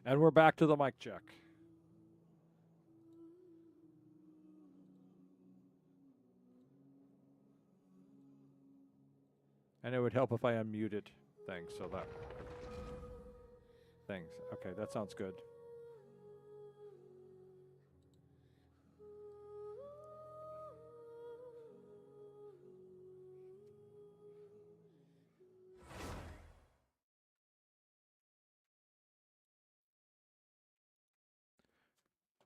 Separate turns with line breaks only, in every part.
And we're back to the mic check. And it would help if I unmuted things so that things. Okay, that sounds good.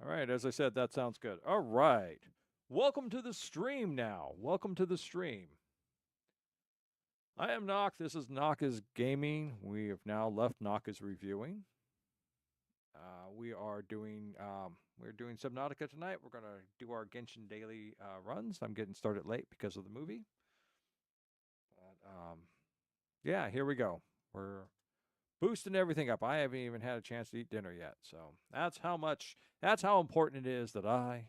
All right, as I said, that sounds good. All right. Welcome to the stream now. Welcome to the stream. I am NOC. This is NOC is Gaming. We have now left NOC is Reviewing. We're doing Subnautica tonight. We're going to do our Genshin Daily runs. I'm getting started late because of the movie. But, yeah, here we go. We're boosting everything up. I haven't even had a chance to eat dinner yet. So that's how important it is that I,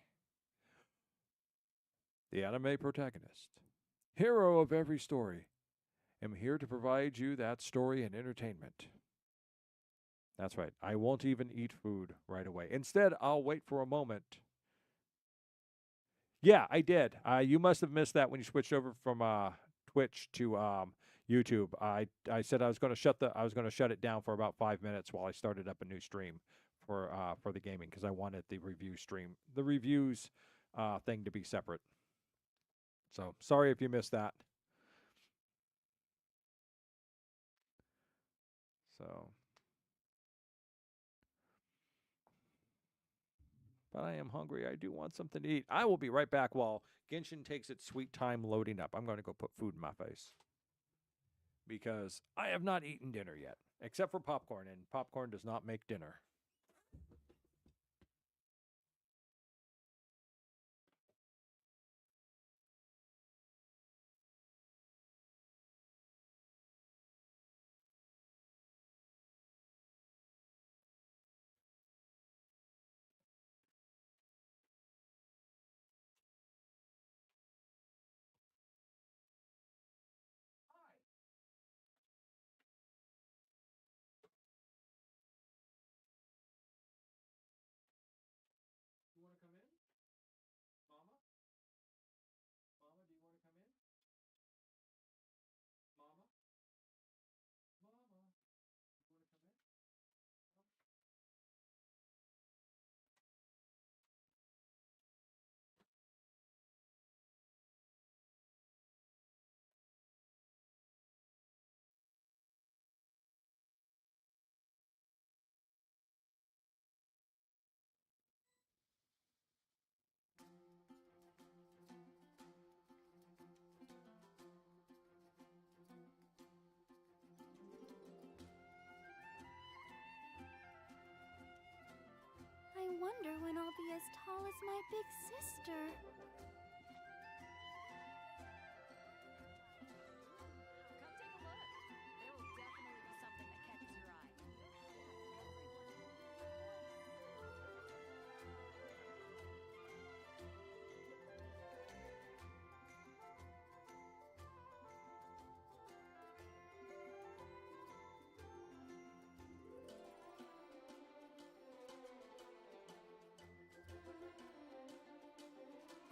the anime protagonist, hero of every story, am here to provide you that story and entertainment. That's right. I won't even eat food right away. Instead, I'll wait for a moment. Yeah, I did. You must have missed that when you switched over from Twitch to YouTube. I said I was going to shut it down for about 5 minutes while I started up a new stream for the gaming because I wanted the reviews thing to be separate. So sorry if you missed that. So, but I am hungry. I do want something to eat. I will be right back while Genshin takes its sweet time loading up. I'm going to go put food in my face because I have not eaten dinner yet, except for popcorn, and popcorn does not make dinner. You want to come in? Mama? Mama, do you want to come in? Mama? Mama? You want to come in?
I wonder when I'll be as tall as my big sister.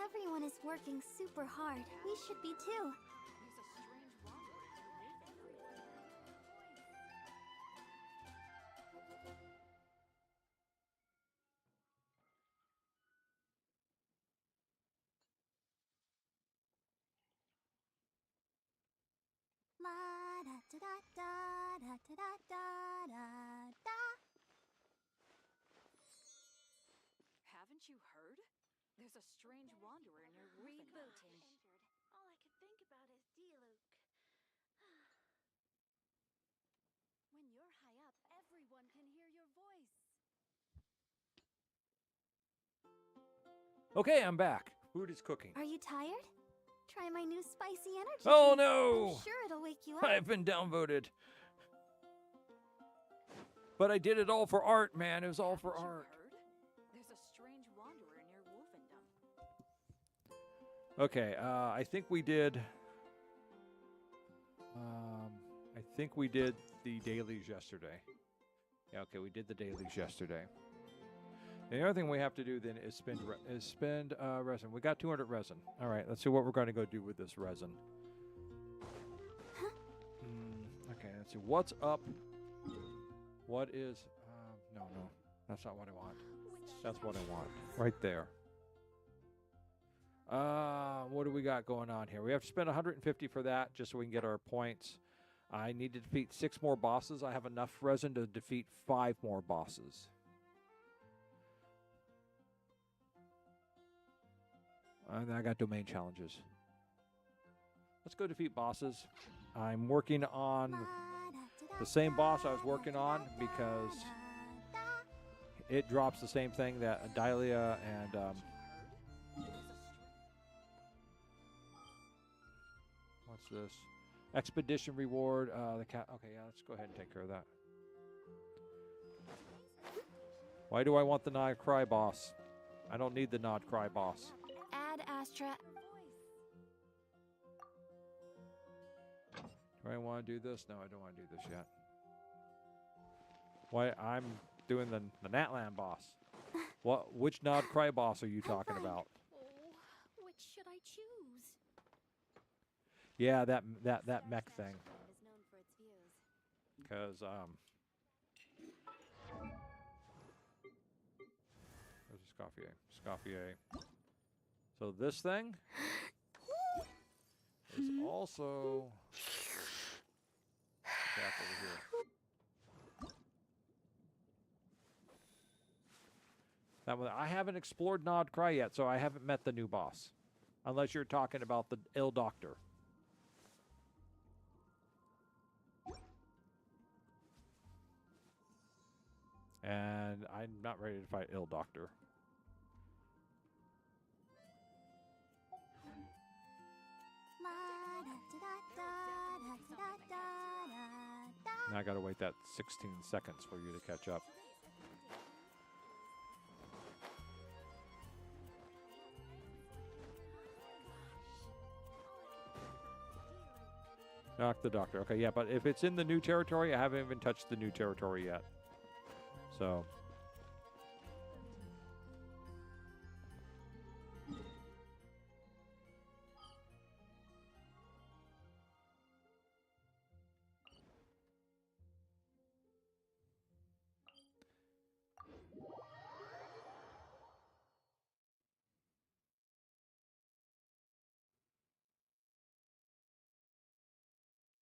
Everyone is working super hard. We should be too. La da da da da da da da da da.
Haven't you heard? There's a strange wanderer near
Rebooting. All I could think about is Diluc. When you're high up, everyone can hear your voice.
Okay, I'm back. Food is cooking.
Are you tired? Try my new spicy energy
Oh
drink.
no!
I'm sure it'll wake you up.
I've been downvoted. But I did it all for art, man. It was all for art.
There's a strange wanderer near Wolfendom.
Okay, I think we did the dailies yesterday. Yeah, okay, we did the dailies yesterday. The other thing we have to do then is spend resin. We got 200 resin. All right, let's see what we're going to go do with this resin. Okay, let's see. What's up? What is... no, that's not what I want. That's what I want. Right there. What do we got going on here? We have to spend 150 for that just so we can get our points. I need to defeat 6 more bosses. I have enough resin to defeat 5 more bosses. And I got domain challenges. Let's go defeat bosses. I'm working on the same boss I was working on because it drops the same thing that Dahlia and what's this? Expedition reward. The cat. Okay, yeah, let's go ahead and take care of that. Why do I want the Nod Cry boss? I don't need the Nod Cry boss.
Add Astra.
Do I want to do this? No, I don't want to do this yet. Why? I'm doing the Natlan boss. What? Which Nod Cry boss are you talking about?
Oh, which should I choose?
Yeah, that mech thing. Because where's Scoffier? So this thing is also back over here. That one, I haven't explored Nod Cry yet, so I haven't met the new boss, unless you're talking about the Ill Doctor. And I'm not ready to fight Ill Doctor. Now I gotta wait that 16 seconds for you to catch up. Knock the Doctor. Okay, yeah, but if it's in the new territory, I haven't even touched the new territory yet. So...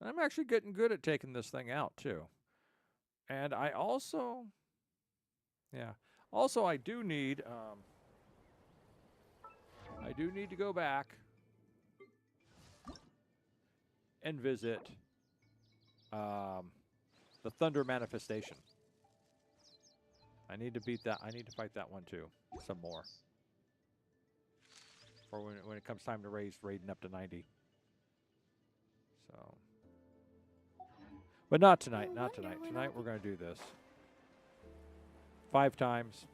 I'm actually getting good at taking this thing out, too. And I also... Yeah. Also, I do need to go back and visit the Thunder Manifestation. I need to beat that. I need to fight that one, too. Some more. For when it comes time to raise Raiden up to 90. So... But not tonight, not tonight. Tonight we're going to do this. 5 times,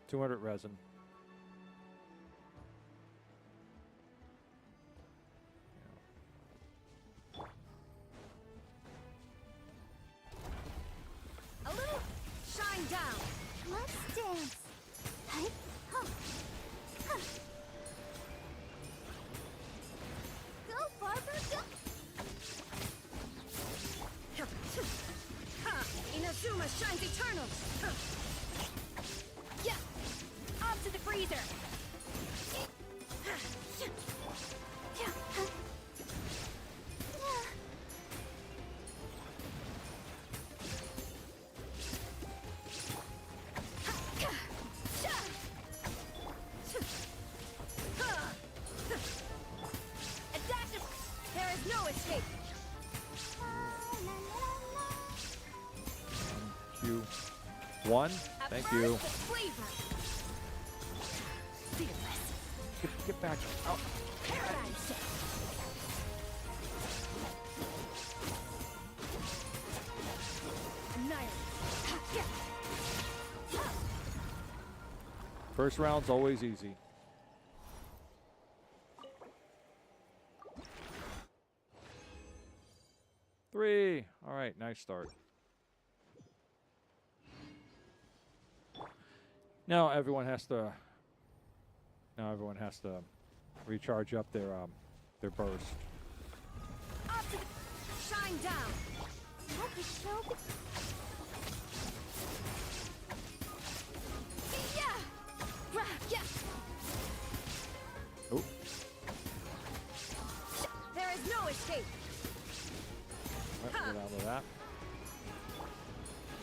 200 resin.
A little shine down. Let's dance. Hey, huh. Huh. Go, Barber, go. Inazuma shines eternal. Yeah, off to the freezer. There is no escape.
Q1. Thank you. Get back. Oh. First round's always easy. Three. All right, nice start. Now everyone has to. Now everyone has to recharge up their burst.
Up to the shine down.
Let the show begin.
Yeah. Rah, yeah.
Oh,
There is no escape.
right, get out of that.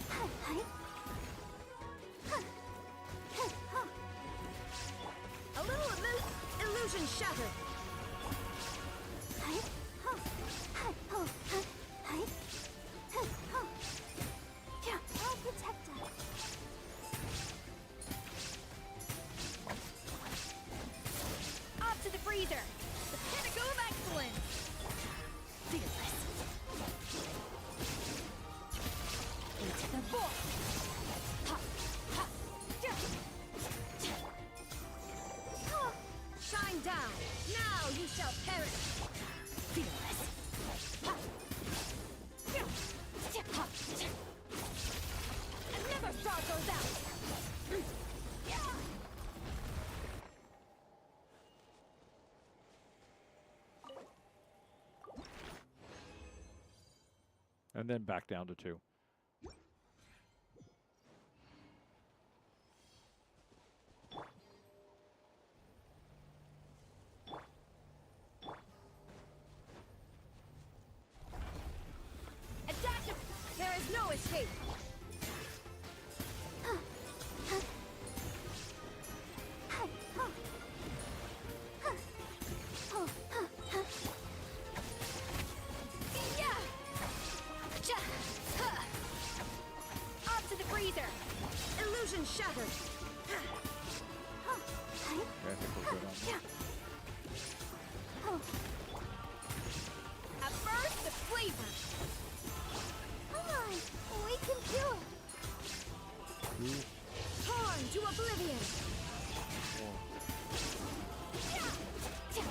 Hi, hi. Huh. Huh, huh.
A little illusion shattered.
Hi, huh. Hi, ho, huh. Hi. Huh, huh. Yeah, I'll protect us.
Up to the freezer. The pinnacle of excellence. Fearless. Into the void. Ha, ha, yeah.
Oh,
Shine down. Now you shall perish. Fearless. Ha. Yeah. Yeah. Ha. And never straw goes out. Yeah.
And then back down to 2.
Adaptive. There is no escape.
huh. Huh. Hi, ho. Huh. Oh, huh, huh.
Yeah. Ja. Huh. Up to the freezer. Illusion shattered.
Huh. Hi.
Okay, I think we're good on that.
Yeah. Oh,
A burst of flavor.
come on. We can do it.
2,
Torn to oblivion.
4.
Yeah. Ja.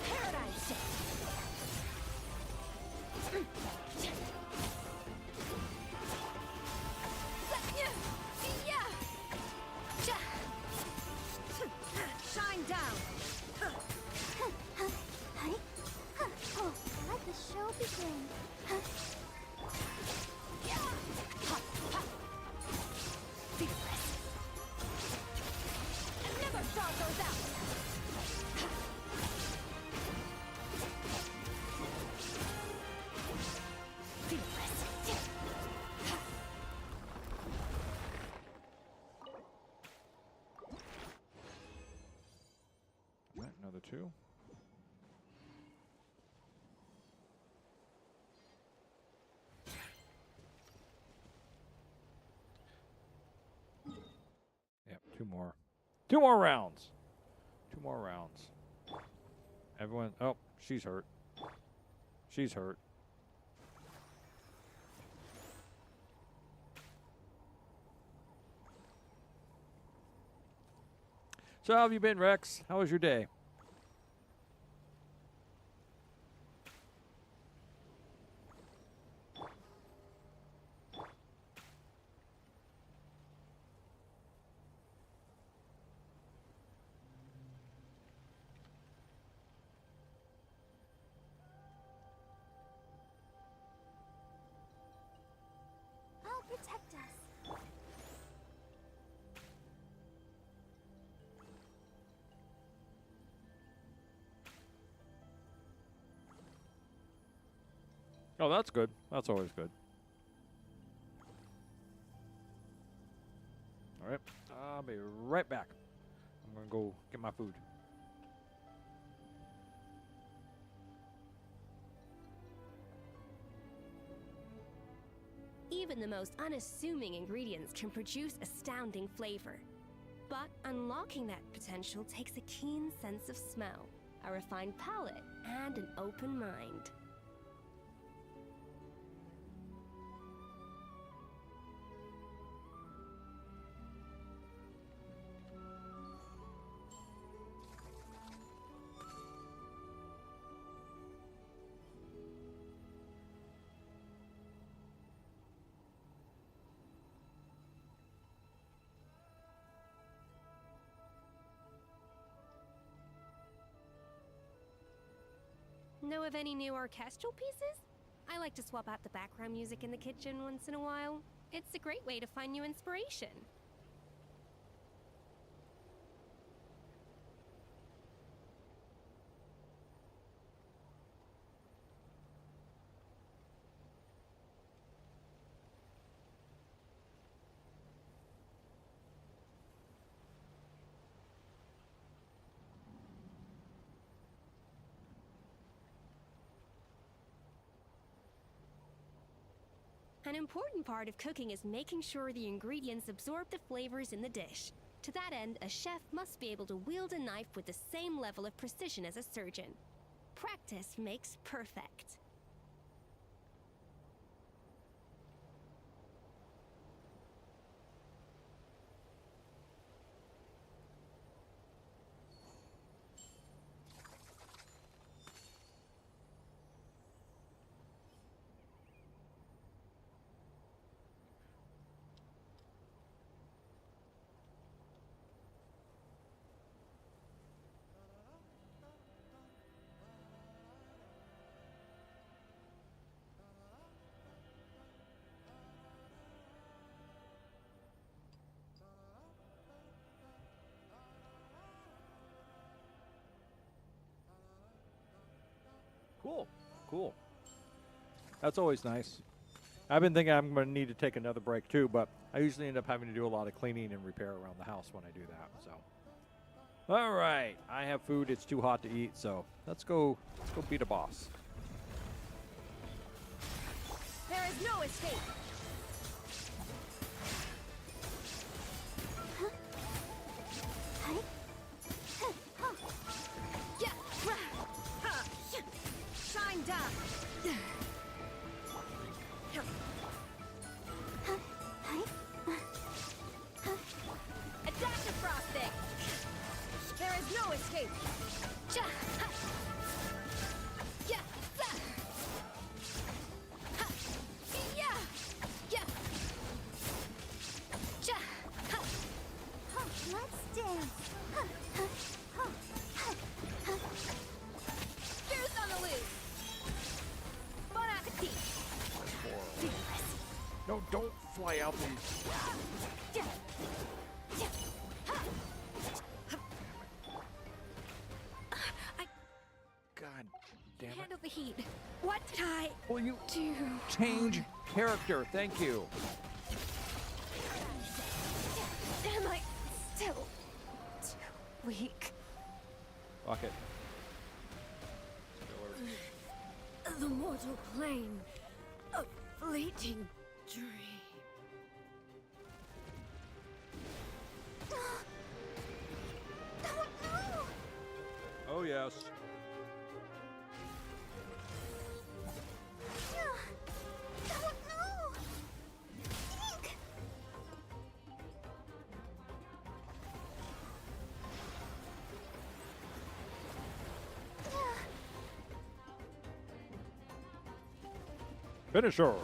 Paradise. Yeah. Ja. Shine down.
Huh, huh. Hi. Huh. Oh, let the show begin. Huh.
Yeah. Ha, ha. Fearless. And never straw goes out. Fearless.
Right, another 2. Yep, 2 more. 2 more rounds. 2 more rounds. Everyone. Oh, she's hurt. She's hurt. So how have you been, Rex? How was your day?
I'll protect us.
Oh, that's good. That's always good. All right. I'll be right back. I'm going to go get my food.
Even the most unassuming ingredients can produce astounding flavor. But unlocking that potential takes a keen sense of smell, a refined palate, and an open mind. Know of any new orchestral pieces? I like to swap out the background music in the kitchen once in a while. It's a great way to find new inspiration. An important part of cooking is making sure the ingredients absorb the flavors in the dish. To that end, a chef must be able to wield a knife with the same level of precision as a surgeon. Practice makes perfect.
Cool. Cool. That's always nice. I've been thinking I'm going to need to take another break too, but I usually end up having to do a lot of cleaning and repair around the house when I do that. So, all right, I have food. It's too hot to eat, so let's go beat a boss.
There is no escape. Shine down. Adaptive frosting. There is no escape.
Let's dance.
Juice on the loose. Bon appetit.
No, don't fly out these. God damn it.
Handle the heat. What did I
Will you
do?
change character? Thank you.
Am I still too weak?
Fuck it.
The mortal plane. A fleeting dream.
Oh, yes. Finisher.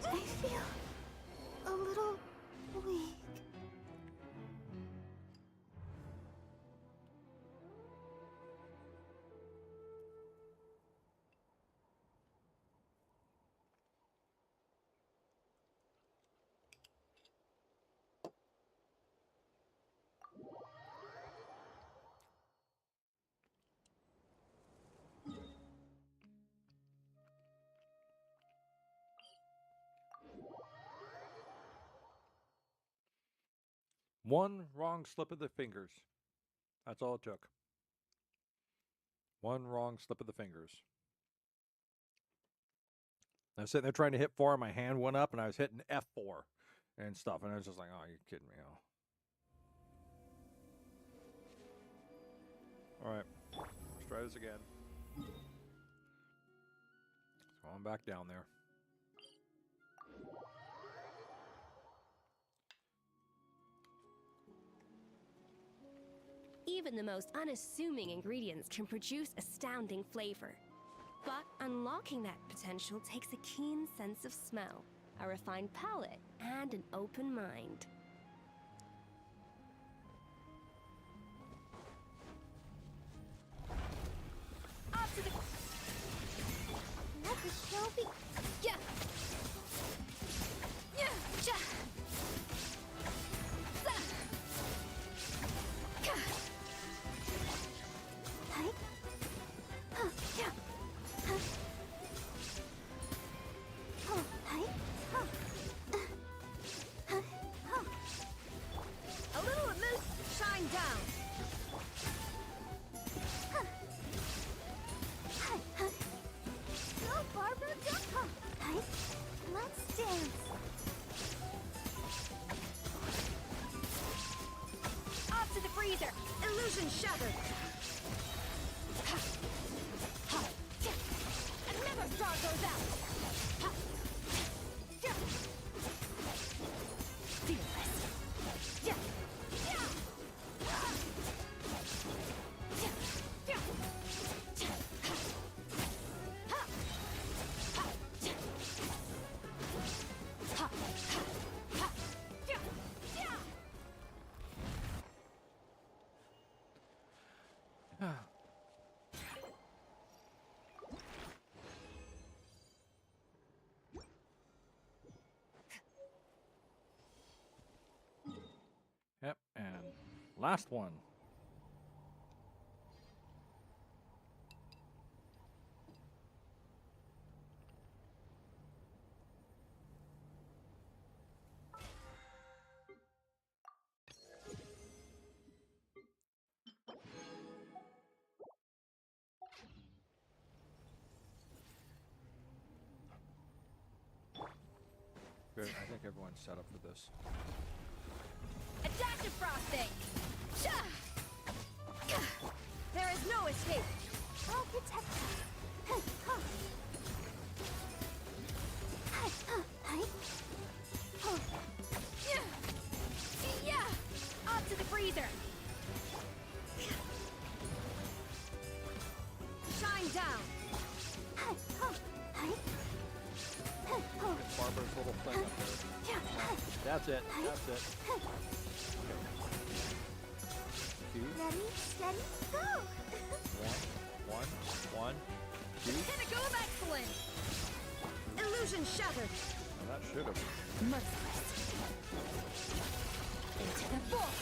I feel a little weak.
One wrong slip of the fingers. That's all it took. One wrong slip of the fingers. I was sitting there trying to hit 4, and my hand went up, and I was hitting F4 and stuff, and I was just like, oh, you're kidding me. Oh. All right. Let's try this again. So I'm back down there.
Even the most unassuming ingredients can produce astounding flavor. But unlocking that potential takes a keen sense of smell, a refined palate, and an open mind.
Last one. Good. I think everyone's set up for this.
Adaptive frosting! There is no escape!
I'll protect you.
Yeah! Up to the freezer! Shine down!
Get Barbara's little thing up there. That's it. That's it. Two.
Ready, steady, go!
One, two.
Pinnacle of excellence! Illusion shattered!
Well, that should have.
Merciless! Into the force!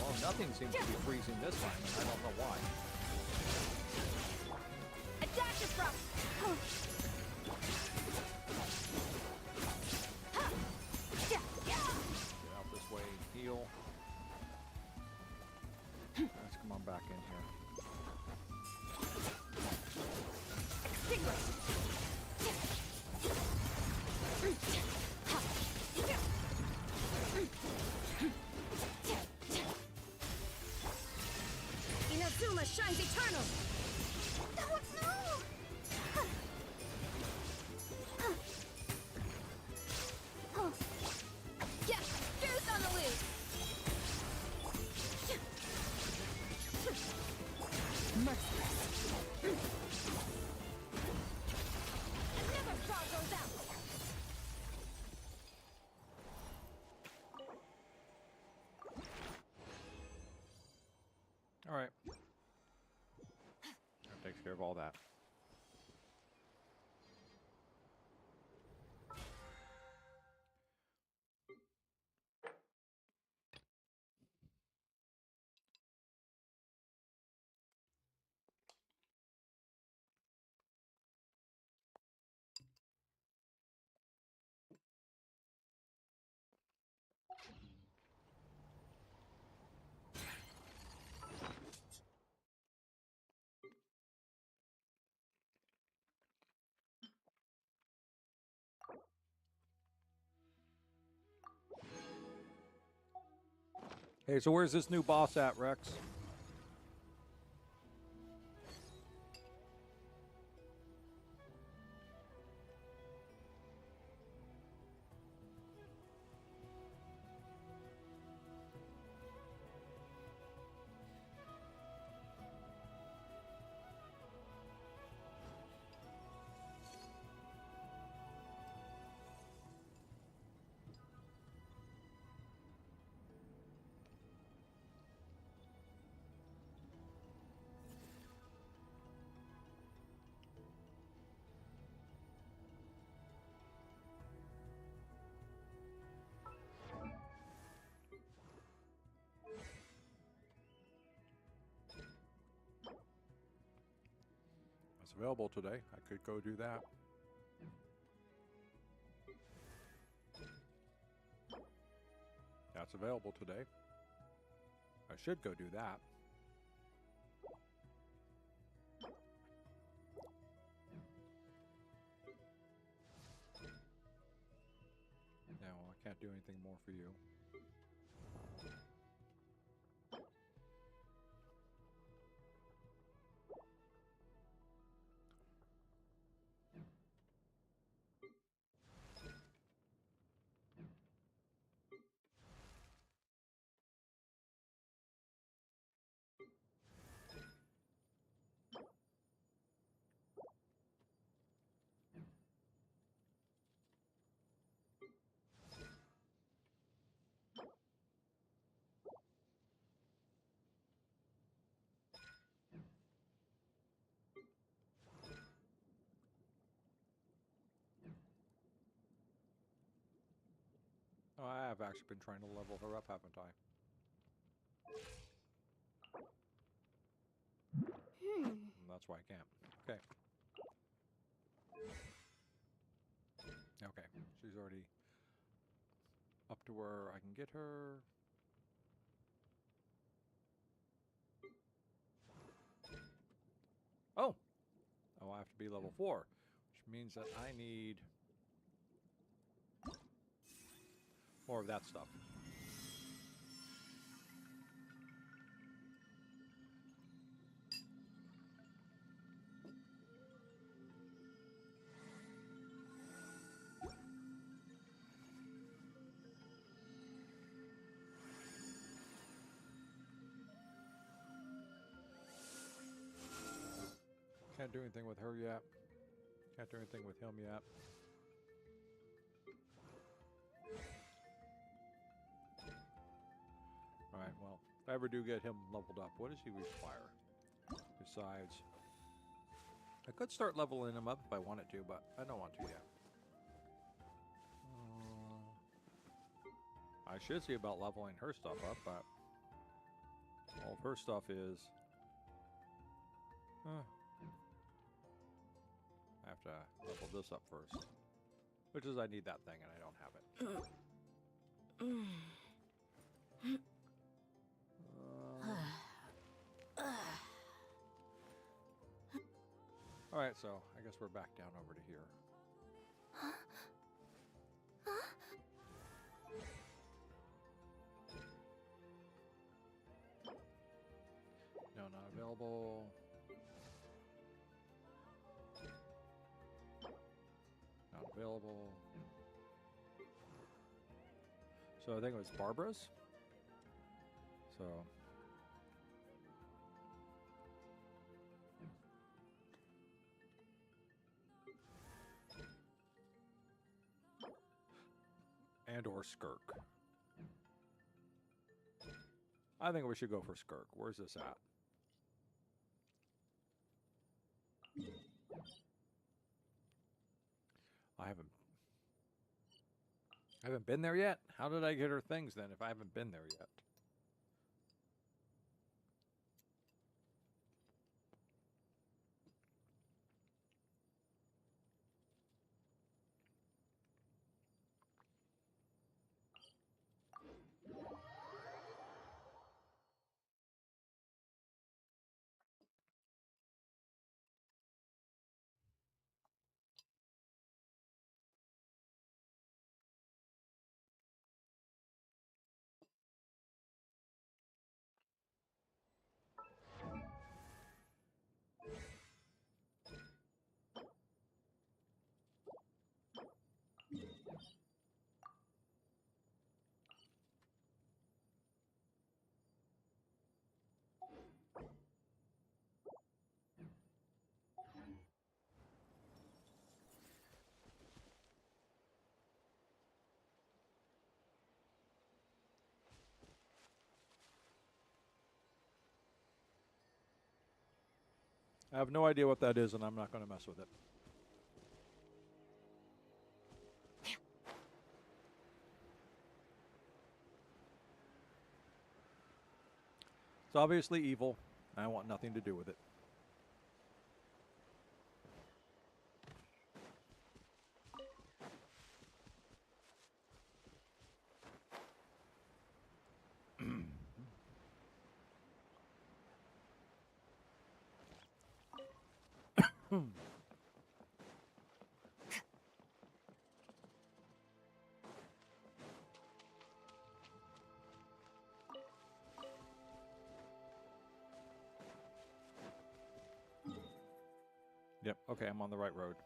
Well, nothing seems to be freezing this time, and I don't know why.
Adaptive frost!
Get out this way, heal. Let's come on back in here.
Extinguish! Inazuma shines eternal!
Oh no!
Yeah! Goose on the loose! Merciless! Another frog goes out!
All right. That takes care of all that. Hey, so where's this new boss at, Rex? It's available today. I could go do that. That's available today. I should go do that. No, I can't do anything more for you. have actually been trying to level her up, haven't I? And that's why I can't. Okay. Okay, she's already up to where I can get her. Oh! Oh, I have to be level 4, which means that I need more of that stuff. Can't do anything with her yet. Can't do anything with him yet. Alright, well, if I ever do get him leveled up, what does he require? Besides, I could start leveling him up if I wanted to, but I don't want to yet. I should see about leveling her stuff up, but all of her stuff is... I have to level this up first. Which is I need that thing and I don't have it. Alright, so I guess we're back down over to here. No, not available. Not available. So I think it was Barbara's. So and or Skirk. I think we should go for Skirk. Where's this at? I haven't been there yet? How did I get her things then if I haven't been there yet? I have no idea what that is, and I'm not going to mess with it. It's obviously evil. I want nothing to do with it. Yep, okay, I'm on the right road.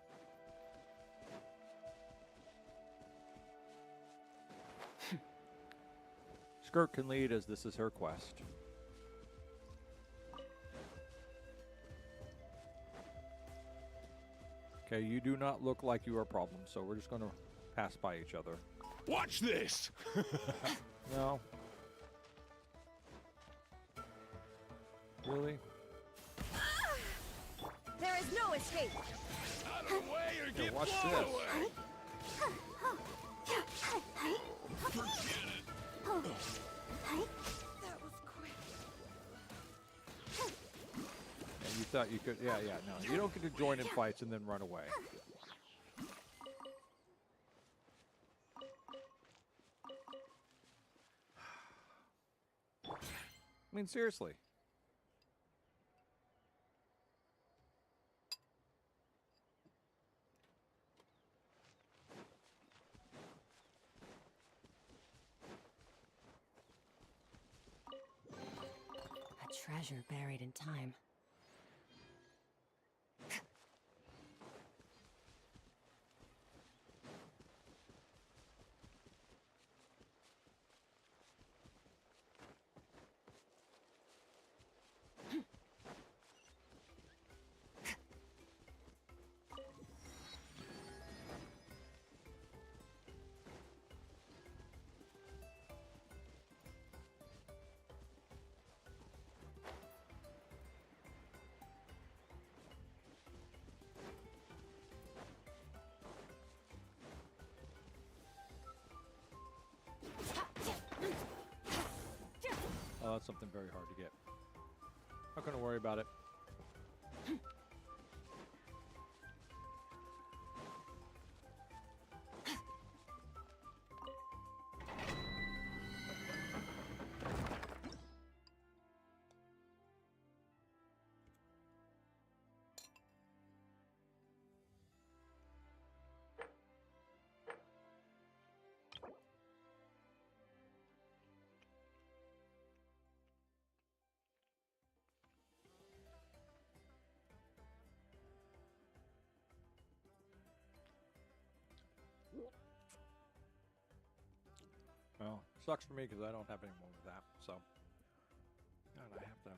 Skirk can lead as this is her quest. Okay, you do not look like you are a problem, so we're just going to pass by each other.
Watch this!
No. Really?
There is no escape.
Out of the way or
Here,
get
watch
blown
this.
away!
That was quick.
And you thought you could, yeah, no. You don't get to join in fights and then run away. I mean, seriously.
A treasure buried in time.
Oh, that's something very hard to get. Not gonna worry about it. Well, sucks for me because I don't have any more of that. So, God, I have to.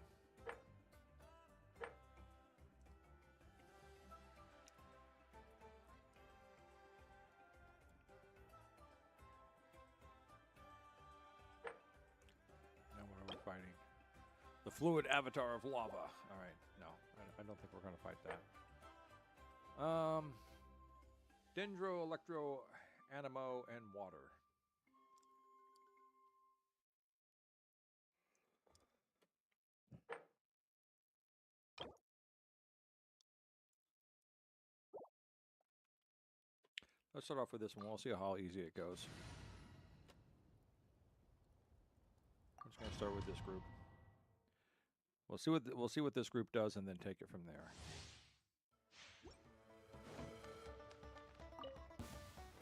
Now what are we fighting? The fluid avatar of lava. All right, no, I don't think we're gonna fight that. Dendro, Electro, Animo, and Water. Let's start off with this one. We'll see how easy it goes. I'm just gonna start with this group. We'll see what this group does, and then take it from there.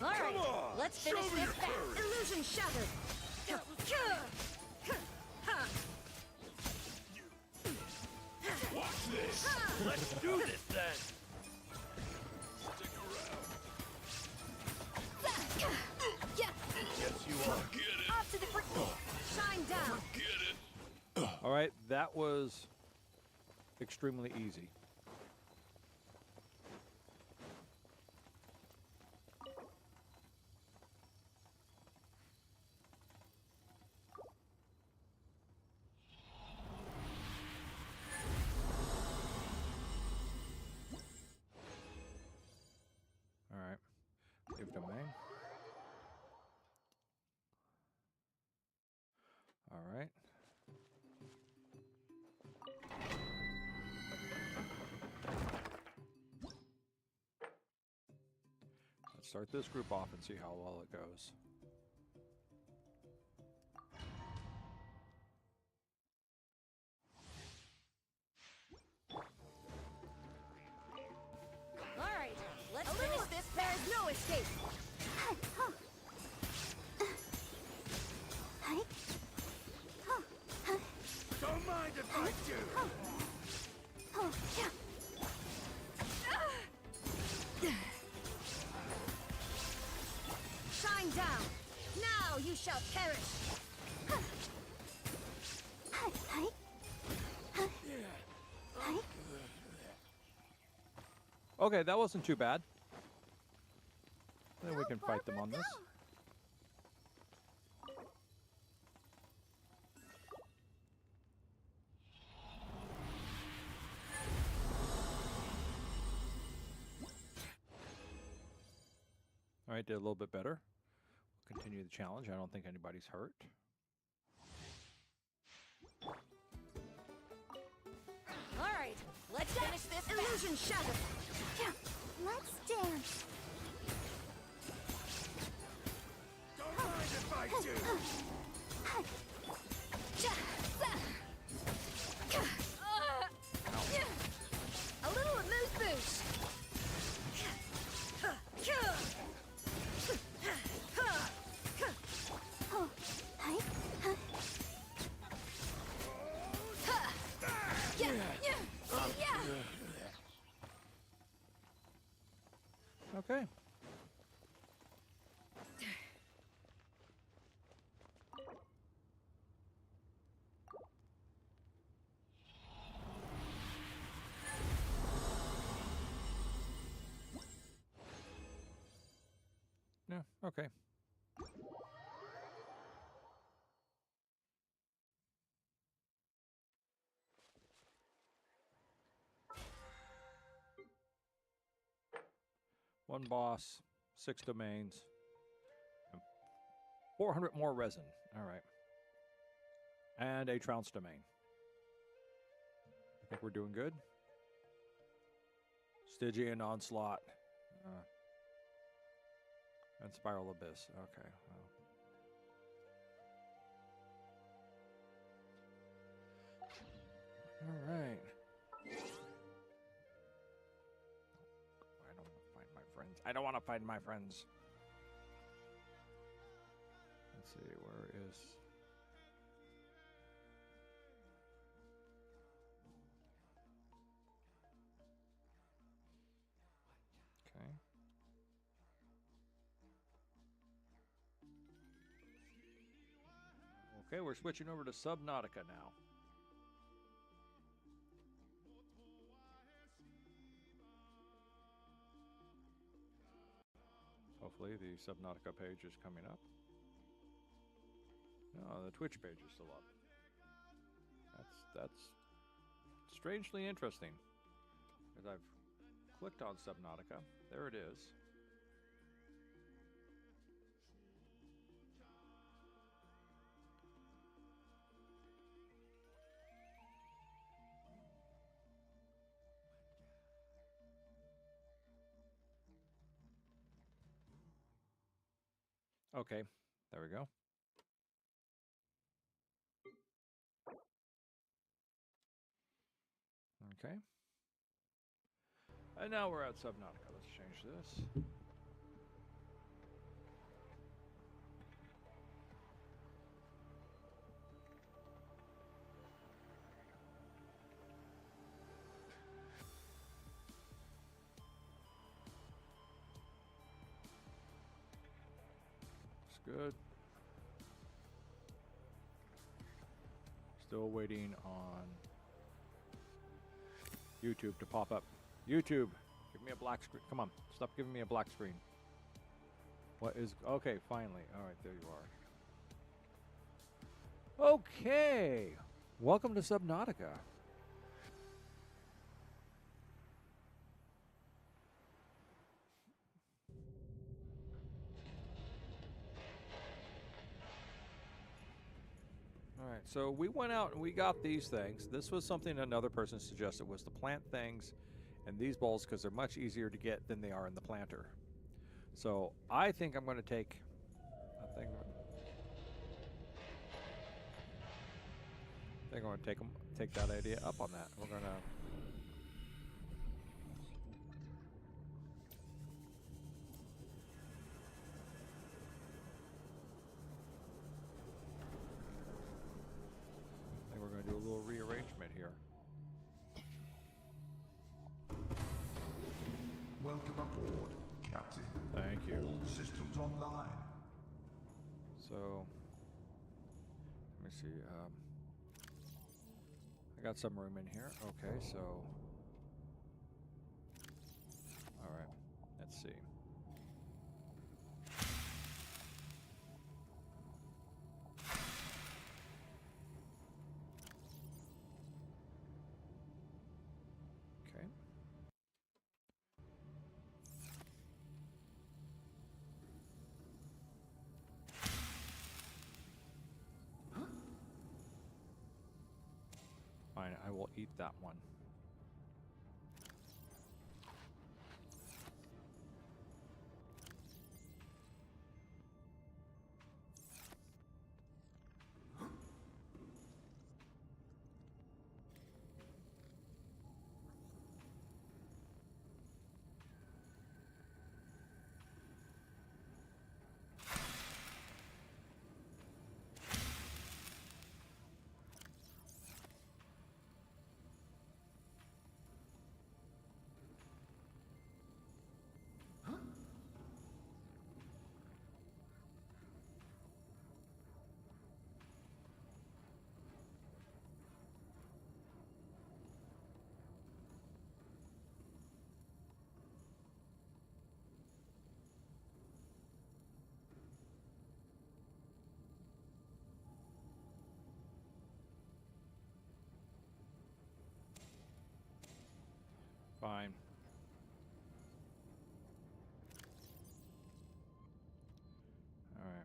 All right, let's finish this fast. Illusion shattered.
Watch this! Let's do this then! Stick around. Yes, you are. Get it!
Off to the shine down.
Get it!
All right, that was extremely easy. All right, save domain. All right. Let's start this group off and see how well it goes.
All right, let's finish this. There is no escape.
Don't mind if I do!
Shine down. Now you shall perish.
Okay, that wasn't too bad. Then we can fight them on this. All right, did a little bit better. continue the challenge. I don't think anybody's hurt.
All right, let's finish this. Illusion shatter.
Yeah. Let's dance.
Don't mind if I do.
A little amuse bouche.
Oh, hi.
Okay. Yeah, okay. One boss, 6 domains, and 400 more resin. All right. And a trounce domain. I think we're doing good. Stygian Onslaught. And Spiral Abyss. Okay. Well. All right. I don't want to find my friends. I don't want to find my friends. Let's see, where is... Okay. Okay, we're switching over to Subnautica now. Hopefully the Subnautica page is coming up. No, the Twitch page is still up. That's strangely interesting. Because I've clicked on Subnautica. There it is. Okay, there we go. Okay. And now we're at Subnautica. Let's change this. Looks good. Still waiting on YouTube to pop up. YouTube, give me a black screen. Come on, stop giving me a black screen. What is... Okay, finally. All right, there you are. Okay. Welcome to Subnautica. All right, so we went out and we got these things. This was something another person suggested, was to plant things in these bowls because they're much easier to get than they are in the planter. So I think I'm going to take a thing. I think I'm going to take that idea up on that. We're going to... We're going to do a little rearrangement here.
Welcome aboard, Captain.
Thank you.
All systems online.
So, let me see. I got some room in here. Okay, so... All right, let's see. Okay. will eat that one. Fine. All right.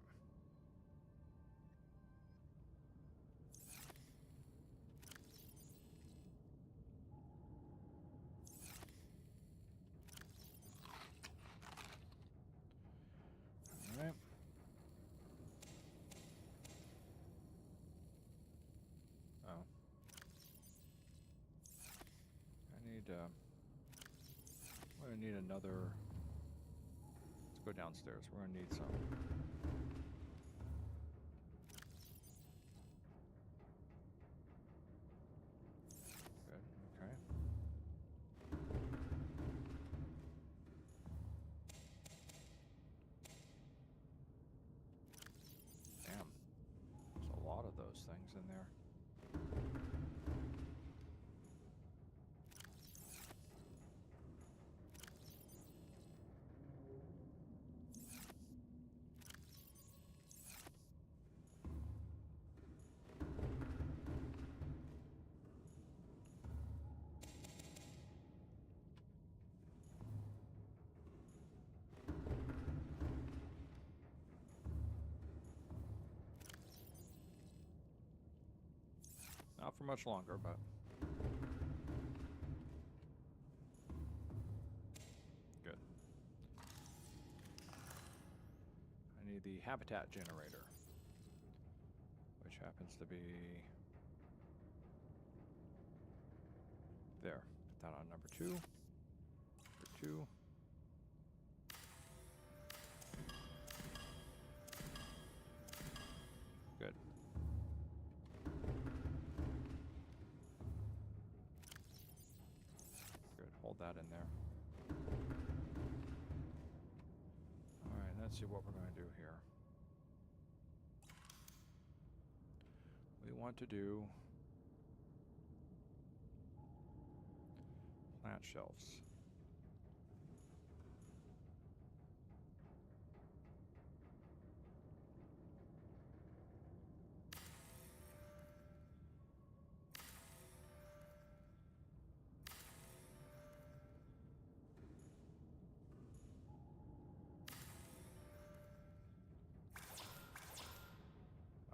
All right. Oh. We're gonna need another. Let's go downstairs. We're gonna need some. Good. Okay. Damn. There's a lot of those things in there. Not for much longer, but good. I need the habitat generator, which happens to be there. Put that on number 2. Number 2. Good. Good. Hold that in there. All right, let's see what we're going to do here. We want to do plant shelves.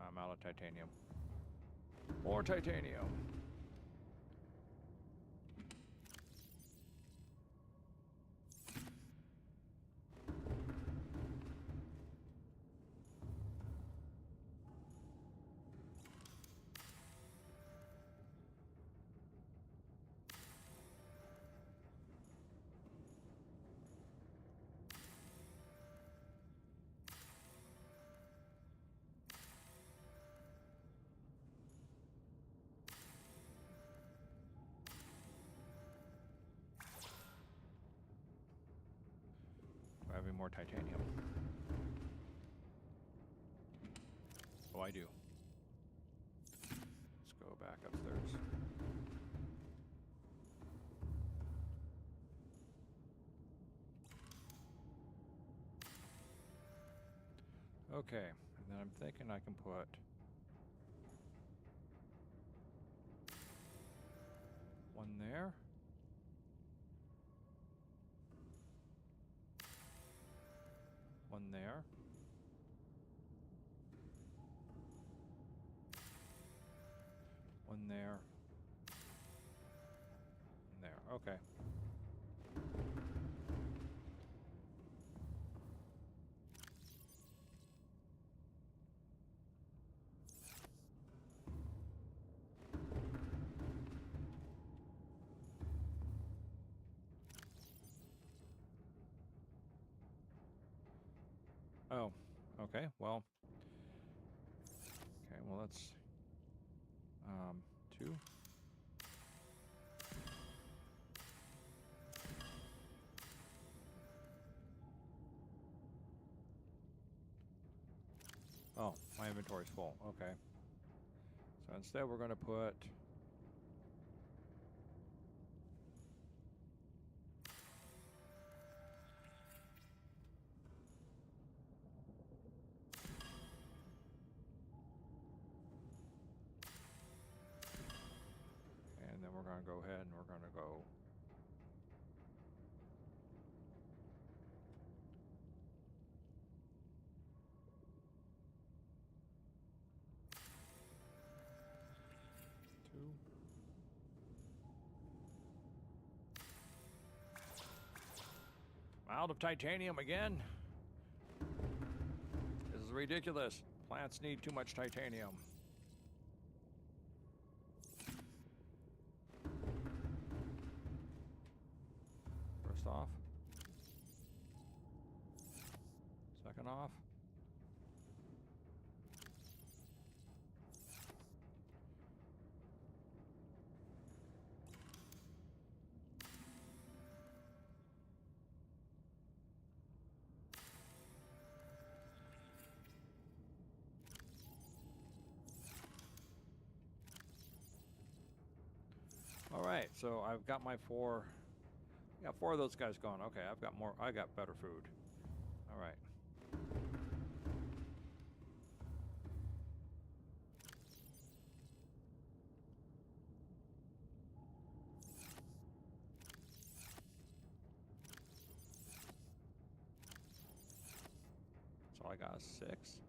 I'm out of titanium. More titanium. Do I have any more titanium? Oh, I do. Let's go back upstairs. Okay, and then I'm thinking I can put one there. One there. One there. Okay. Oh, okay. Well, okay. Well, that's 2. Oh, my inventory's full. Okay. So instead, we're going to put. And then we're going to go ahead and we're going to go. Two. Out of titanium again. This is ridiculous. Plants need too much titanium. First off. Second off. All right, so I've got my 4. Got 4 of those guys gone. Okay, I've got more. I got better food. All right. So I got 6.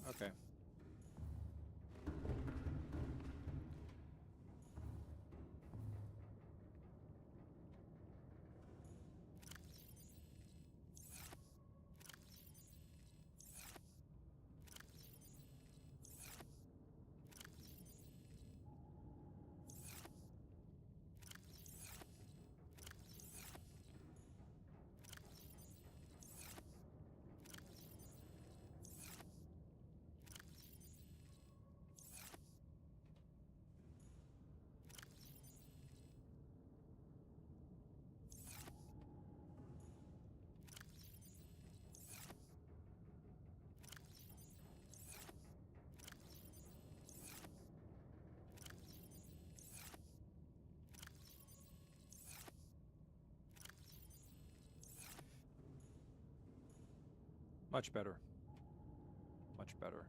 Okay. Much better. Much better.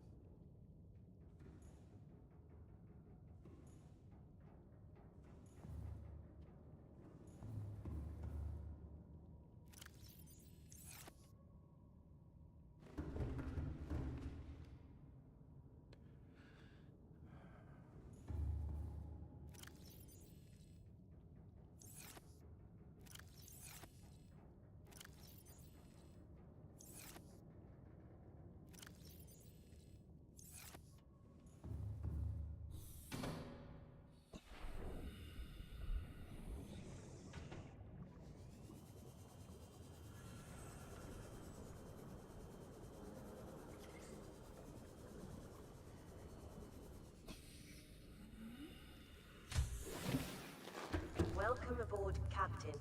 Welcome aboard, Captain.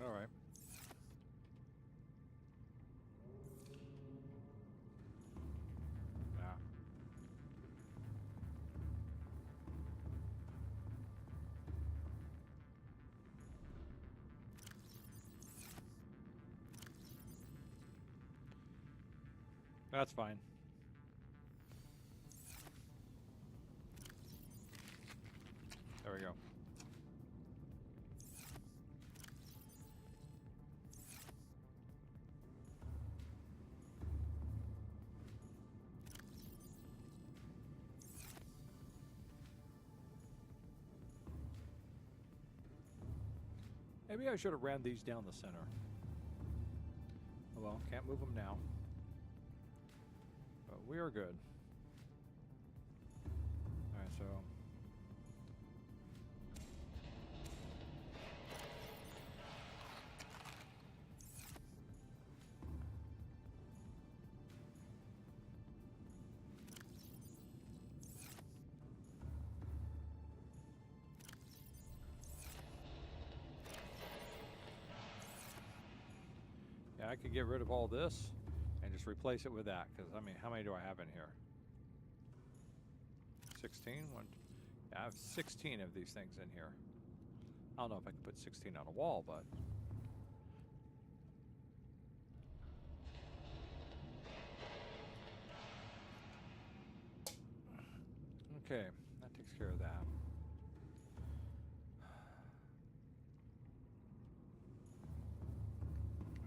All right. Yeah. That's fine. Maybe I should have ran these down the center. Oh well, can't move them now. But we are good. Alright, so... yeah, I could get rid of all this and just replace it with that, because, I mean, how many do I have in here? 16? Yeah, I have 16 of these things in here. I don't know if I can put 16 on a wall, but... Okay, that takes care of that.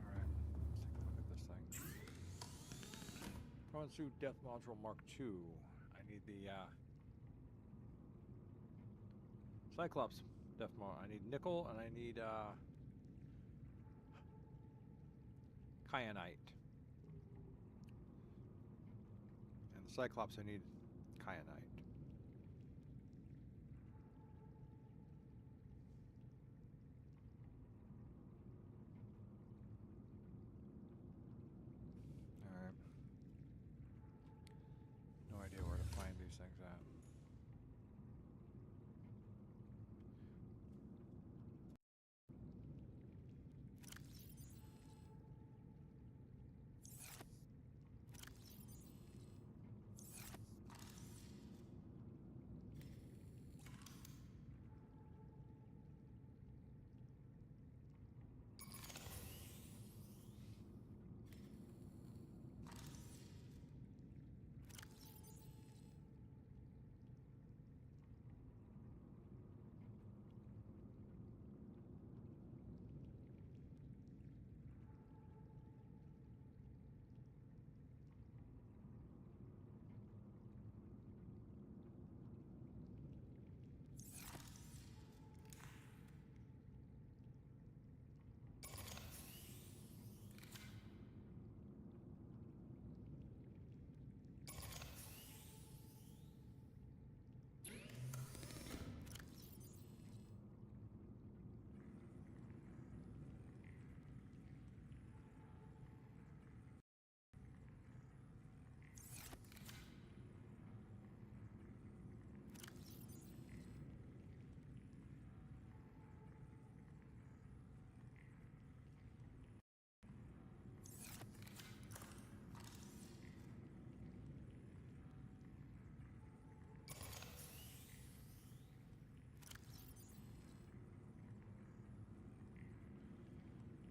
Alright, let's take a look at this thing. Suit Death Module Mark II. I need the Cyclops Death Module. I need nickel and I need kyanite. And the Cyclops I need kyanite. Alright. No idea where to find these things at.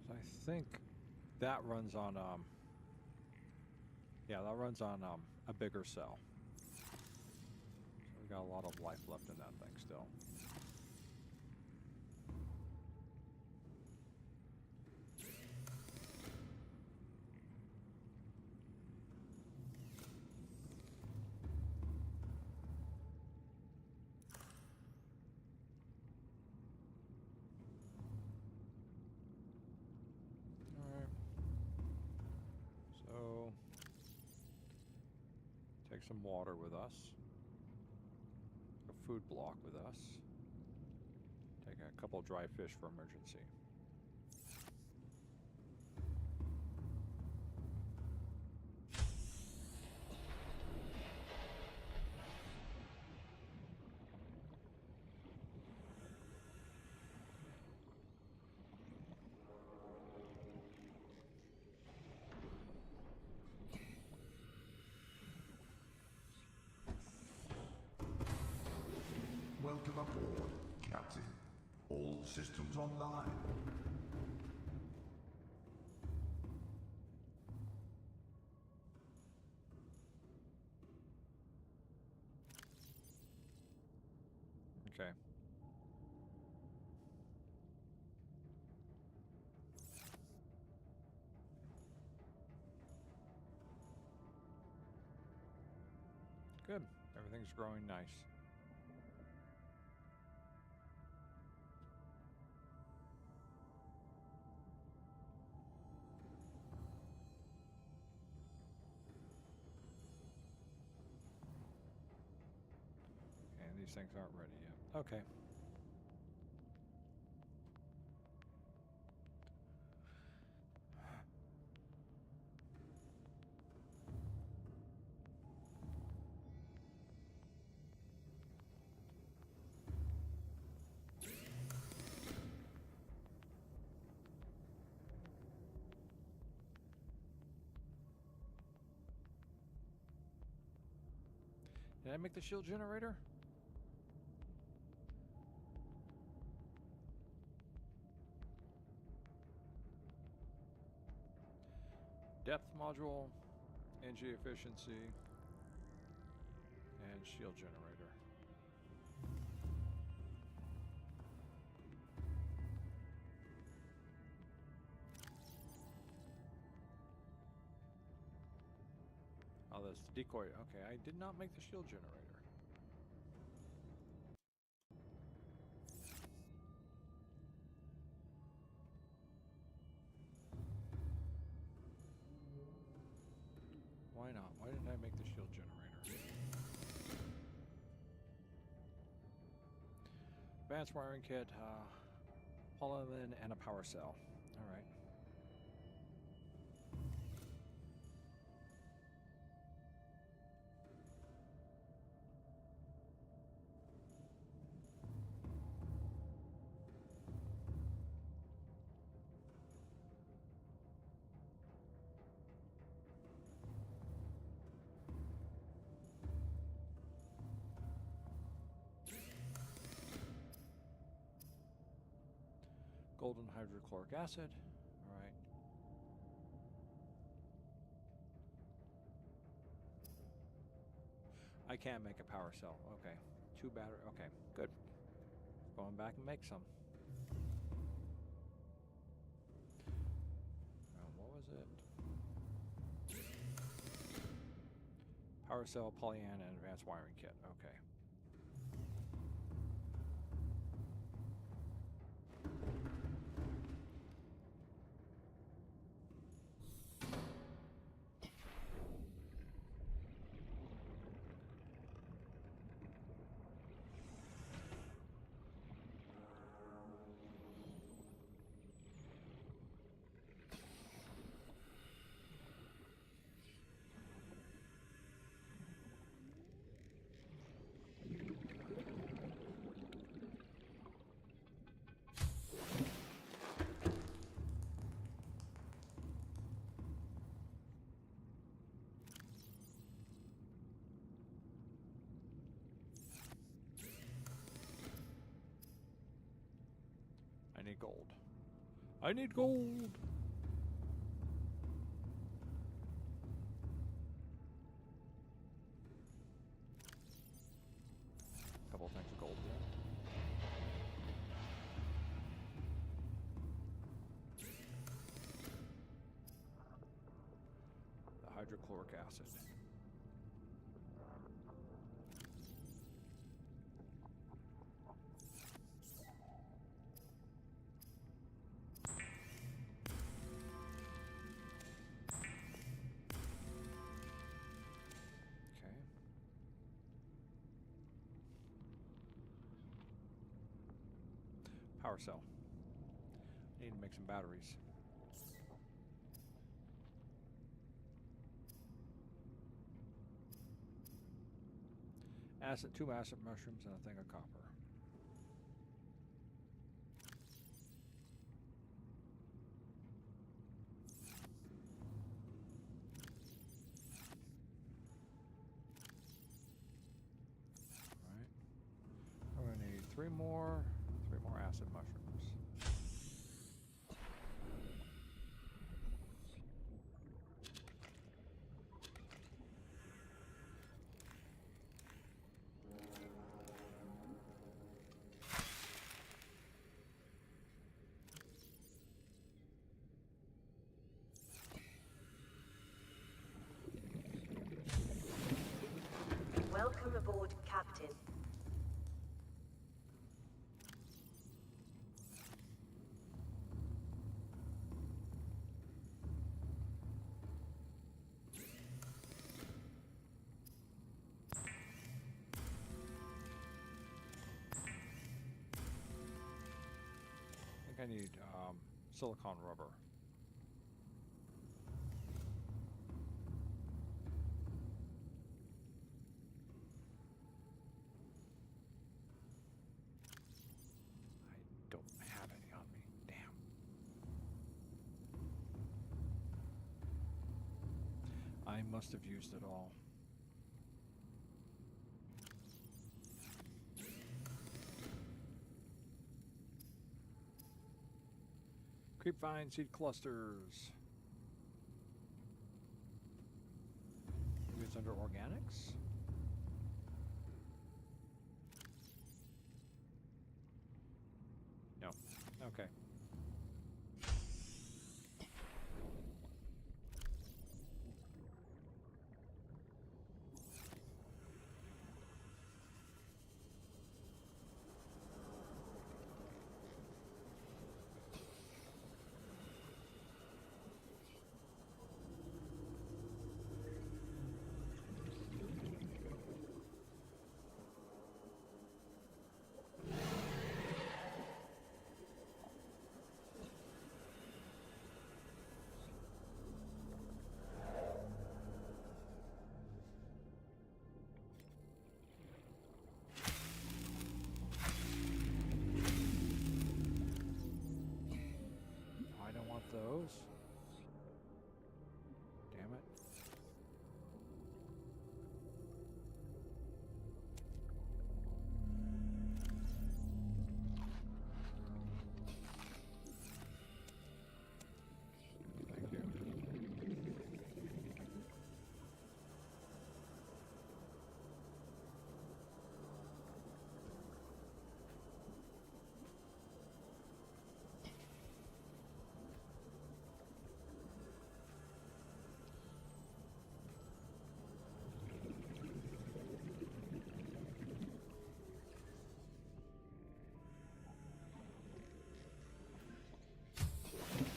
So I think that runs on yeah, that runs on a bigger cell. So we got a lot of life left in that thing still. Alright. So take some water with us. A food block with us. Take a couple dry fish for emergency.
Welcome aboard, Captain. All systems online.
Okay. Good. Everything's growing nice. these things aren't ready yet. Okay. Did I make the shield generator? Depth module, energy efficiency, and shield generator. Oh, that's the decoy. Okay, I did not make the shield generator. Why not? Why didn't I make the shield generator? Advanced wiring kit, polyolin, and a power cell. All right. Golden hydrochloric acid. All right. I can't make a power cell. Okay. 2 battery. Okay, good. Going back and make some. What was it? Power cell, polyan, and advanced wiring kit. Okay. I need gold. I need gold! Couple things of gold there. The hydrochloric acid. Power cell. Need to make some batteries. Acid, 2 acid mushrooms, and a thing of copper. All right. We're gonna need 3 more acid mushrooms.
Welcome aboard, Captain.
I need silicone rubber. I don't have any on me. Damn. I must have used it all. Creepvine seed clusters. Maybe it's under organics? No. Okay. I don't want those. Damn it. Thank you.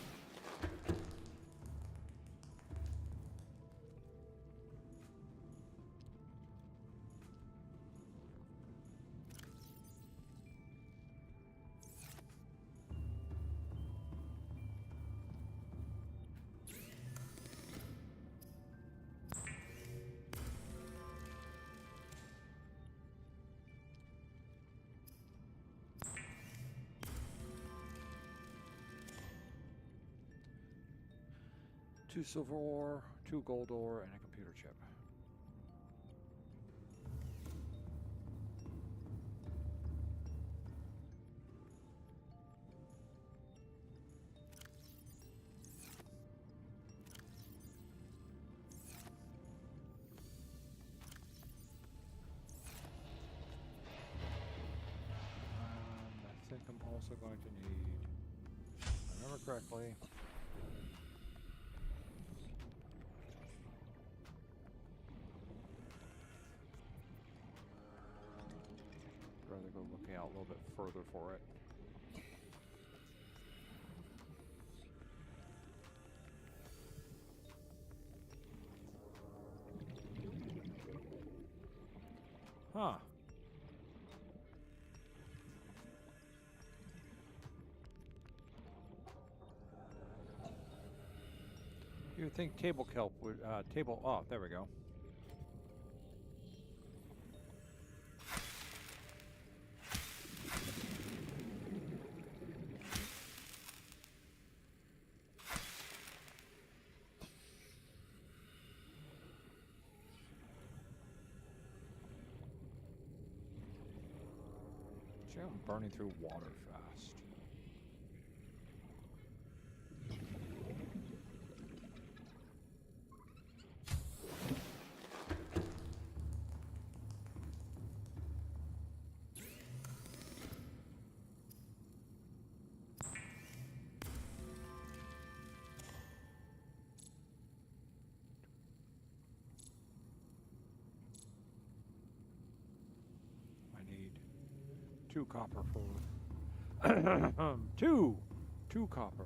Two silver ore, 2 gold ore, and a computer chip. I think I'm also going to need, if I remember correctly, rather go looking out a little bit further for it. Huh. You would think table kelp would, oh, there we go. See, I'm burning through water fast. I need 2 copper for two copper.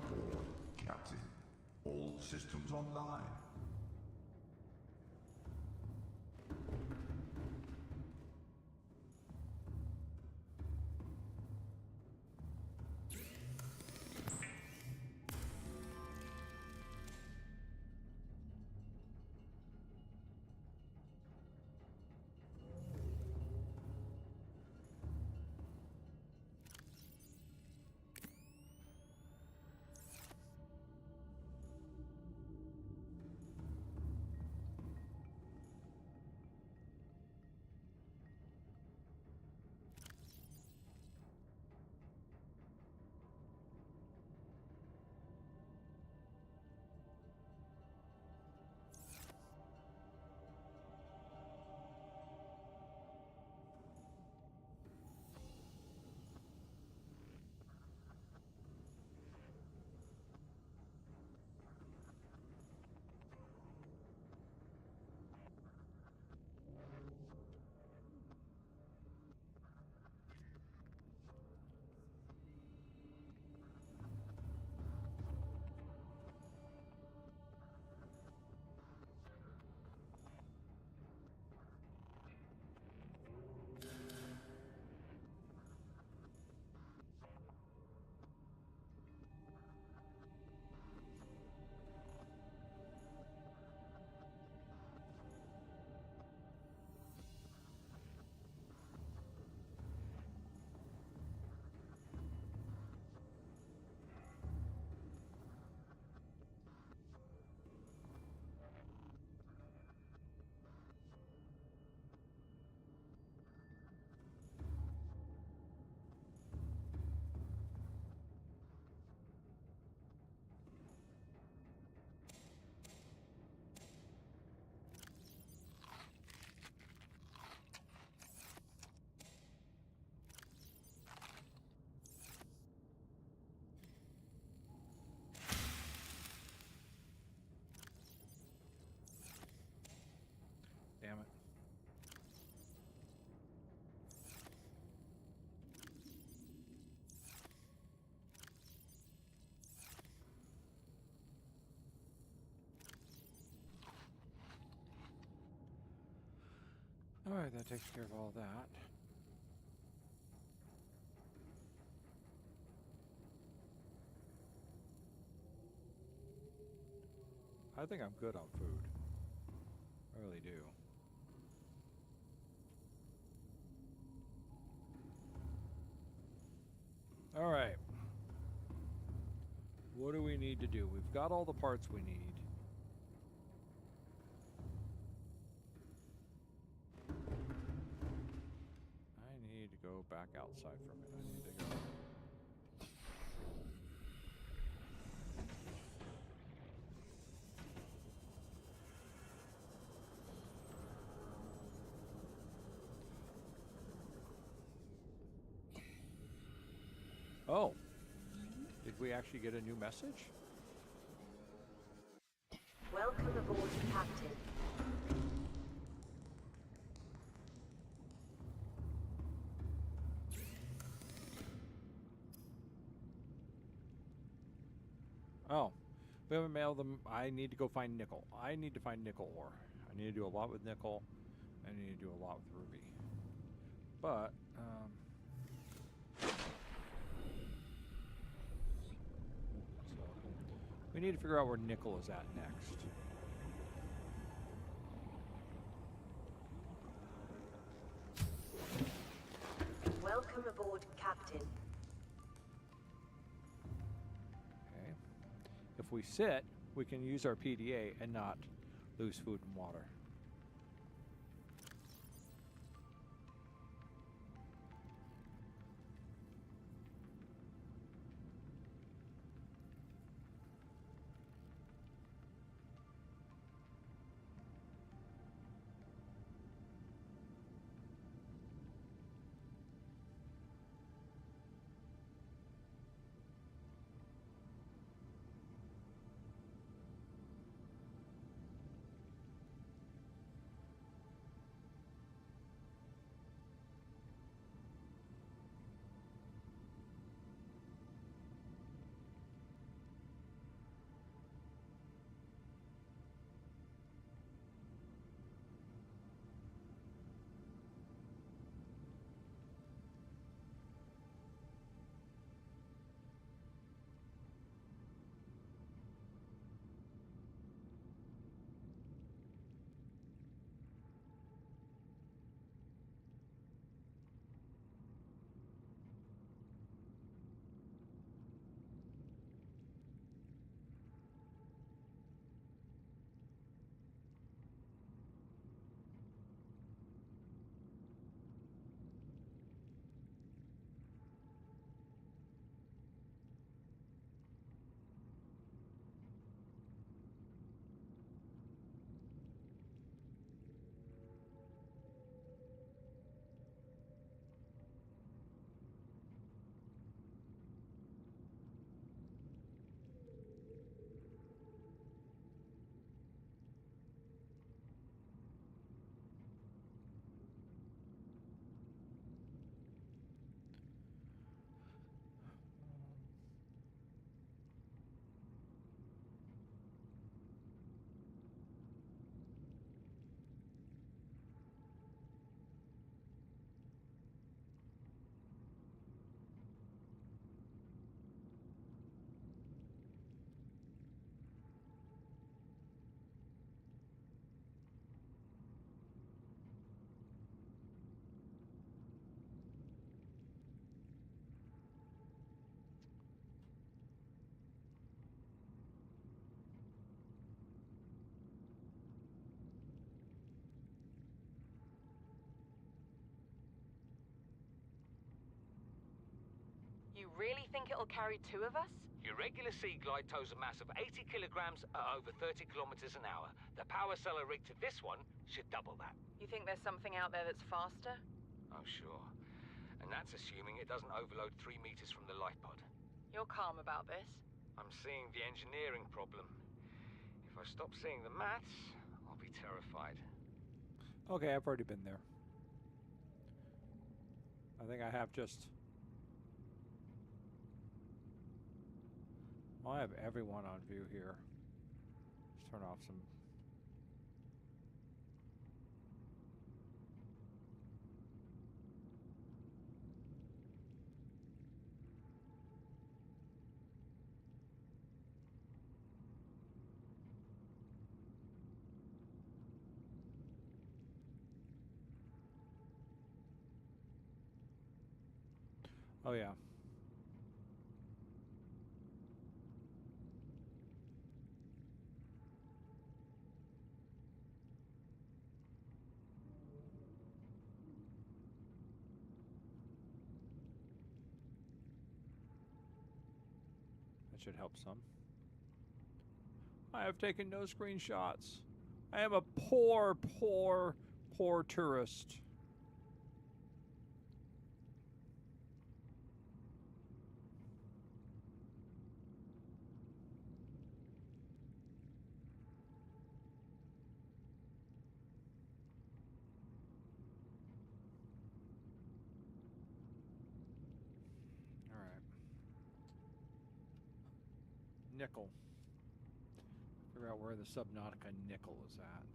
aboard, Captain. All systems online.
Damn it. Alright, that takes care of all that. I think I'm good on food. I really do. Alright. What do we need to do? We've got all the parts we need. I need to go back outside for a minute. I need to go. Oh, did we actually get a new message?
Welcome aboard, Captain.
Oh, we haven't mailed them. I need to go find nickel. I need to find nickel ore. I need to do a lot with nickel. I need to do a lot with ruby. But, so we need to figure out where nickel is at next.
Welcome aboard, Captain.
Okay. If we sit, we can use our PDA and not lose food and water.
You really think it'll carry 2 of us?
Your regular sea glide tows a mass of 80 kilograms at over 30 kilometers an hour. The power cellar rig to this one should double that.
You think there's something out there that's faster?
Oh, sure. And that's assuming it doesn't overload 3 meters from the life pod.
You're calm about this?
I'm seeing the engineering problem. If I stop seeing the maths, I'll be terrified.
Okay, I've already been there. I think I have just... Well, I have everyone on view here. Just turn off some... Oh, yeah. That should help some. I have taken no screenshots. I am a poor, poor, poor tourist. All right. Nickel. Figure out where the Subnautica nickel is at.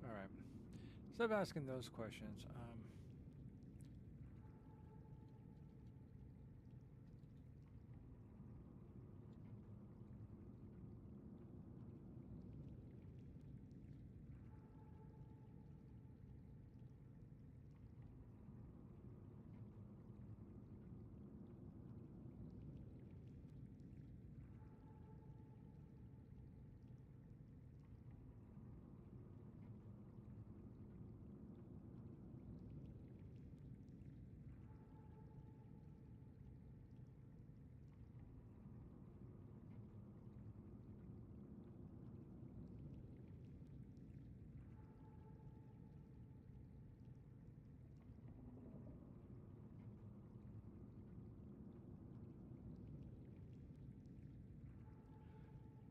All right. Instead of asking those questions,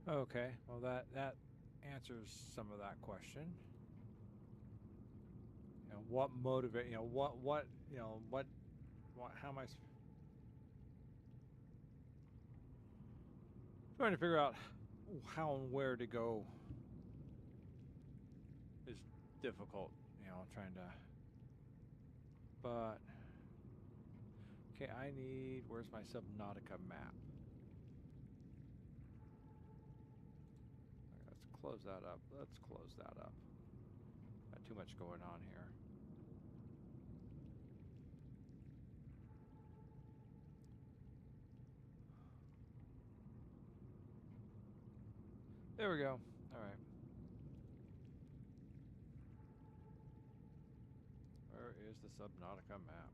okay. Well, that answers some of that question. You know, what motivate? You know, what? You know, what? How am I trying to figure out how and where to go? Is difficult. You know, trying to. But okay, I need. Where's my Subnautica map? Okay, let's close that up. Let's close that up. Got too much going on here. There we go. All right. Where is the Subnautica map?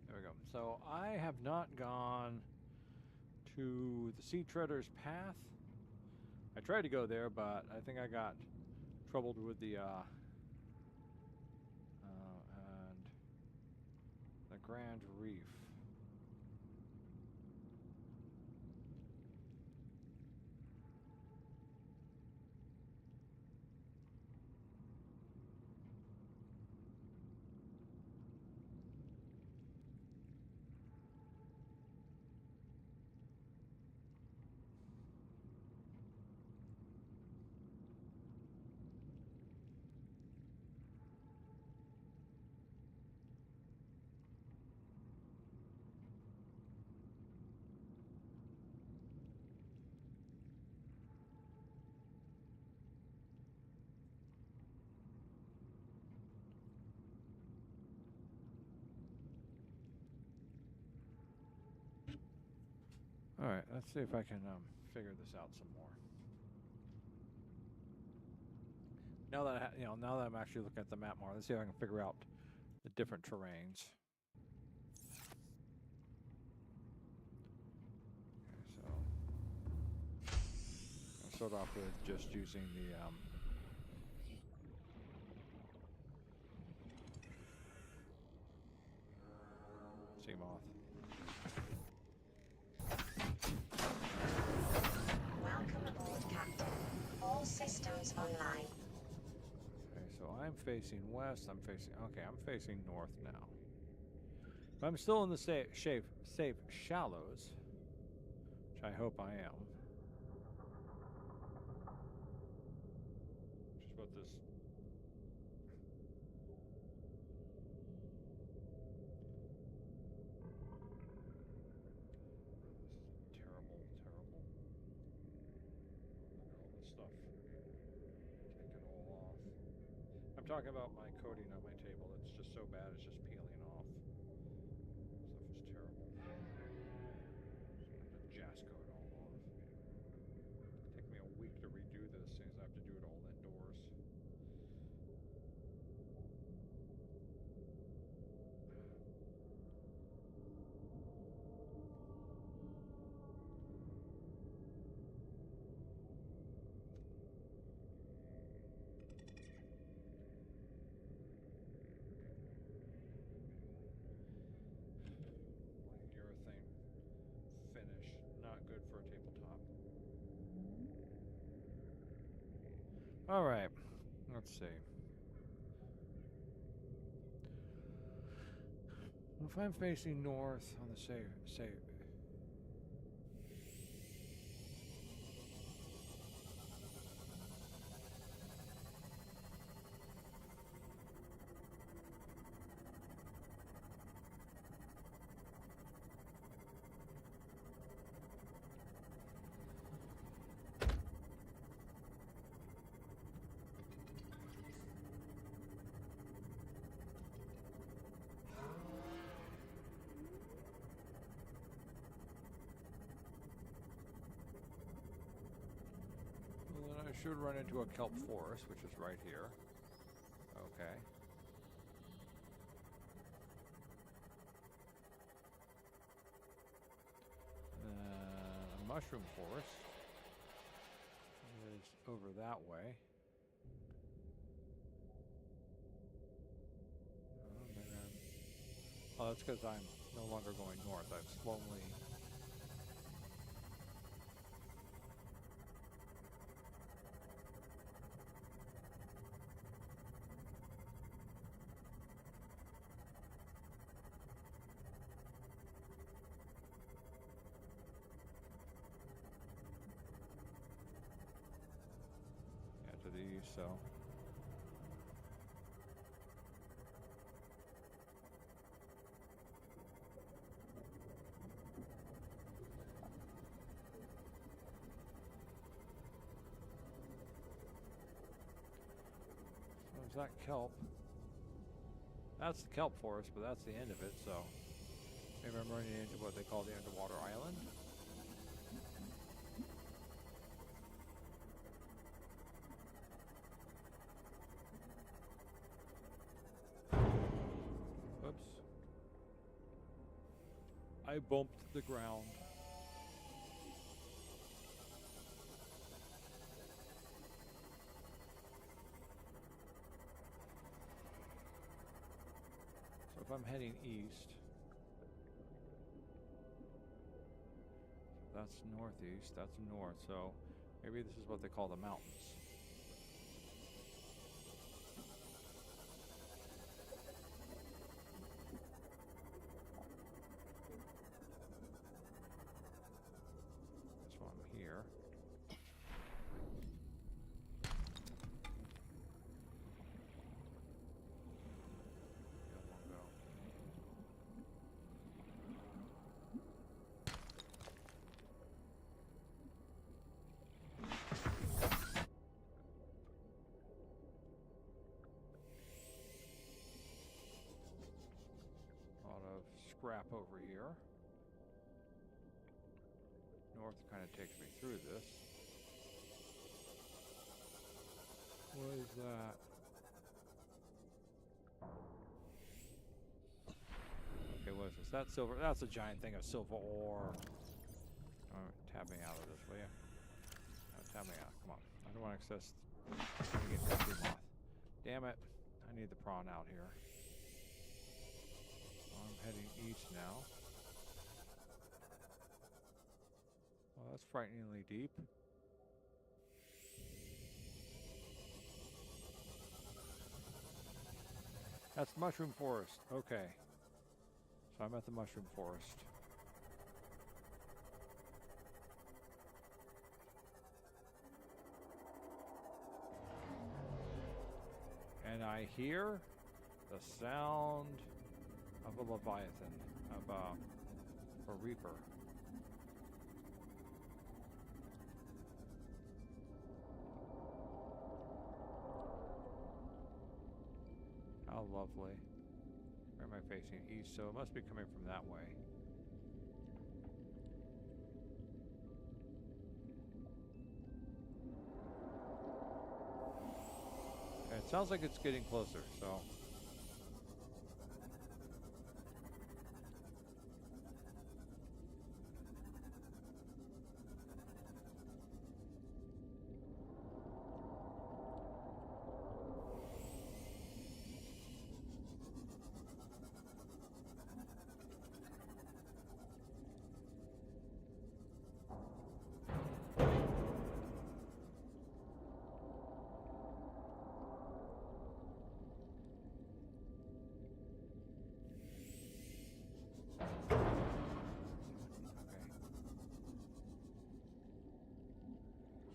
There we go. So I have not gone to the Sea Treader's Path. I tried to go there, but I think I got troubled with the and the Grand Reef. All right, let's see if I can figure this out some more. Now that now that I'm actually looking at the map more, let's see if I can figure out the different terrains. Okay, so I'll start off with just using the sea moth.
Welcome aboard, Captain. All systems online.
Okay, so I'm facing west. I'm facing north now. But I'm still in the safe shallows, which I hope I am. Which is what this. Terrible, terrible. Look at all this stuff. Take it all off. I'm talking about my coating on my table. It's just so bad, it's just peeling off. Stuff is terrible. The jazz coat all off. Take me a week to redo this since I have to do it all indoors. Urethane finish, not good for a tabletop. All right, let's see. If I'm facing north on the save. Well, then I should run into a kelp forest, which is right here. Okay. A mushroom forest is over that way. Oh, that's because I'm no longer going north. I'm slowly. To the east, so. So is that kelp? That's the kelp forest, but that's the end of it, so maybe I'm running into what they call the underwater island. Oops. I bumped the ground. if I'm heading east, that's northeast, that's north, so maybe this is what they call the mountains. So I'm here. Scrap over here. North kind of takes me through this. What is that? Okay, what is this? That's silver. That's a giant thing of silver ore. Tab me out of this, will you? No, tab me out. Come on. I don't want to access. I'm trying to get that moth. Damn it. I need the prawn out here. I'm heading east now. Well, that's frighteningly deep. That's mushroom forest. Okay. So I'm at the mushroom forest. And I hear the sound of a leviathan, of a reaper. How lovely. Where am I facing? East, so it must be coming from that way. And it sounds like it's getting closer, so.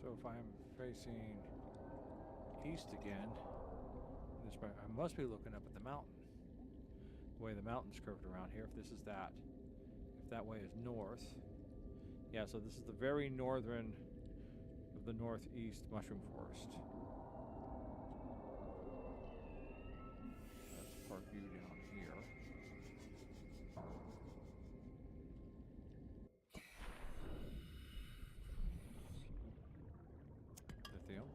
So if I'm facing east again, I must be looking up at the mountain. The way the mountain's curved around here, if this is that. If that way is north. Yeah, so this is the very northern of the northeast mushroom forest. That's Park View down here. Lithium.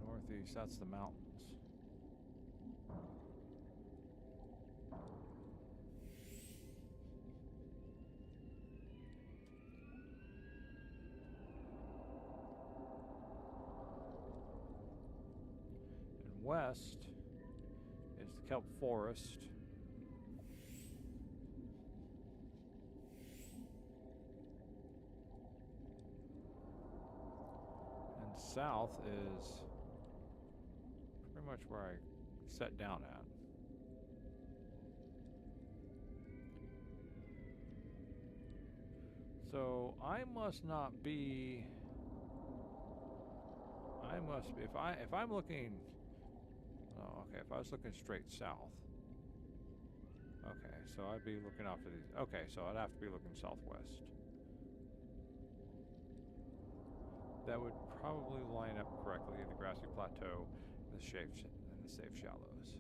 Northeast, that's the mountains. And west is the kelp forest. And south is pretty much where I sat down at. So I must not be. I must be. If I'm looking, So, okay, if I was looking straight south. Okay, so I'd be looking off to these. Okay, so I'd have to be looking southwest. That would probably line up correctly in the grassy plateau and the safe shallows.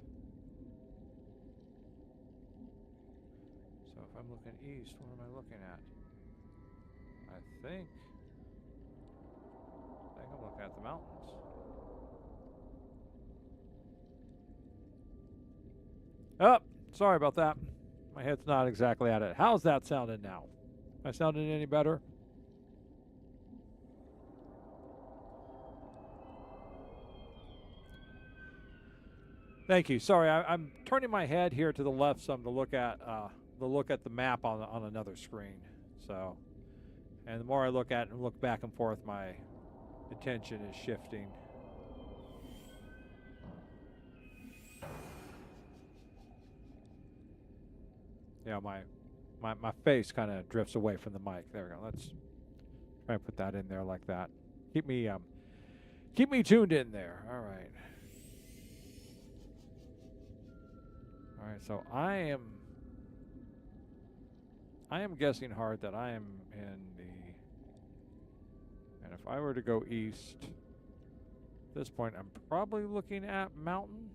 So if I'm looking east, what am I looking at? I think I'm looking at the mountains. Oh, sorry about that. My head's not exactly at it. How's that sounding now? Am I sounding any better? Thank you. Sorry, I'm turning my head here to the left some to look at the map on another screen. So, and the more I look at it and look back and forth, my attention is shifting. Yeah, my face kind of drifts away from the mic. There we go. Let's try and put that in there like that. Keep me tuned in there. All right. All right. So I am guessing hard that I am in the, and if I were to go east, at this point I'm probably looking at mountain.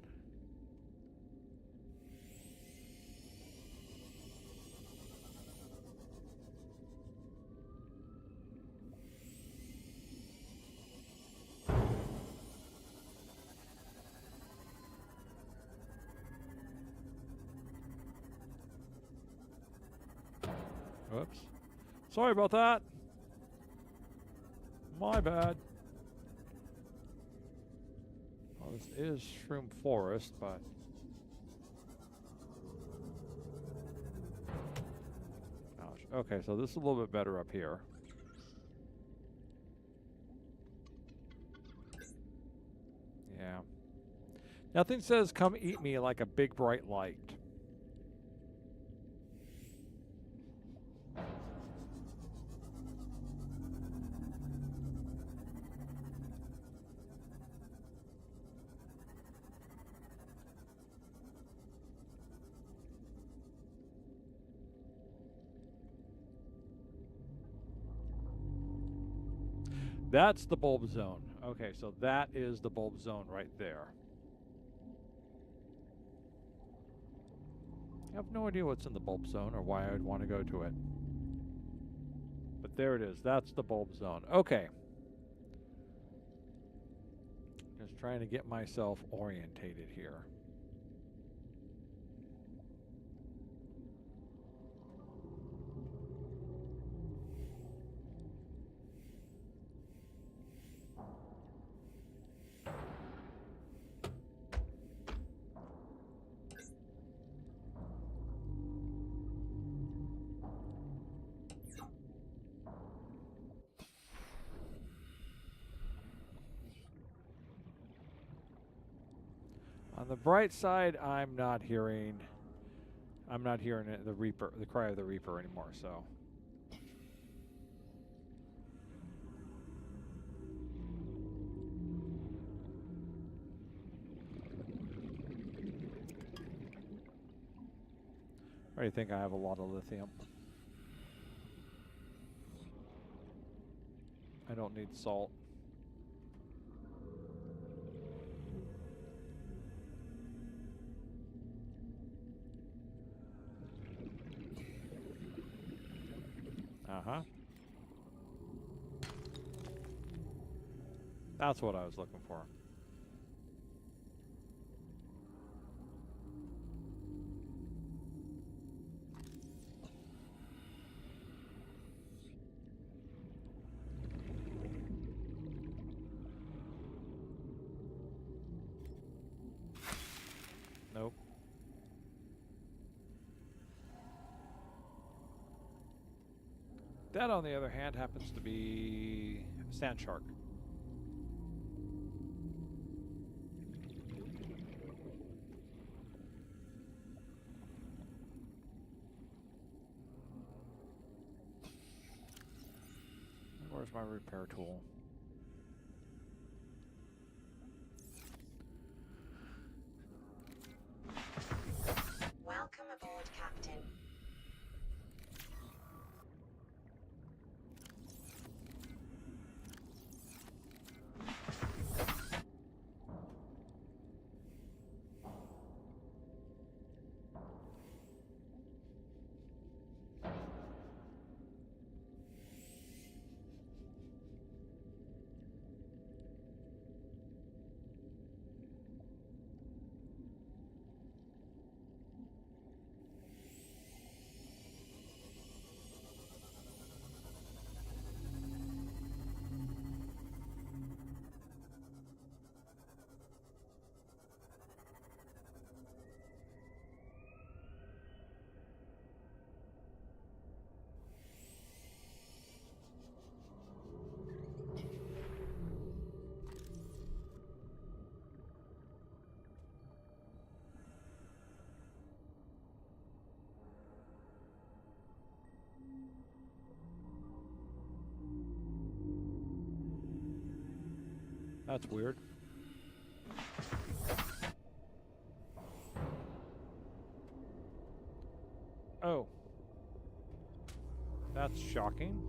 Whoops. Sorry about that. My bad. Well, this is Shroom Forest, but... Ouch. Okay, so this is a little bit better up here. Yeah. Nothing says come eat me like a big bright light. That's the bulb zone. Okay, so that is the bulb zone right there. I have no idea what's in the bulb zone or why I would want to go to it. But there it is. That's the bulb zone. Okay. Just trying to get myself orientated here. On the bright side, I'm not hearing it, the cry of the Reaper anymore, so. I already think I have a lot of lithium. I don't need salt. Uh-huh. That's what I was looking for. Nope. That, on the other hand, happens to be a sand shark. Where's my repair tool? That's weird. Oh. That's shocking.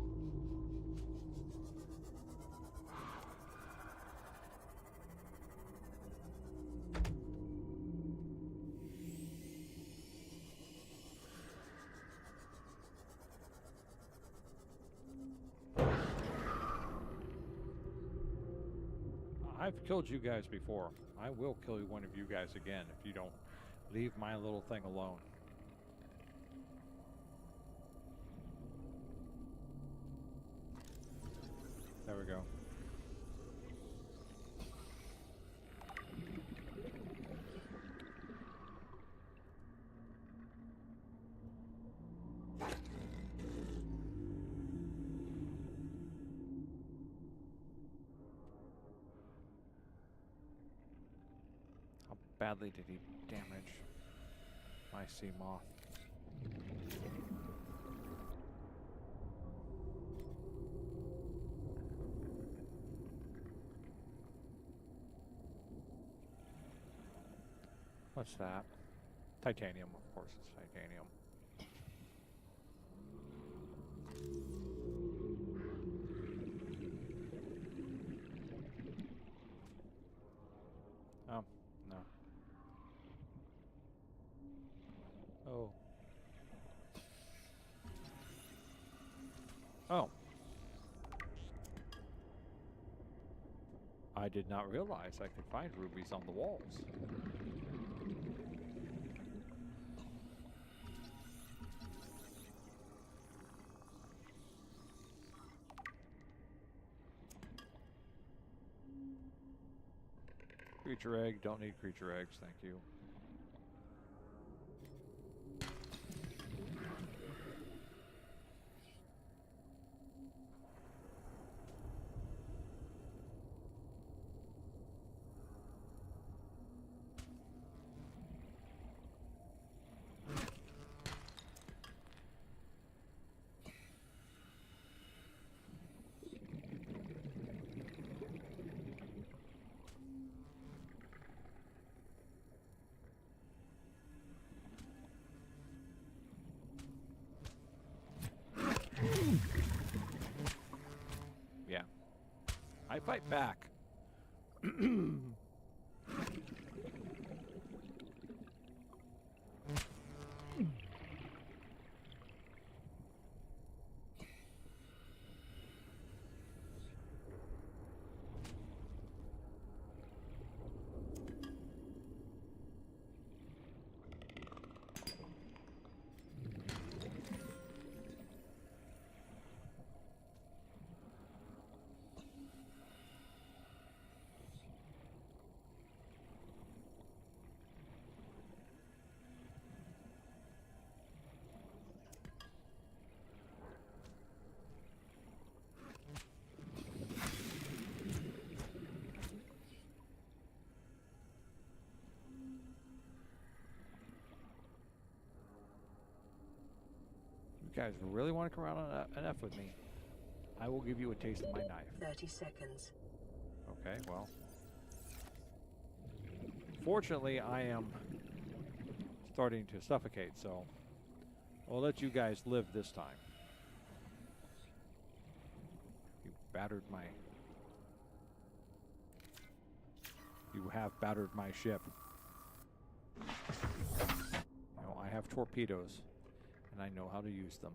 I've killed you guys before. I will kill one of you guys again if you don't leave my little thing alone. There we go. How badly did he damage my sea moth? What's that? Titanium, of course it's titanium. Oh, no. Oh. Oh. I did not realize I could find rubies on the walls. Creature egg, don't need creature eggs, thank you. Yeah. I fight back. You guys really want to come around on an F with me? I will give you a taste of my knife.
30 seconds.
Okay, well. Fortunately, I am starting to suffocate, so I'll let you guys live this time. You battered my... You have battered my ship. You know, I have torpedoes, and I know how to use them.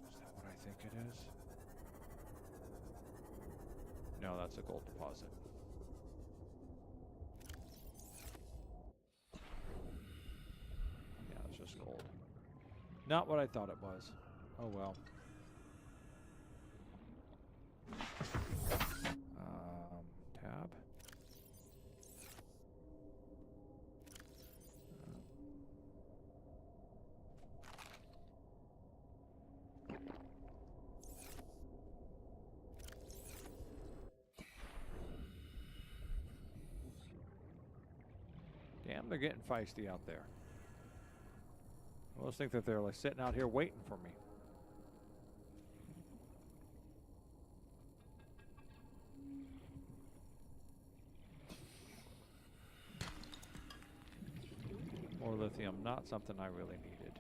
Is that what I think it is? No, that's a gold deposit. Yeah, it's just gold. Not what I thought it was. Oh well. Tab. Damn, they're getting feisty out there. I almost think that they're like sitting out here waiting for me. More lithium, not something I really needed.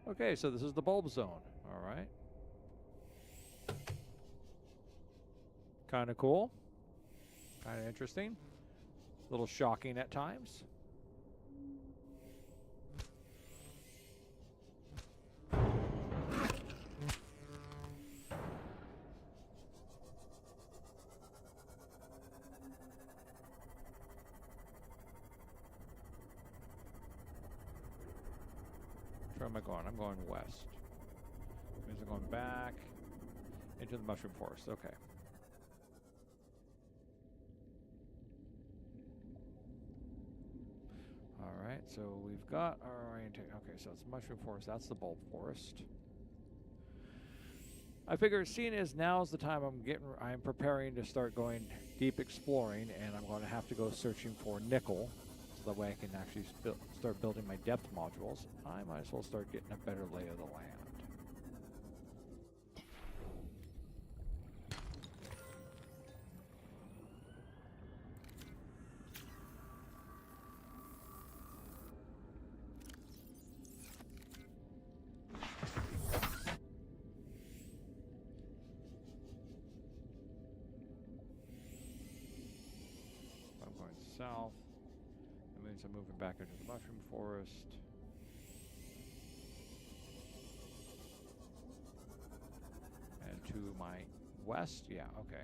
Okay, so this is the bulb zone. All right. Kind of cool. Kind of interesting. A little shocking at times. Where am I going? I'm going west. Means I'm going back into the mushroom forest. Okay. Alright, so we've got our orientation. Okay, so it's mushroom forest. That's the bulb forest. I figure seeing as now's the time I'm preparing to start going deep exploring, and I'm going to have to go searching for nickel. So that way I can actually start building my depth modules. I might as well start getting a better lay of the land. I'm going south. That means I'm moving back into the mushroom forest. And to my west, yeah, okay.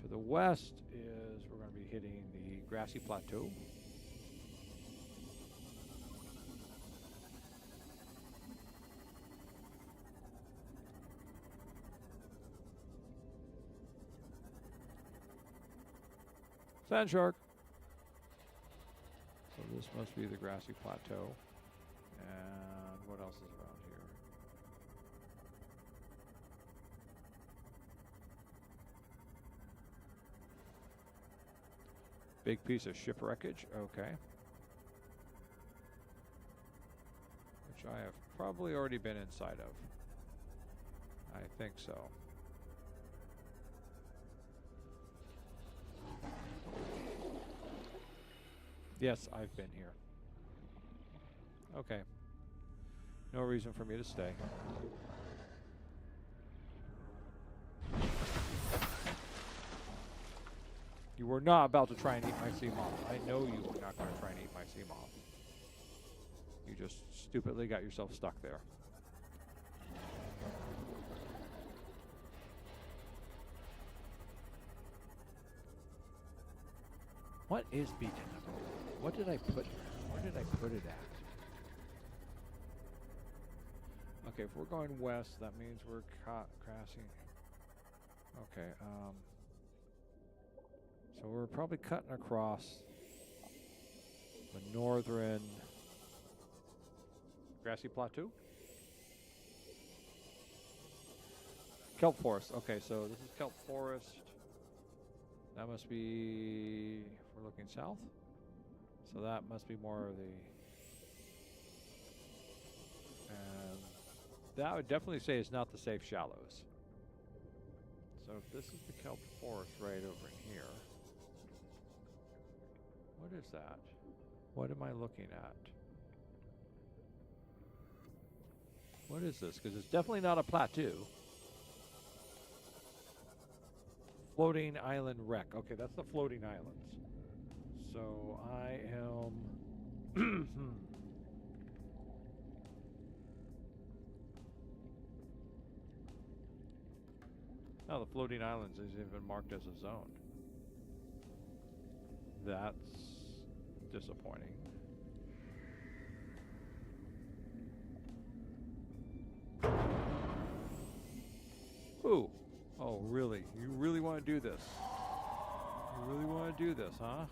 To the west is, we're going to be hitting the grassy plateau. Sand shark. So this must be the grassy plateau. And what else is around here? Big piece of ship wreckage. Okay. Which I have probably already been inside of. I think so. Yes, I've been here. Okay. No reason for me to stay. You were not about to try and eat my sea moth. I know you were not going to try and eat my sea moth. You just stupidly got yourself stuck there. What is beacon number 1? What did I put here? Where did I put it at? Okay, if we're going west, that means we're crossing. Okay, so we're probably cutting across the northern grassy plateau. Kelp forest. Okay, so this is kelp forest. That must be, if we're looking south. So that must be more of the, and that I would definitely say is not the safe shallows. So if this is the kelp forest right over in here, what is that? What am I looking at? What is this? Because it's definitely not a plateau. Floating island wreck. Okay, that's the floating islands. So I am... Now the floating islands is even marked as a zone. That's disappointing. Ooh. Oh, really? You really want to do this? You really want to do this, huh?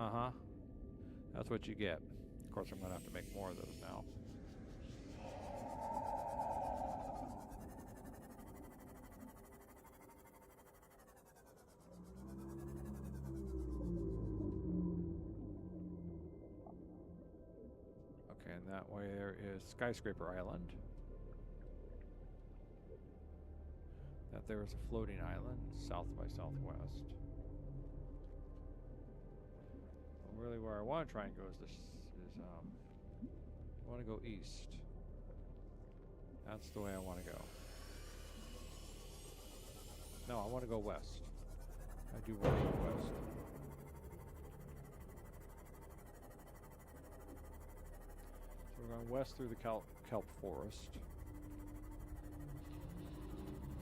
Uh-huh. That's what you get. Of course, I'm going to have to make more of those now. Okay, and that way there is Skyscraper Island. That there is a floating island, south by southwest. Well, really where I want to try and go is I want to go east. That's the way I want to go. No, I want to go west. I do want to go west. So we're going west through the kelp forest.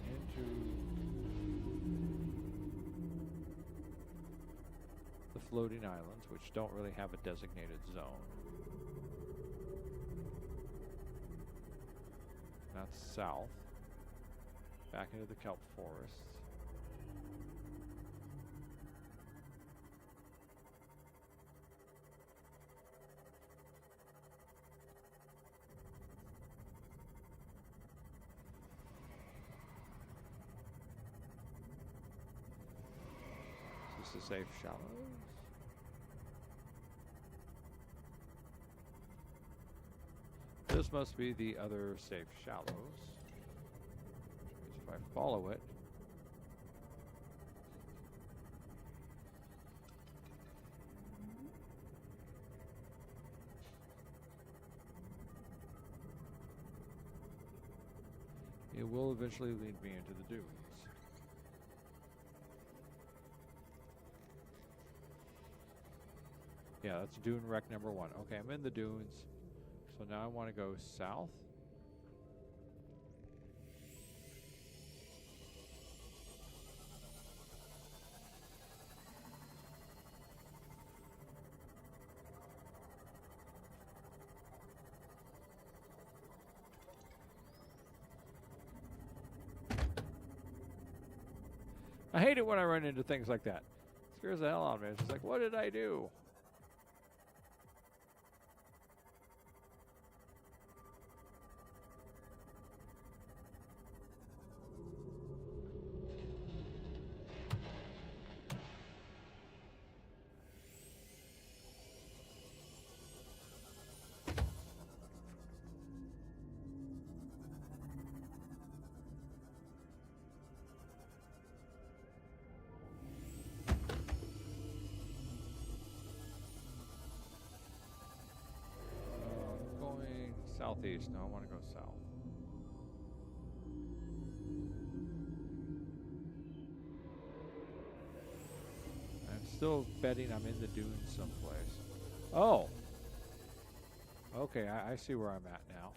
Into the floating islands, which don't really have a designated zone. That's south. Back into the kelp forests. Is this a safe shallows? This must be the other safe shallows. Because if I follow it, it will eventually lead me into the dunes. Yeah, that's dune wreck number 1. Okay, I'm in the dunes. So now I want to go south. I hate it when I run into things like that. It scares the hell out of me. It's just like, what did I do? Southeast. No, I want to go south. I'm still betting I'm in the dunes someplace. Oh! Okay, I see where I'm at now.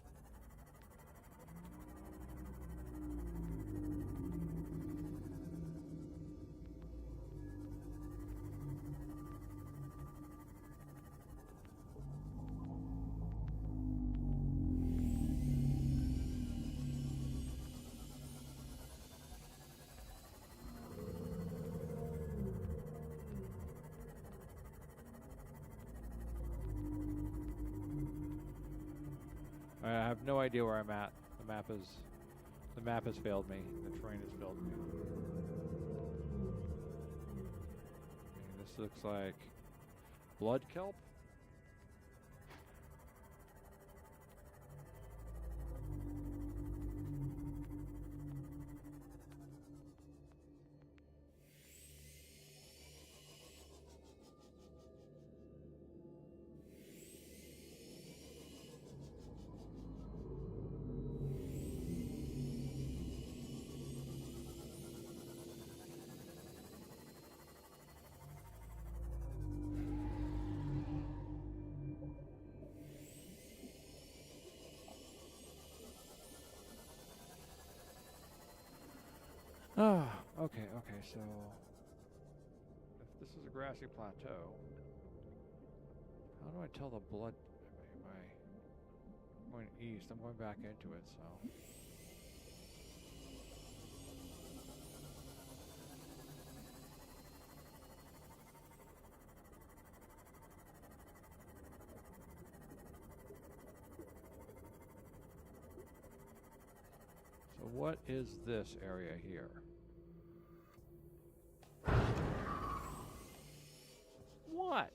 I have no idea where I'm at. The map has failed me. The terrain has failed me. Okay, this looks like blood kelp. Ah, okay, so if this is a grassy plateau, how do I tell the blood? Am I going east? I'm going back into it, so. So what is this area here? What?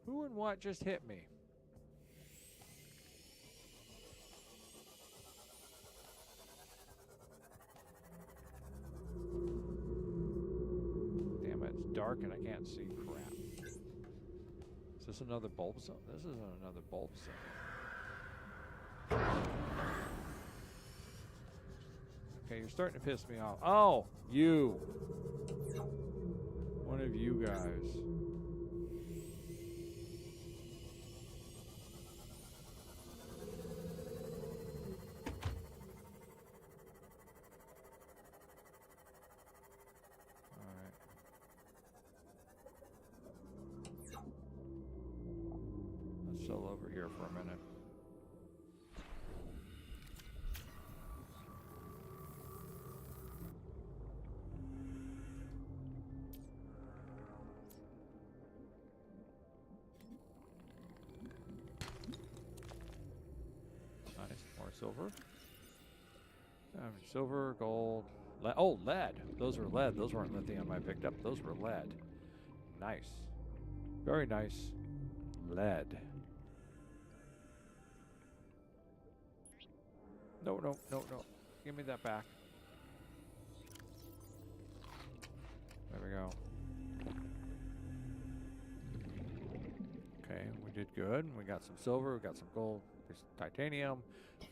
Who and what just hit me? Damn it, it's dark and I can't see crap. Is this another bulb zone? This isn't another bulb zone. Okay, you're starting to piss me off. Oh, you. One of you guys. Chill over here for a minute. Nice, more silver. Silver, gold, lead. Oh, lead. Those were lead. Those weren't lithium I picked up. Those were lead. Nice. Very nice. Lead. No, no, no, no. Give me that back. There we go. Okay, we did good. We got some silver, we got some gold, there's titanium,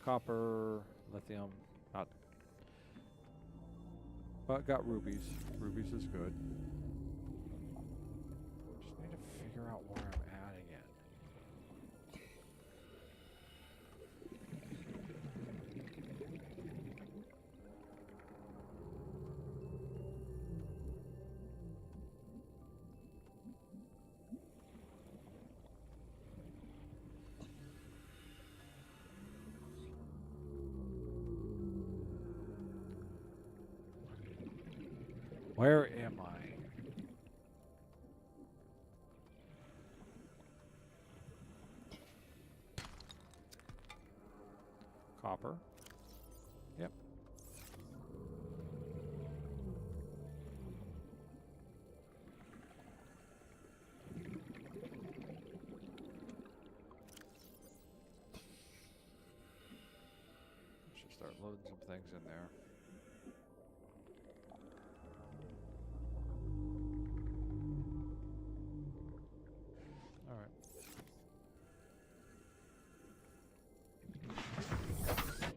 copper, lithium, not. But got rubies. Rubies is good. Just need to figure out where I'm at again. Where am I? Copper. Yep. Should start loading some things in there.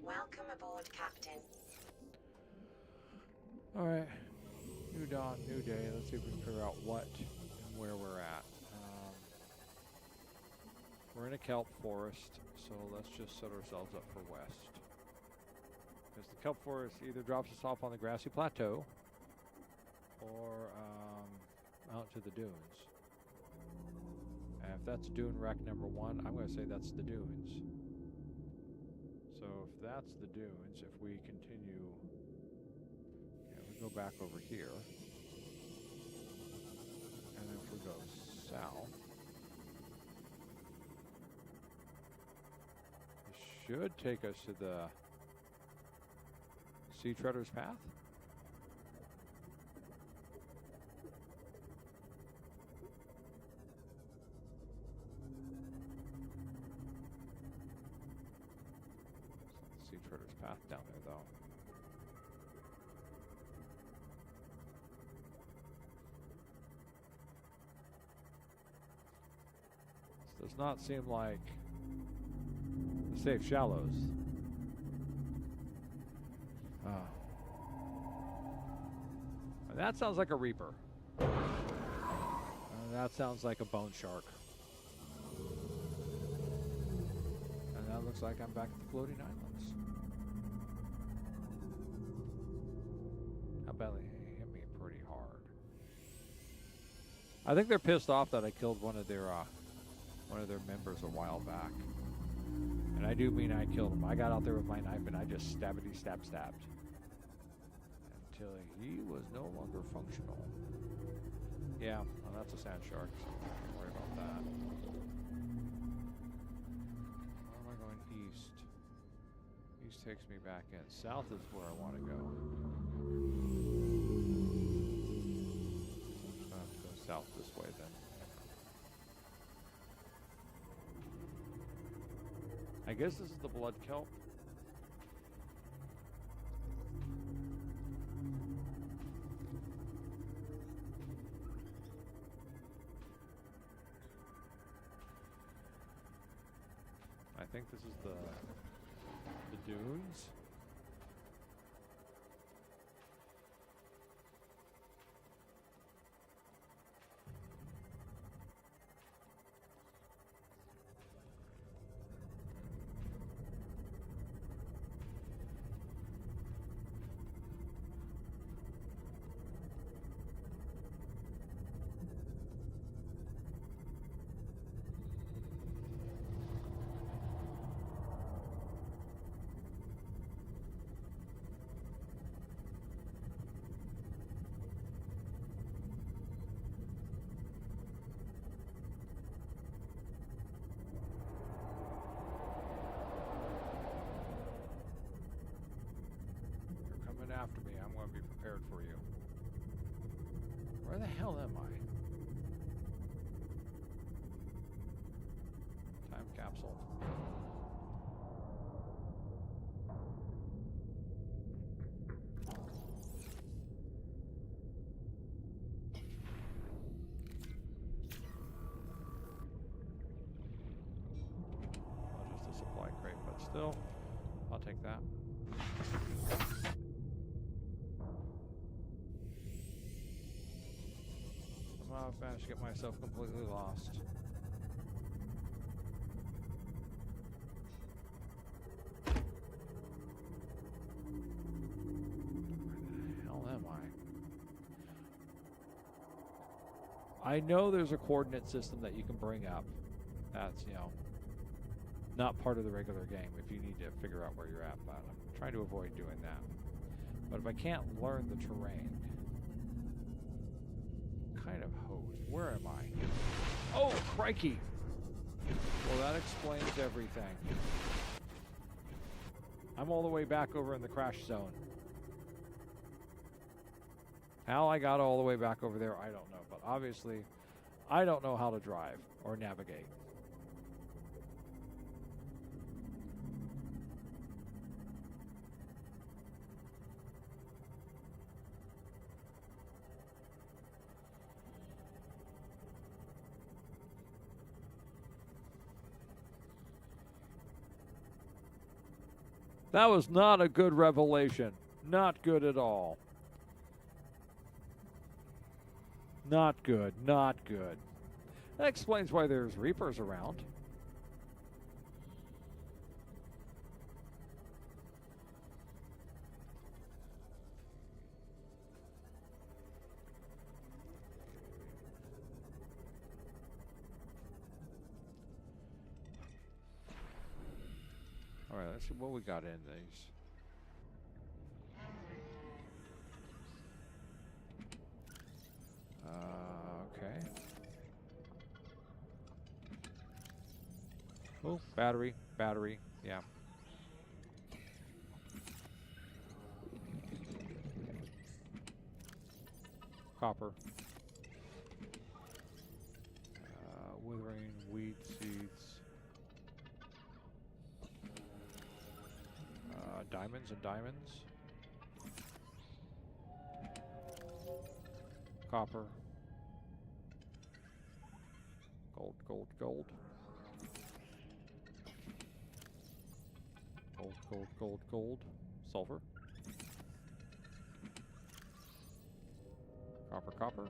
Welcome aboard, Captain.
Alright. New dawn, new day. Let's see if we can figure out what and where we're at. We're in a kelp forest, so let's just set ourselves up for west. Because the kelp forest either drops us off on the grassy plateau or out to the dunes. And if that's dune wreck number 1, I'm going to say that's the dunes. So if that's the dunes, if we continue, we go back over here, and if we go south, it should take us to the Sea Treader's Path. Sea Treader's Path down there, though. This does not seem like the safe shallows. Oh. That sounds like a reaper. That sounds like a bone shark. And that looks like I'm back at the floating islands. That belly hit me pretty hard. I think they're pissed off that I killed one of their members a while back. And I do mean I killed him. I got out there with my knife and I just stabbed. Until he was no longer functional. Yeah, well, that's a sand shark, so don't worry about that. Where am I going? East. East takes me back in. South is where I want to go. I'll have to go south this way then. I guess this is the blood kelp. I think this is the dunes. After me, I'm going to be prepared for you. Where the hell am I? Time capsule. Just a supply crate, but still, I'll take that. I've managed to get myself completely lost. Where the hell am I? I know there's a coordinate system that you can bring up. That's, you know, not part of the regular game if you need to figure out where you're at, but I'm trying to avoid doing that. But if I can't learn the terrain, kind of hosed. Where am I? Oh, crikey! Well, that explains everything. I'm all the way back over in the crash zone. How I got all the way back over there, I don't know. But obviously, I don't know how to drive or navigate. That was not a good revelation. Not good at all. Not good. Not good. That explains why there's Reapers around. All right, let's see what we got in these. Okay. Oh, battery, yeah. Copper. Withering wheat seeds. Diamonds and diamonds. Copper. Gold, gold, gold. Gold, gold, gold, gold. Sulfur. Copper, copper.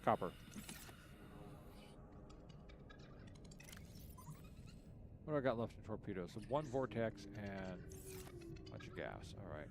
Copper. What do I got left in torpedoes? So one vortex and a bunch of gas. All right.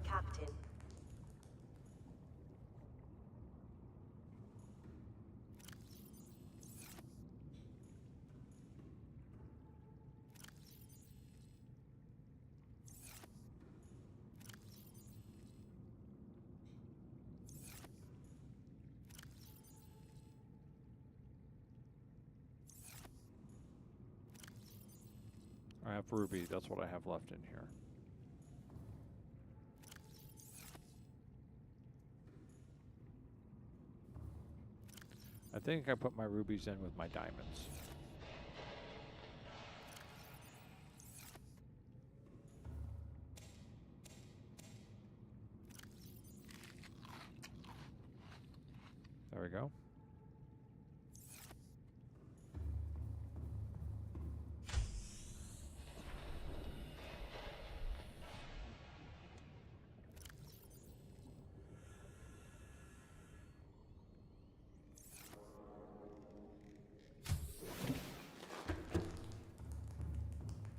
Captain.
I have ruby. That's what I have left in here. I think I put my rubies in with my diamonds. There we go.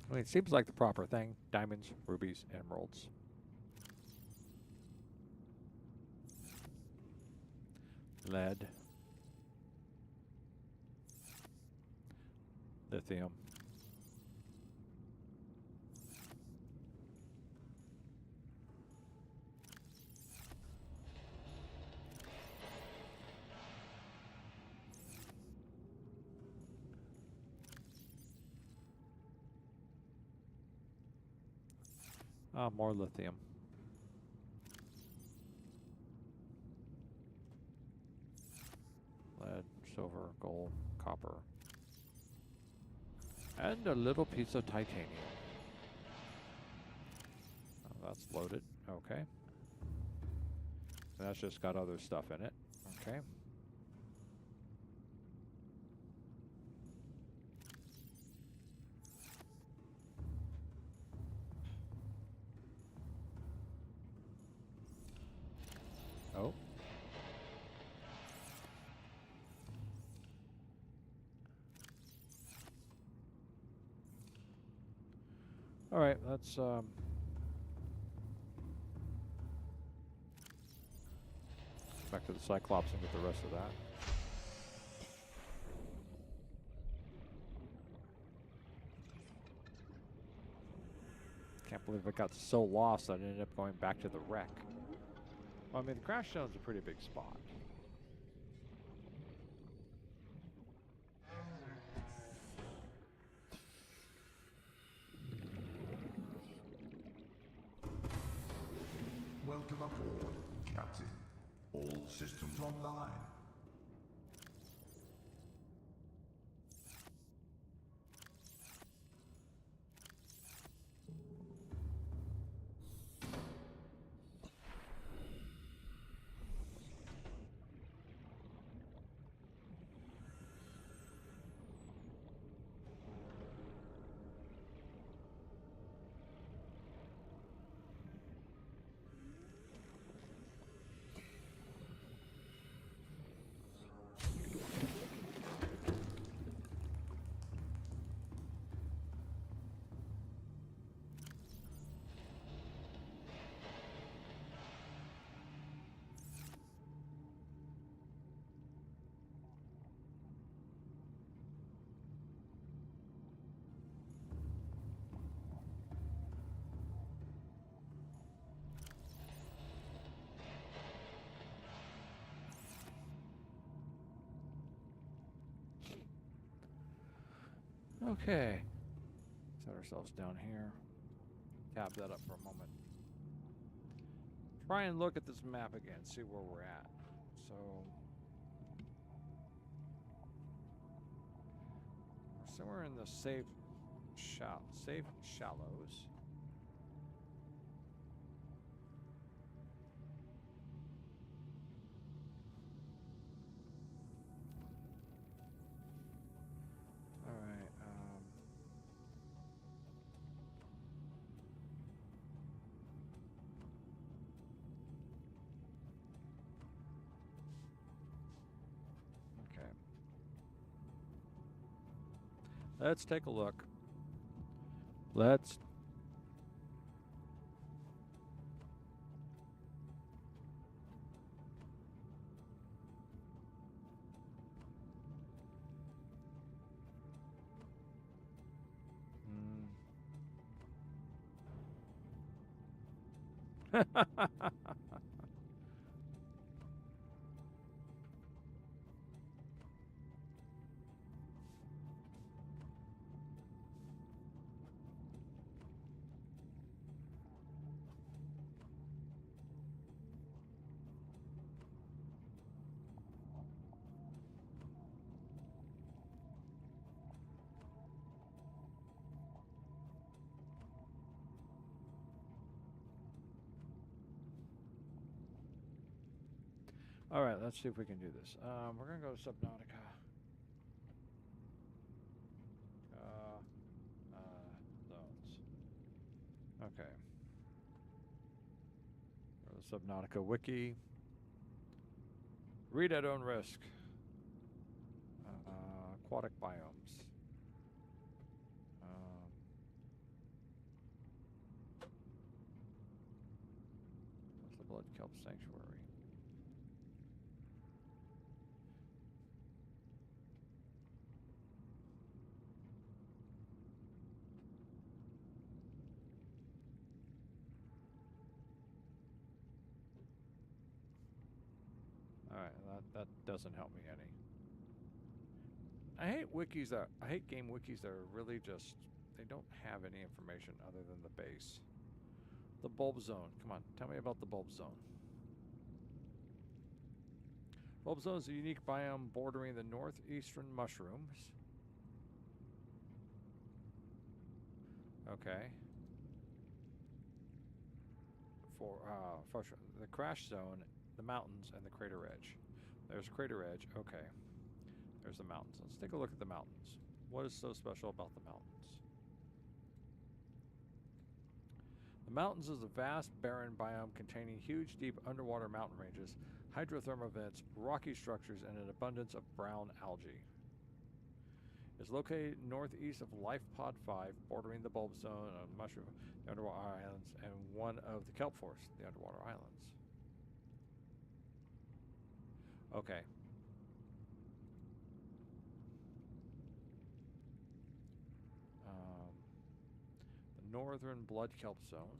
I mean, it seems like the proper thing. Diamonds, rubies, emeralds. Lead. Lithium. More lithium. Lead, silver, gold, copper. And a little piece of titanium. Oh, that's loaded. Okay. That's just got other stuff in it. Okay. Oh. All right, let's back to the Cyclops and get the rest of that. Can't believe I got so lost I ended up going back to the wreck. Well, I mean, the crash zone's a pretty big spot.
Welcome aboard, Captain. All systems online. Okay. Set ourselves down here. Tab that up for a moment. Try and look at this map again, see where we're at. So we're somewhere in the safe shallows. All right. Okay. Let's take a look. All right, let's see if we can do this. We're gonna go to Subnautica. Zones. Okay. Go to Subnautica wiki. Read at own risk. Aquatic biomes. What's the blood kelp sanctuary? Alright, that doesn't help me any. I hate wikis that I hate game wikis that are really just they don't have any information other than the base. The bulb zone. Come on, tell me about the bulb zone. Bulb zone is a unique biome bordering the northeastern mushrooms. Okay. For the crash zone, the mountains, and the crater edge. There's crater edge. Okay. There's the mountains. Let's take a look at the mountains. What is so special about the mountains? The mountains is a vast, barren biome containing huge, deep underwater mountain ranges, hydrothermal vents, rocky structures, and an abundance of brown algae. It's located northeast of Life Pod 5, bordering the bulb zone of mushroom, the underwater islands, and one of the kelp forests, the underwater islands. Okay. The northern blood kelp zone.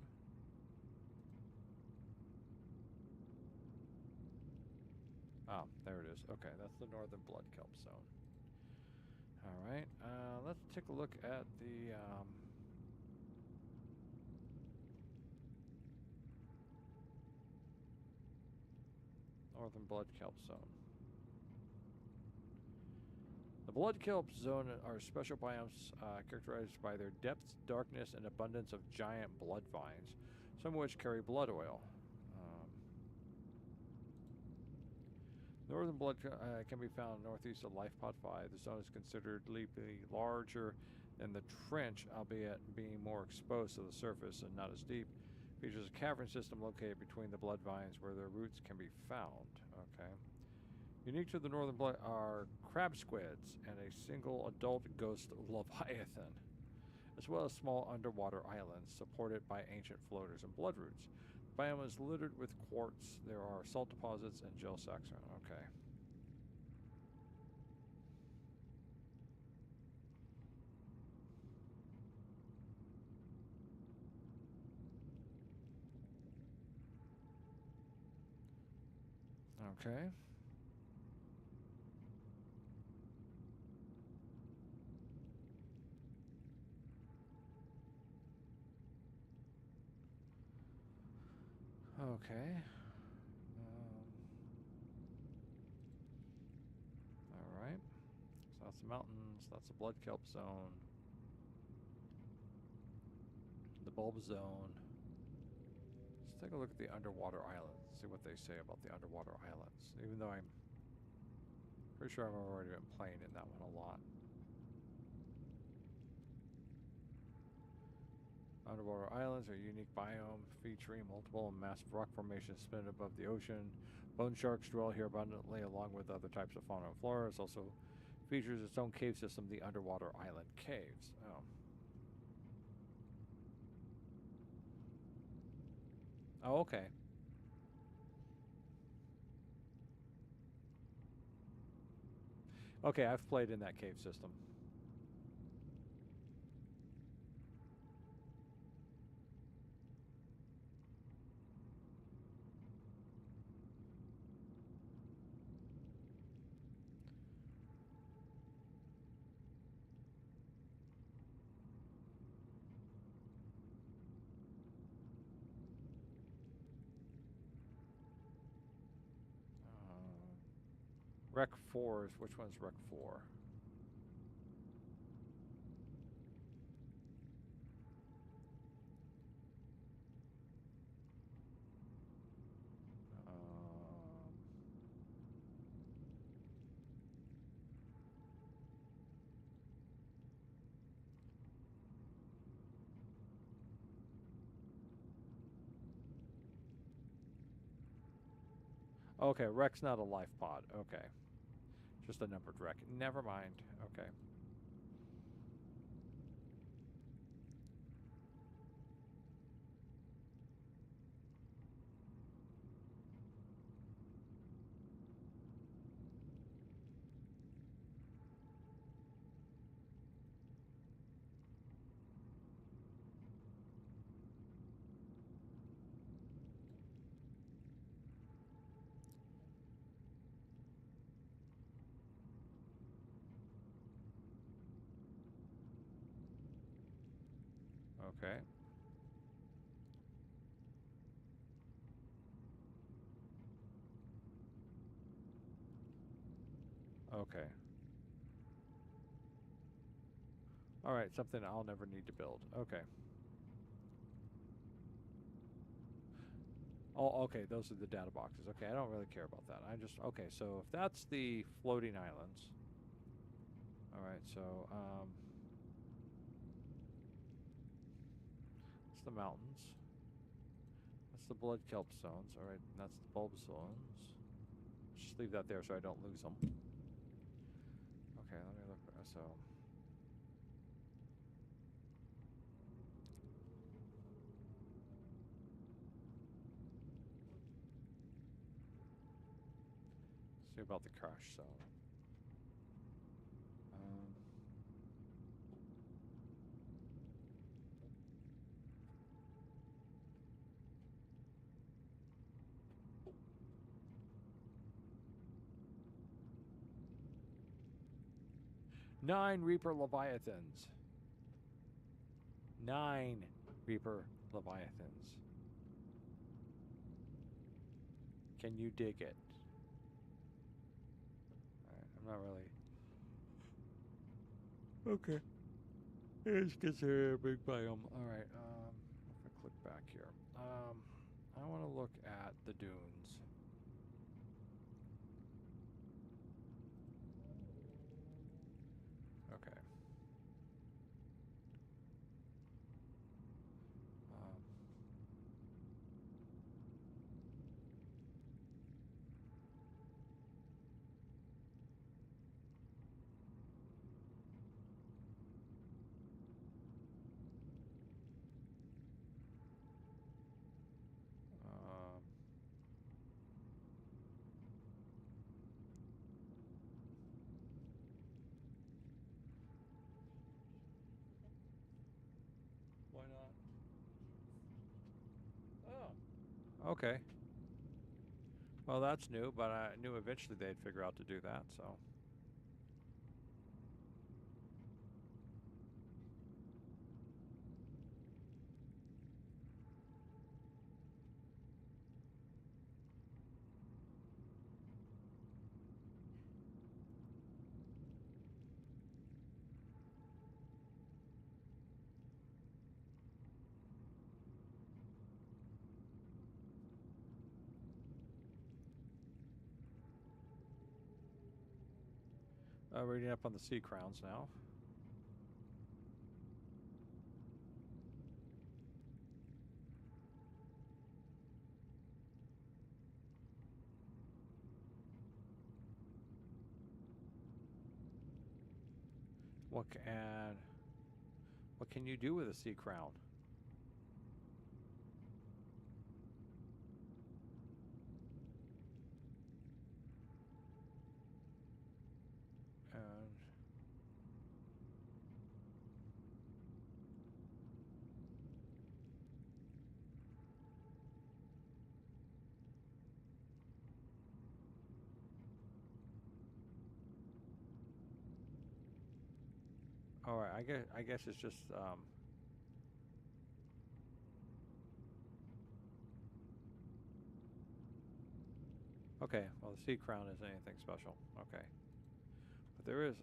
Ah, there it is. Okay, that's the northern blood kelp zone. All right, let's take a look at the northern blood kelp zone. The blood kelp zone are special biomes characterized by their depth, darkness, and abundance of giant blood vines, some of which carry blood oil. Northern blood can be found northeast of Life Pod 5. The zone is considerably larger than the trench, albeit being more exposed to the surface and not as deep. Features a cavern system located between the blood vines where their roots can be found. Okay. Unique to the northern blood are crab squids and a single adult ghost leviathan, as well as small underwater islands supported by ancient floaters and blood roots. The biome is littered with quartz. There are salt deposits and gel sacks. Okay. Okay. Okay. All right. So that's the mountains. That's the blood kelp zone. The bulb zone. Let's take a look at the underwater islands. See what they say about the underwater islands. Even though I'm pretty sure I've already been playing in that one a lot. Underwater islands are a unique biome featuring multiple and massive rock formations spinning above the ocean. Bone sharks dwell here abundantly along with other types of fauna and flora. It also features its own cave system, the Underwater Island Caves. Oh, okay. Okay, I've played in that cave system. Rec 4 is, which one's Rec 4? Okay, Rec's not a life pod. Okay. Just a numbered Rec. Never mind. Okay. Okay. Okay. All right, something I'll never need to build. Okay. Oh, okay, those are the data boxes. Okay, I don't really care about that. I just, okay, so if that's the floating islands. All right, so, it's the mountains. That's the blood kelp stones. All right, and that's the bulb stones. Just leave that there so I don't lose them. Okay, let me look. So, see about the crash zone. Um, 9 Reaper Leviathans. 9 Reaper Leviathans. Can you dig it? Alright, I'm not really. Okay. It's considered a big biome. Alright, if I click back here. I want to look at the dunes. Okay. Um, um, Why not? Oh. Okay. Well, that's new, but I knew eventually they'd figure out to do that, so. Reading up on the sea crowns now. What can you do with a sea crown? And all right, I guess it's just Okay, well, the sea crown isn't anything special. Okay. But there is,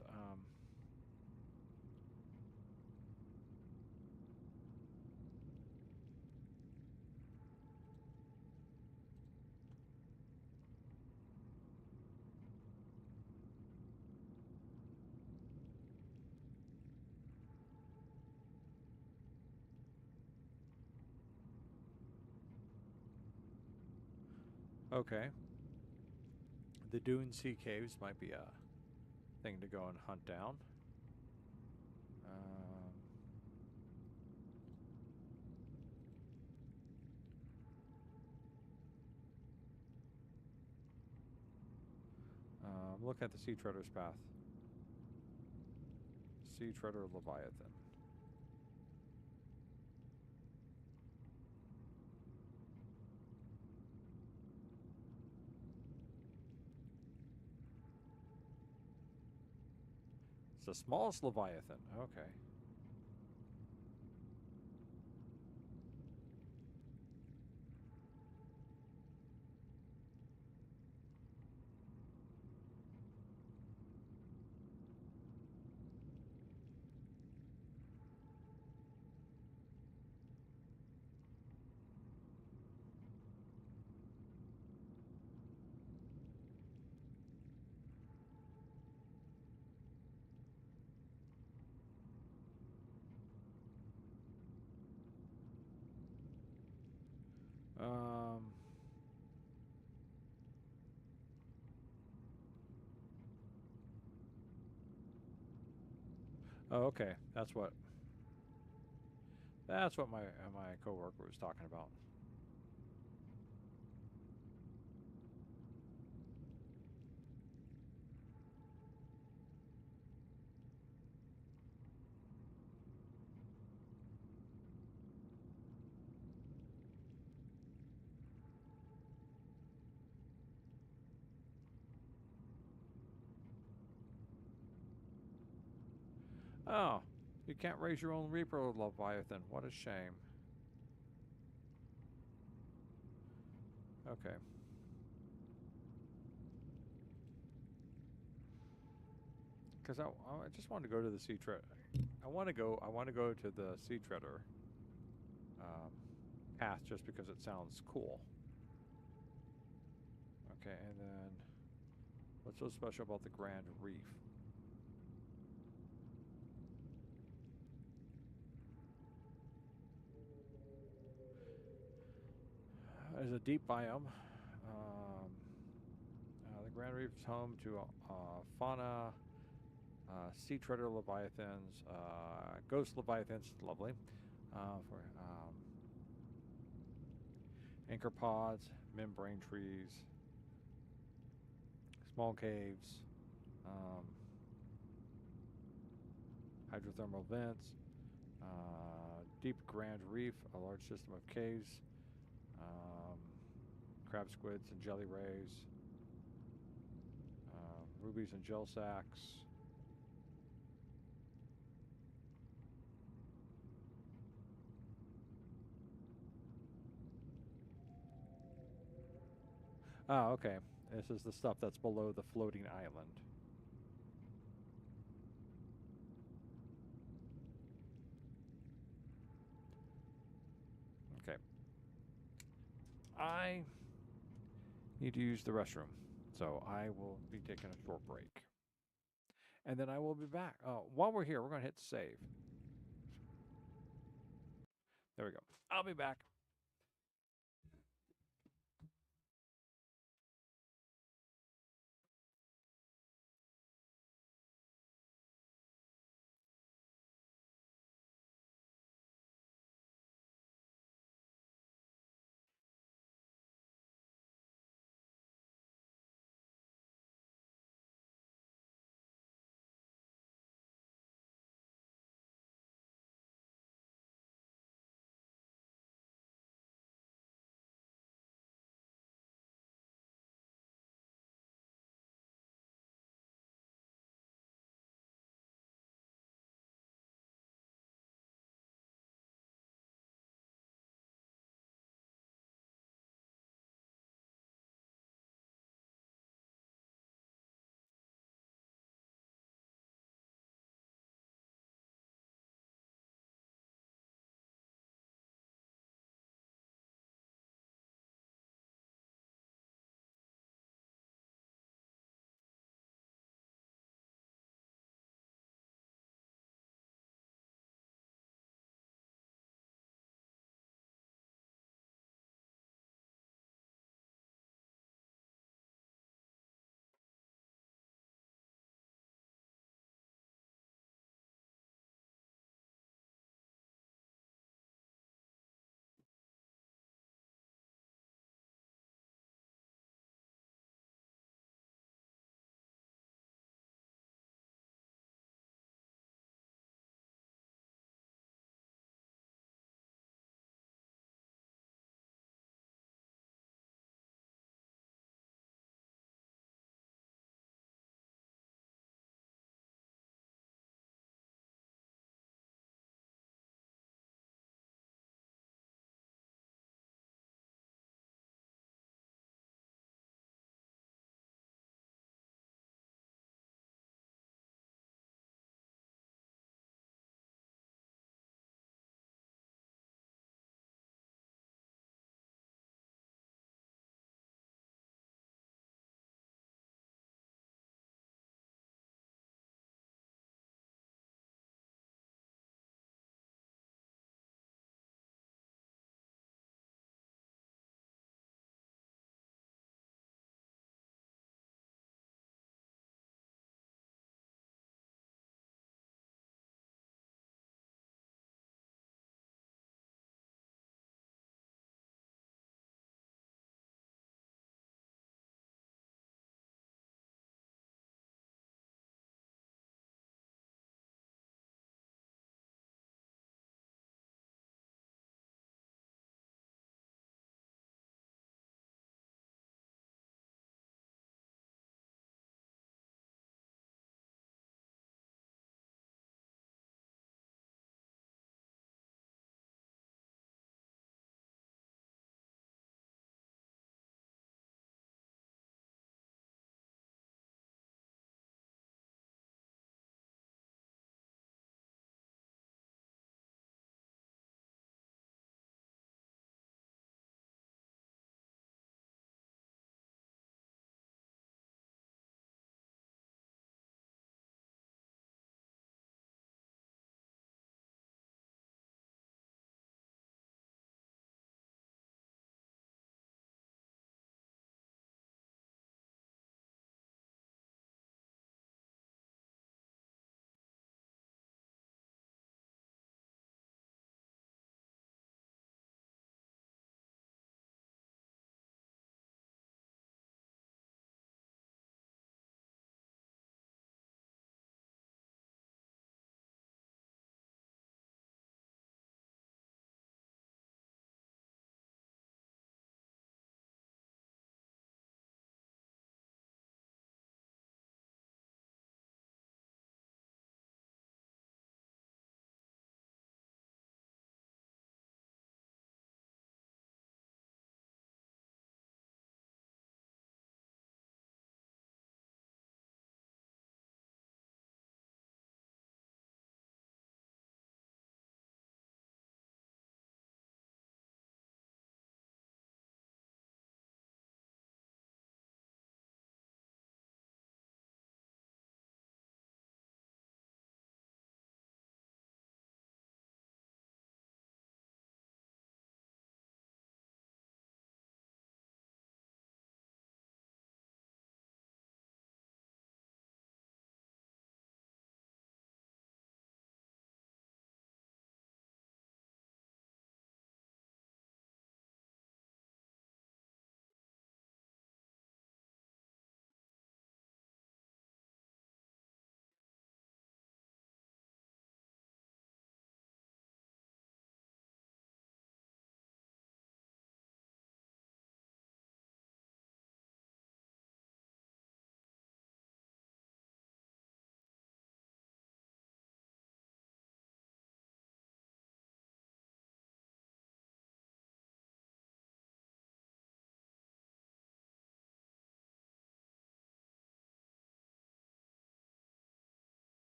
okay. The Dune Sea Caves might be a thing to go and hunt down. Um, look at the Sea Treader's Path. Sea Treader Leviathan. It's the smallest Leviathan. Okay. Um, oh, okay. That's what my coworker was talking about. Oh, you can't raise your own Reaper Leviathan. What a shame. Okay. Because I just want to go to the Sea Treader. I want to go to the Sea Treader um, path just because it sounds cool. Okay, and then what's so special about the Grand Reef? As a deep biome, the Grand Reef is home to fauna, sea treader leviathans, ghost leviathans, lovely, for anchor pods, membrane trees, small caves, um, hydrothermal vents, deep Grand Reef, a large system of caves, um, crab squids and jelly rays, rubies and gel sacks. Oh, okay. This is the stuff that's below the floating island. Okay. I need to use the restroom, so I will be taking a short break. And then I will be back. While we're here, we're going to hit save. There we go. I'll be back.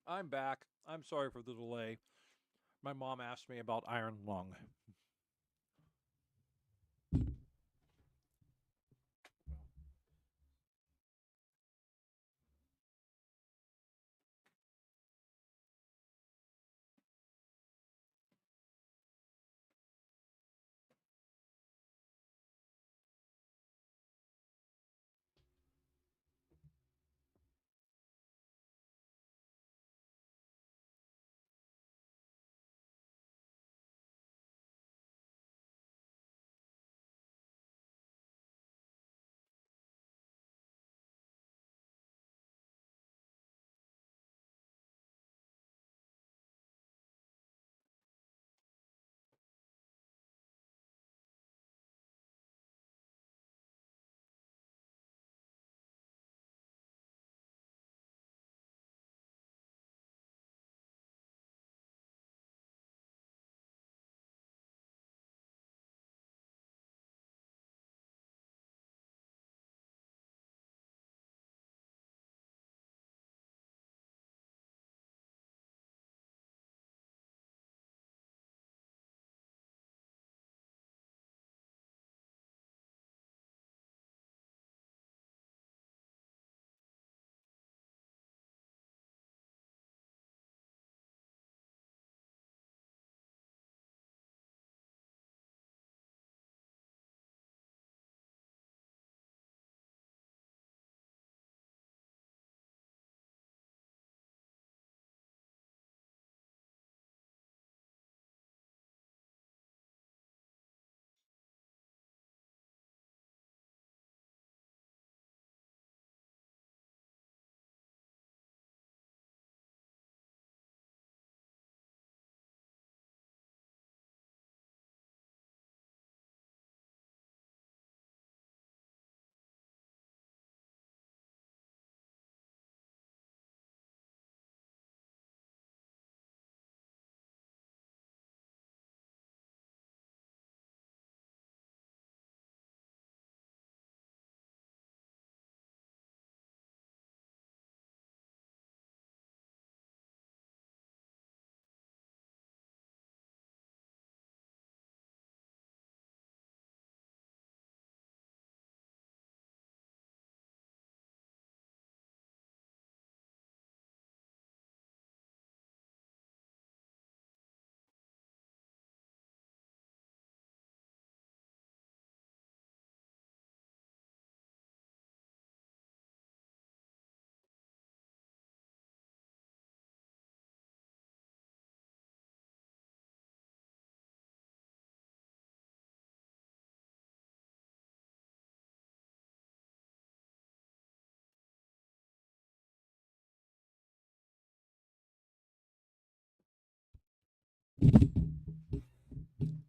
I'm back. I'm sorry for the delay. My mom asked me about iron lung.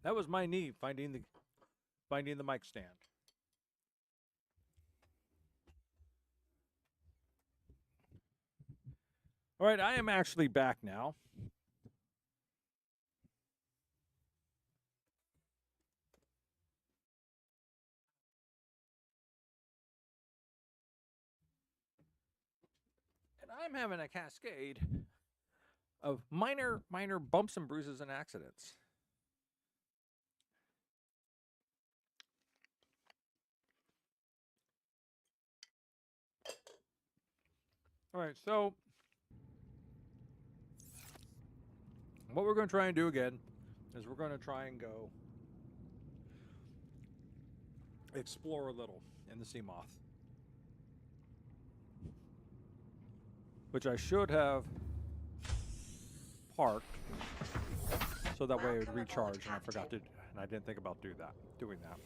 That was my knee finding the mic stand. All right, I am actually back now. And I'm having a cascade of minor bumps and bruises and accidents. All right, so what we're going to try and do again is we're going to try and go explore a little in the sea moth, which I should have parked so that way it would recharge, and I forgot to, and I didn't think about doing that.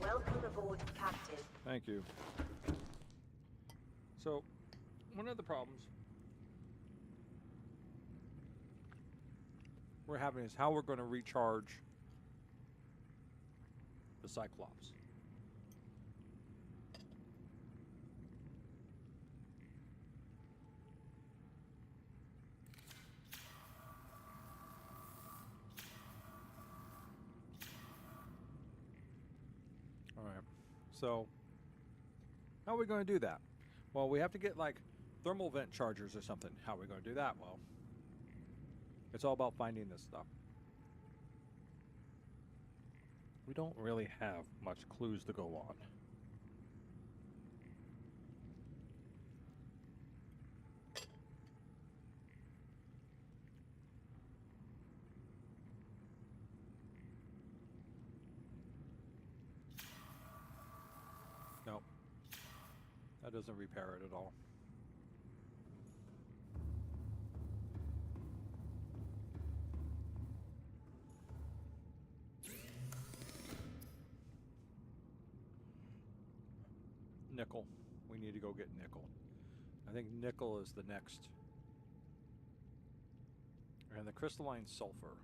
Welcome aboard, Captain.
Thank you. So, one of the problems we're having is how we're going to recharge the Cyclops. All right. So, how are we going to do that? Well, we have to get like thermal vent chargers or something. How are we going to do that? Well, it's all about finding this stuff. We don't really have much clues to go on. Nope. That doesn't repair it at all. Nickel. We need to go get nickel. I think nickel is the next. And the crystalline sulfur.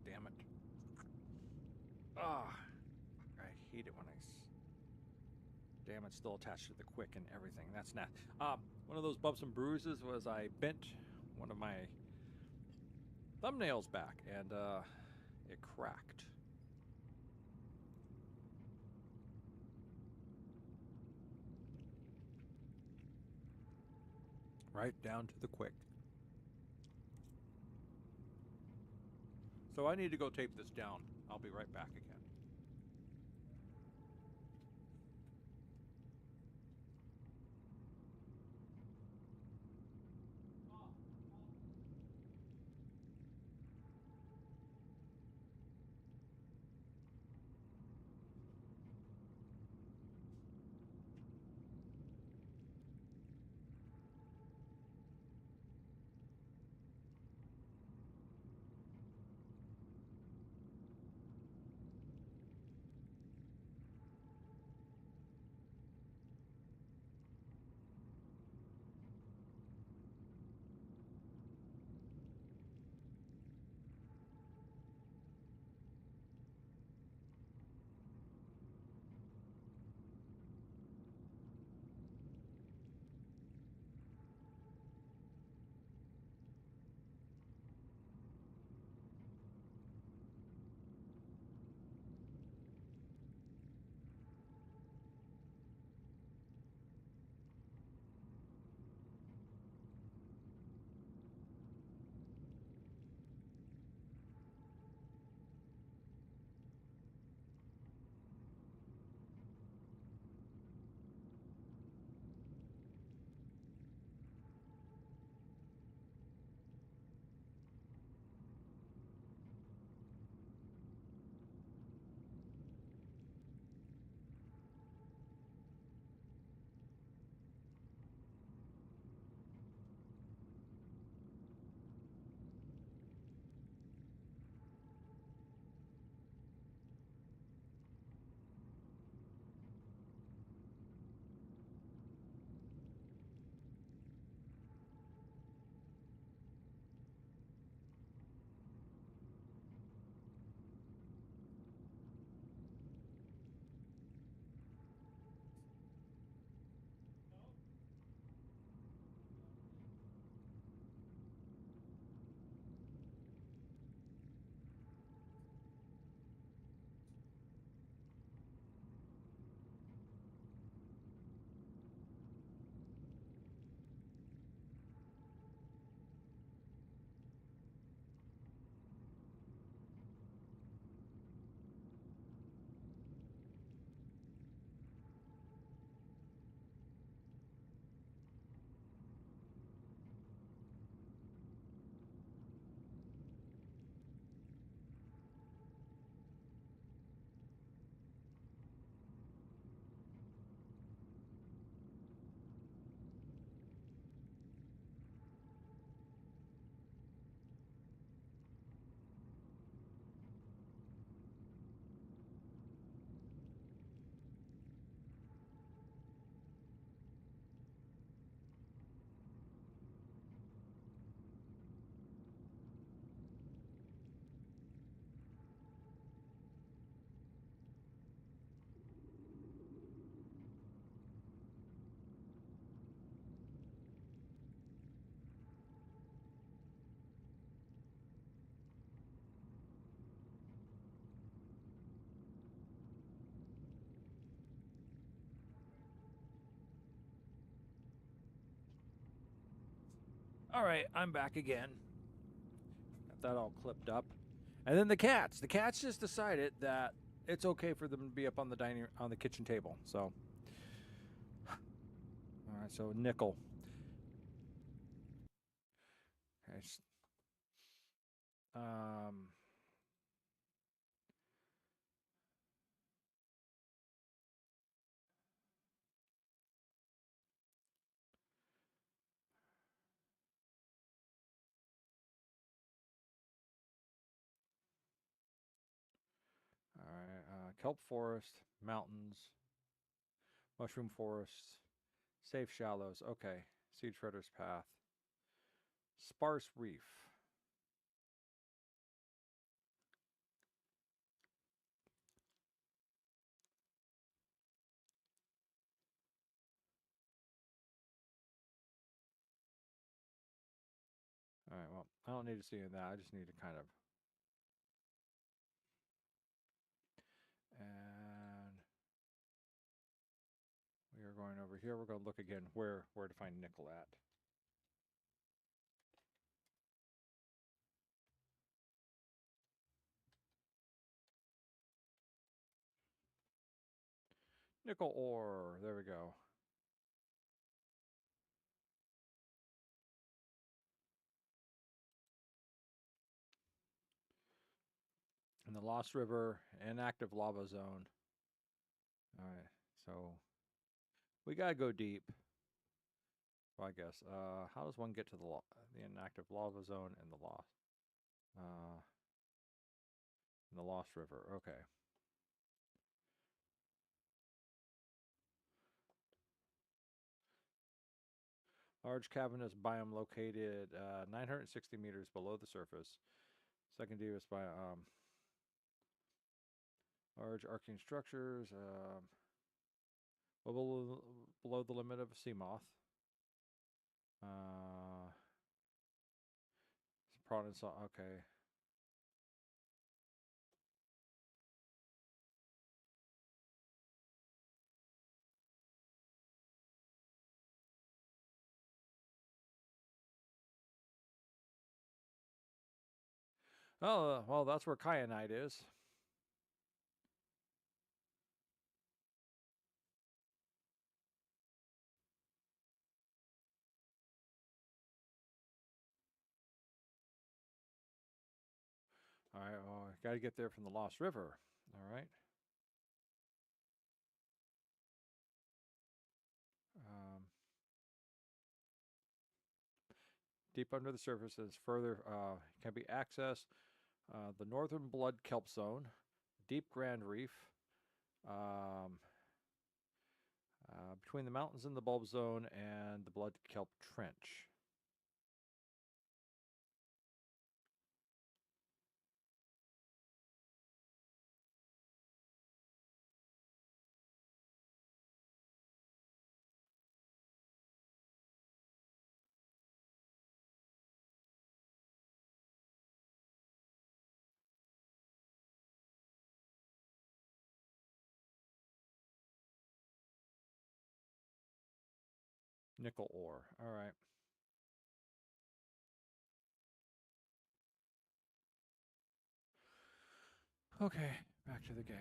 Damn it. Ah. I hate it when damn, it's still attached to the quick and everything. That's not. One of those bumps and bruises was I bent one of my thumbnails back and it cracked. Right down to the quick. So I need to go tape this down. I'll be right back again. All right, I'm back again. Got that all clipped up. And then the cats. The cats just decided that it's okay for them to be up on the kitchen table. So, all right. So nickel. Okay. Um. All right. Kelp forest, mountains, mushroom forests, safe shallows. Okay. Seed shredder's path. Sparse reef. All right, well, I don't need to see in that. I just need to kind of. And we are going over here. We're going to look again where to find nickel at. Nickel ore. There we go. In the Lost River, inactive lava zone. All right, so we gotta go deep. Well, I guess. How does one get to the inactive lava zone and the lost? In the Lost River. Okay. Large cavernous biome located 960 meters below the surface. Second deepest biome. Large arcing structures. Below the limit of sea moth. Province. Okay. Oh, well, that's where kyanite is. All right, well, got to get there from the Lost River. All right. Deep under the surface is further can be accessed the Northern Blood Kelp Zone, Deep Grand Reef, between the mountains in the Bulb Zone and the Blood Kelp Trench. Nickel ore. All right. Okay, back to the game.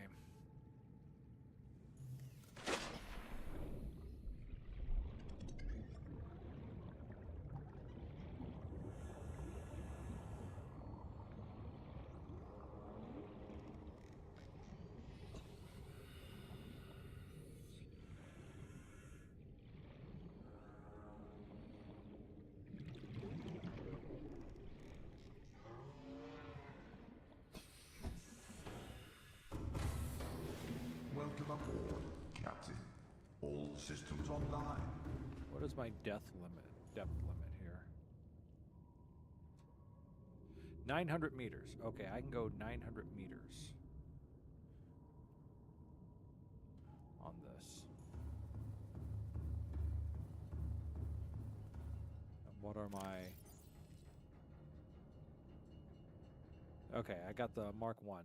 Welcome aboard, Captain. All systems online.
What is my depth limit here? 900 meters. Okay, I can go 900 meters on this. And what are my... Okay, I got the Mark 1.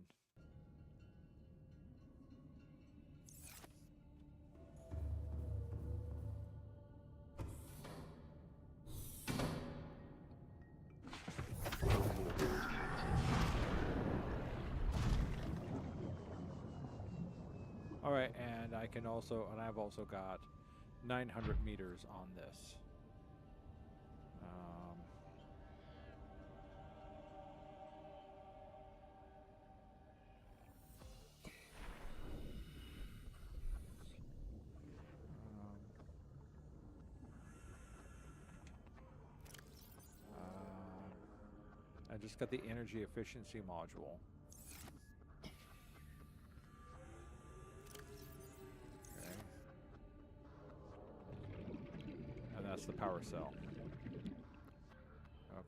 All right, and I can also, and I've also got 900 meters on this. I just got the energy efficiency module. Okay. And that's the power cell.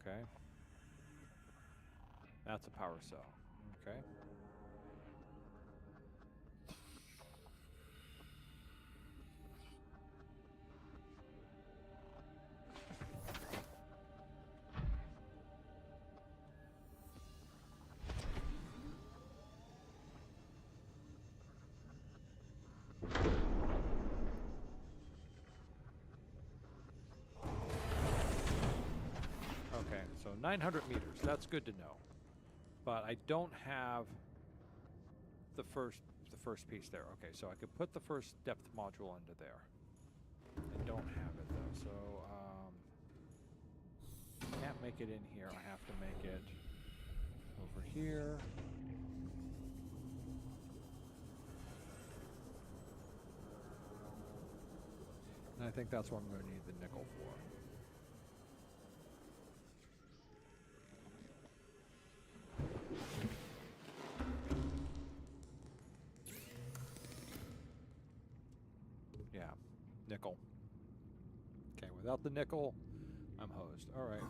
Okay. That's a power cell. Okay. Okay, so 900 meters. That's good to know. But I don't have the first piece there. Okay, so I could put the first depth module into there. I don't have it though, so can't make it in here. I have to make it over here. And I think that's what I'm going to need the nickel for. Yeah, nickel. Okay, without the nickel, I'm hosed. All right.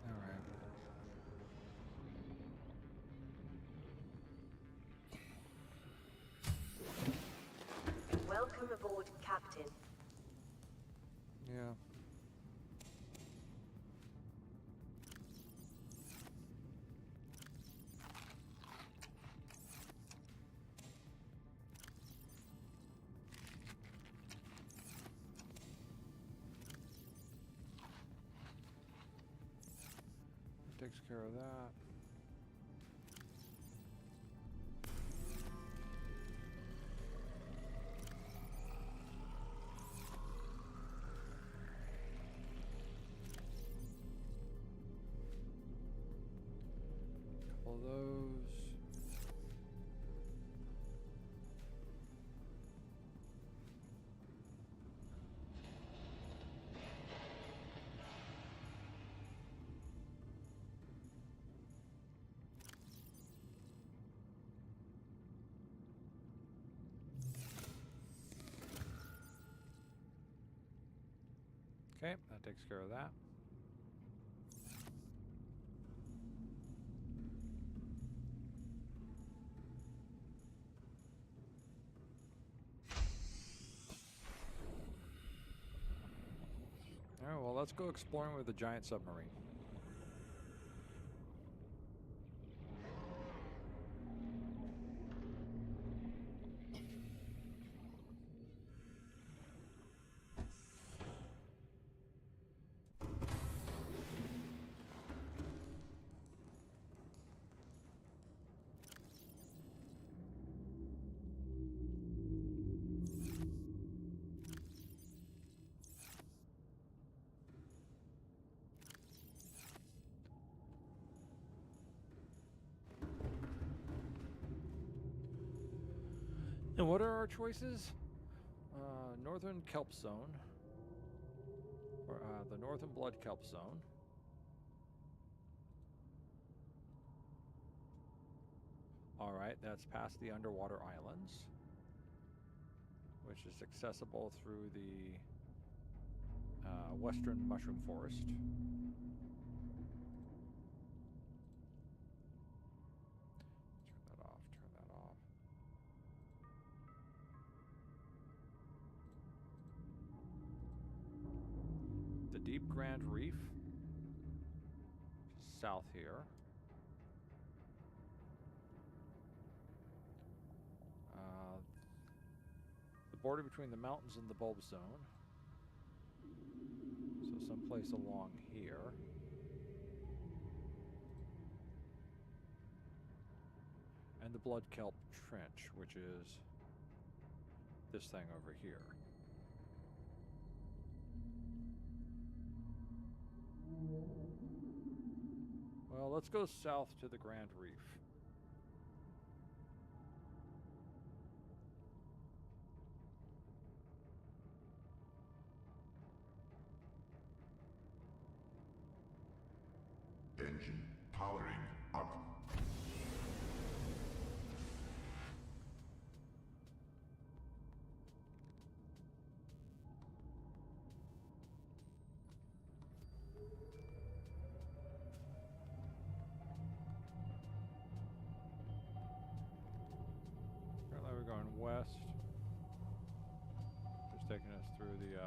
All right.
Welcome aboard, Captain.
Yeah. Takes care of that. Couple of those. Okay, that takes care of that. All right, well, let's go exploring with the giant submarine. And what are our choices? Northern Kelp Zone, or the Northern Blood Kelp Zone. All right, that's past the underwater islands, which is accessible through the Western Mushroom Forest. Turn that off, turn that off. The Deep Grand Reef, south here. The border between the mountains and the Bulb Zone. place along here. And the Blood Kelp Trench, which is this thing over here. Well, let's go south to the Grand Reef.
Engine powering up.
Apparently we're going west. Just taking us through the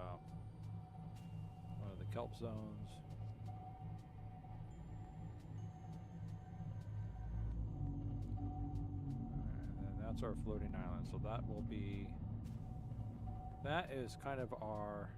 one of the kelp zones. And then that's our floating island. So that will be, that is kind of our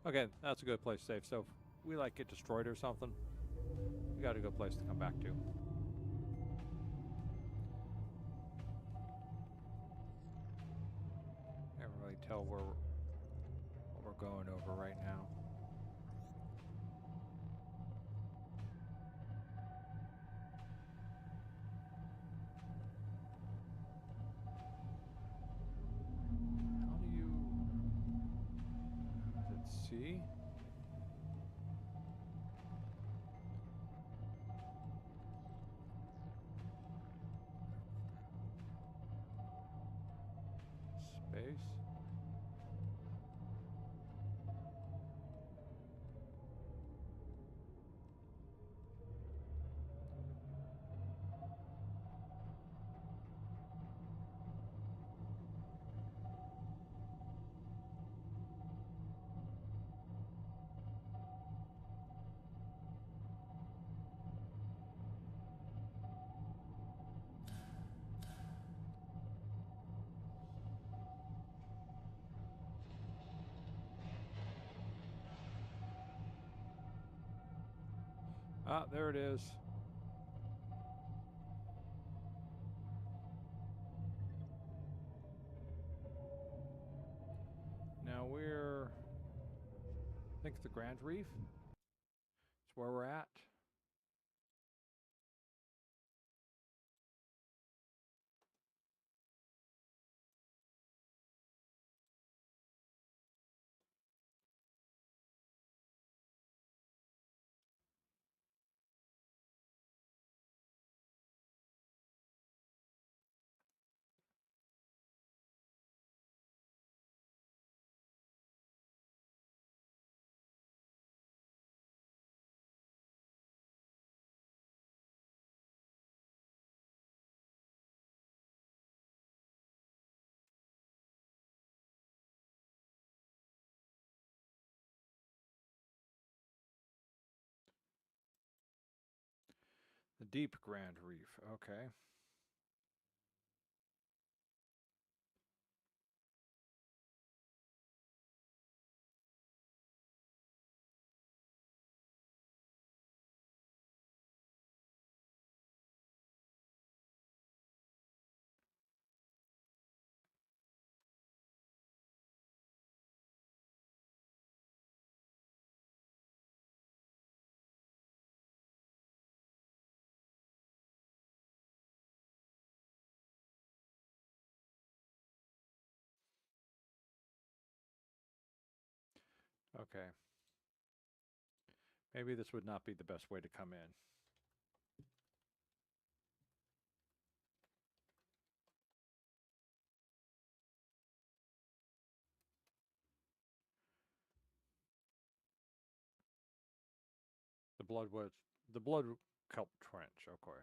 okay, that's a good place to save. So if we like get destroyed or something, we got a good place to come back to. Can't really tell what we're going over right now. How do you? Is it C? Space. Ah, there it is. Now we're, I think the Grand Reef. It's where we're at. The Deep Grand Reef. Okay. Okay. Maybe this would not be the best way to come in. The blood kelp trench, okay.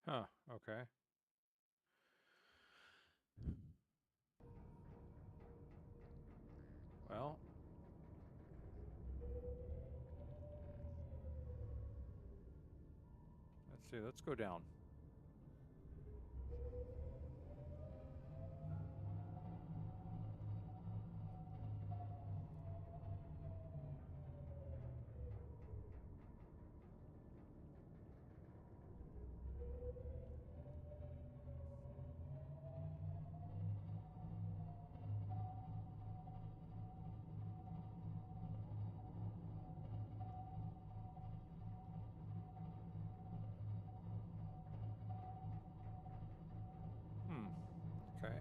Huh, okay. Well, let's see, let's go down. Okay.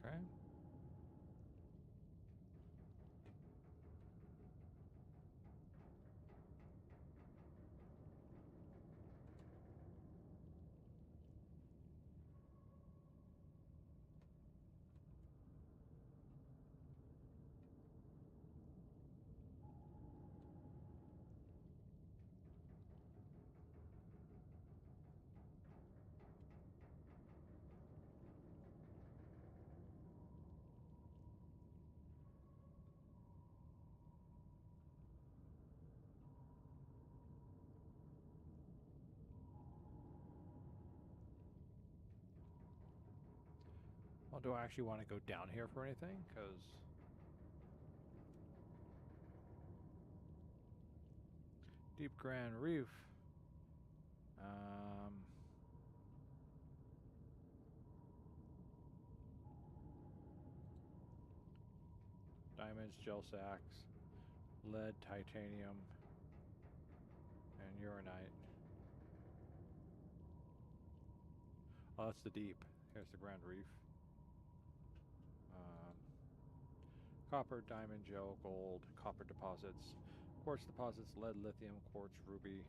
Okay. Well, do I actually want to go down here for anything? Because Deep Grand Reef. Diamonds, gel sacks, lead, titanium, and uranite. Oh, that's the deep. Here's the Grand Reef. Copper, diamond, gel, gold, copper deposits, quartz deposits, lead, lithium, quartz, ruby,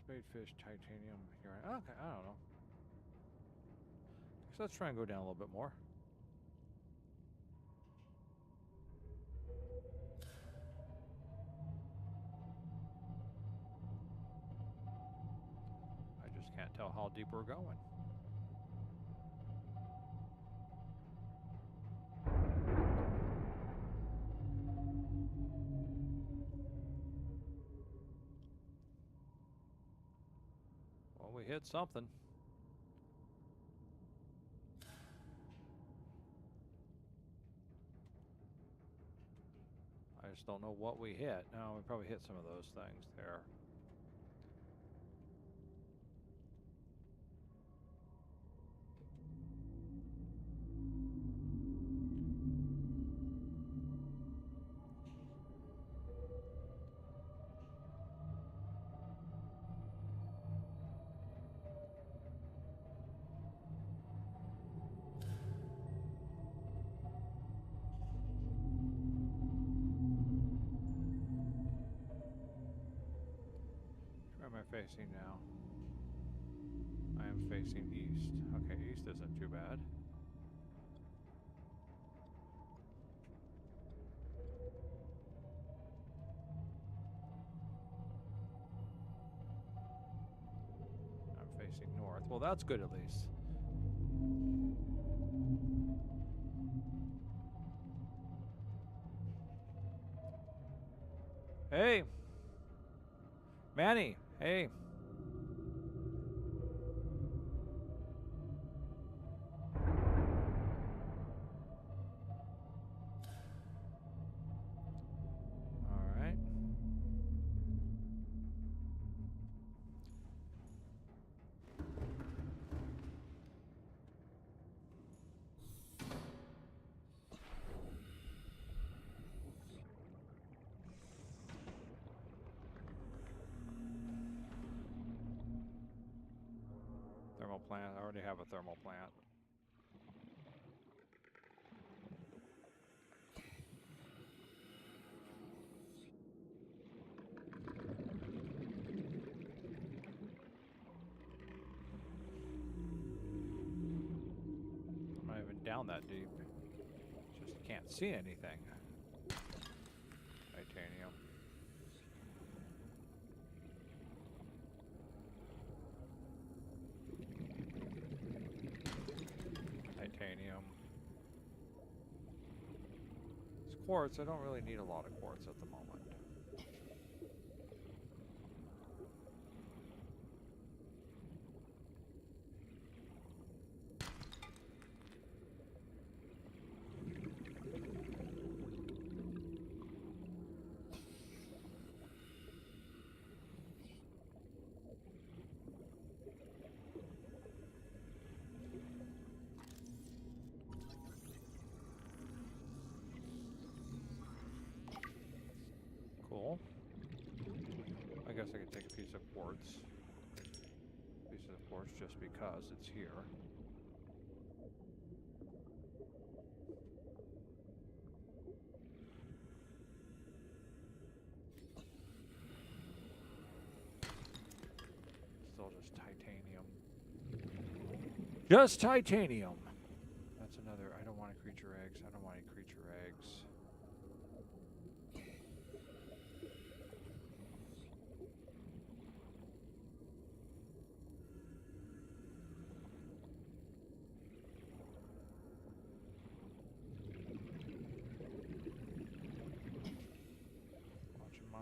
spadefish, titanium, uranite. Okay, I don't know. So let's try and go down a little bit more. I just can't tell how deep we're going. Well, we hit something. I just don't know what we hit. No, we probably hit some of those things there. Where am I facing now? I am facing east. Okay, east isn't too bad. I'm facing north. Well, that's good at least. Hey! Manny! Hey! Alright. Thermal plant. I already have a thermal plant. I'm not even down that deep. Just can't see anything. Titanium. Titanium. It's quartz. I don't really need a lot of quartz at the moment. Cool. I guess I could take a piece of quartz. Piece of quartz just because it's here. Still just titanium. Just titanium! That's another. I don't want any creature eggs. I don't want any creature eggs. Watching my.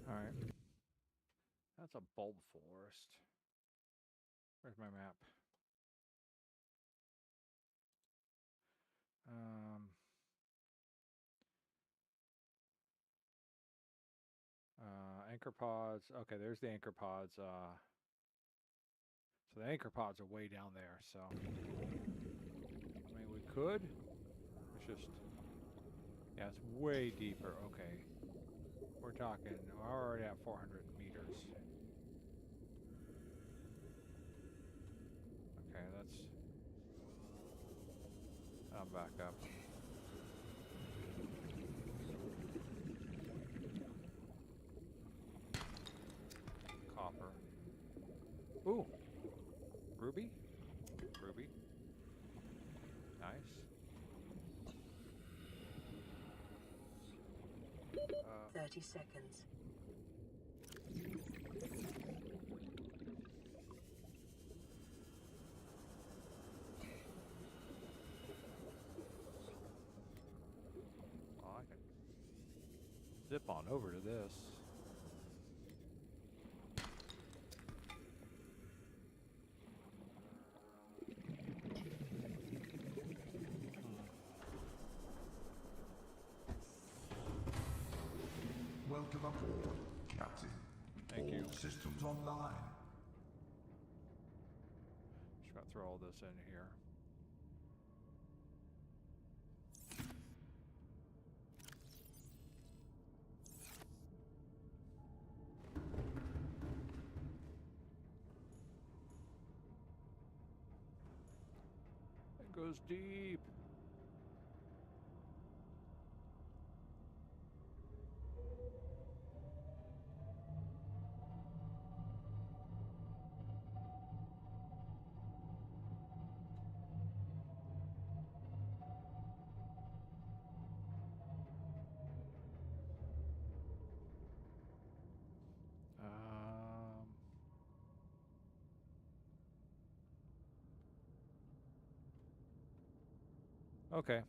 Alright. That's a bulb forest. Where's my map? Anchor pods. Okay, there's the anchor pods. So the anchor pods are way down there, so. I mean, we could. It's just. Yeah, it's way deeper. Okay. We're talking. We're already at 400 meters. Okay, that's. I'm back up. Copper. Ooh. Ruby? Ruby. Nice.
30 seconds.
Oh, I can zip on over to this.
Welcome aboard, Captain.
Thank you.
All systems online.
Just gotta throw all this in here. It goes deep. Okay.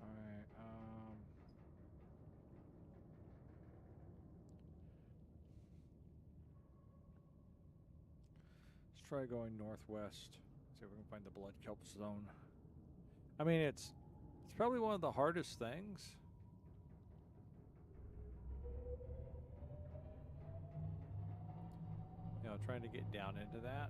All right. Let's try going northwest. See if we can find the blood kelp zone. I mean, it's probably one of the hardest things. You know, trying to get down into that.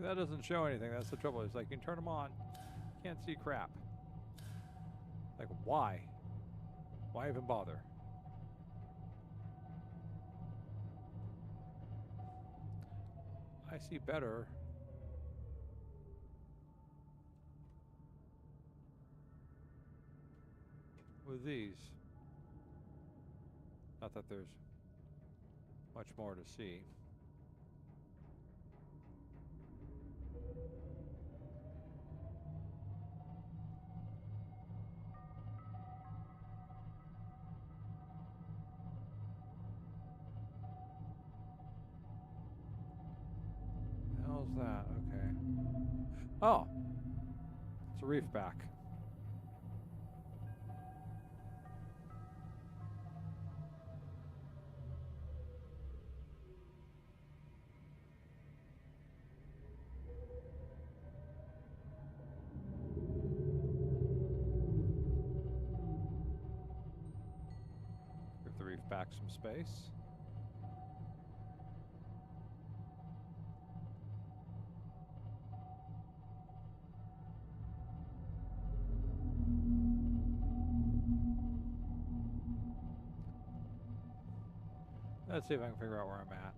That doesn't show anything. That's the trouble. It's like you can turn them on, can't see crap. Like, why? Why even bother? I see better. With these. Not that there's much more to see. How's that? Okay. Oh! It's a reef back. Give the reef back some space. Let's see if I can figure out where I'm at.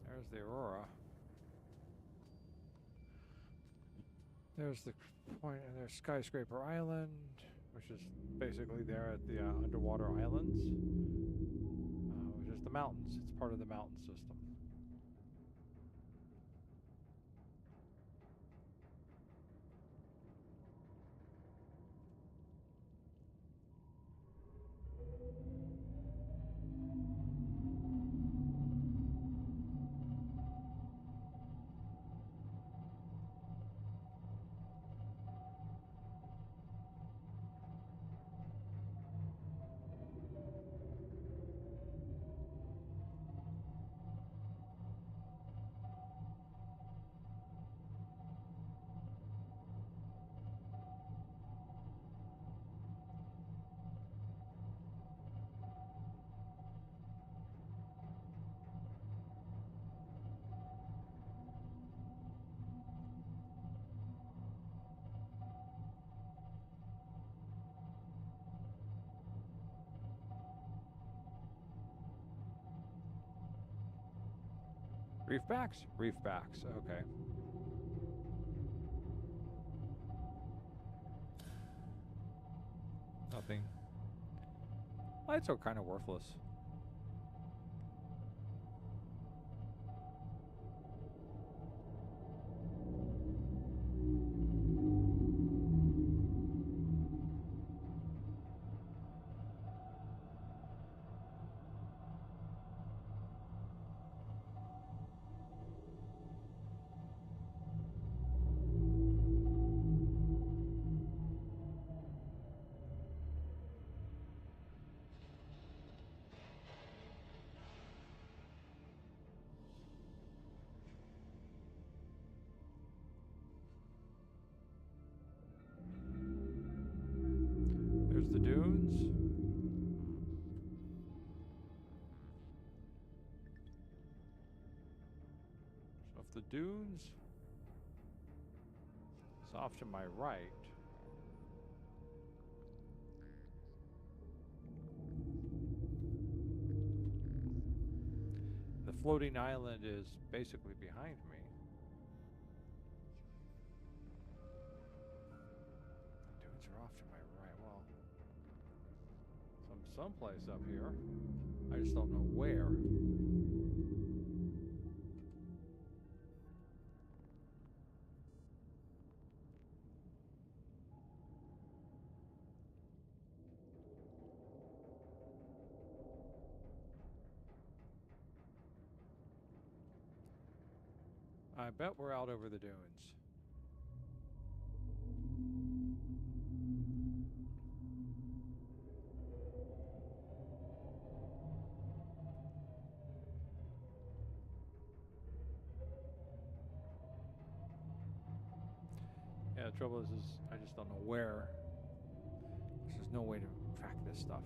There's the Aurora. There's the point, and there's Skyscraper Island, which is basically there at the underwater islands, which is the mountains. It's part of the mountain system. Reefbacks? Reefbacks, okay. Nothing. Lights are kind of worthless. There's the dunes. So if the dunes is off to my right, the floating island is basically behind me. The dunes are off to my right. Well, someplace up here. I just don't know where. I bet we're out over the dunes. Yeah, the trouble is I just don't know where. There's no way to track this stuff.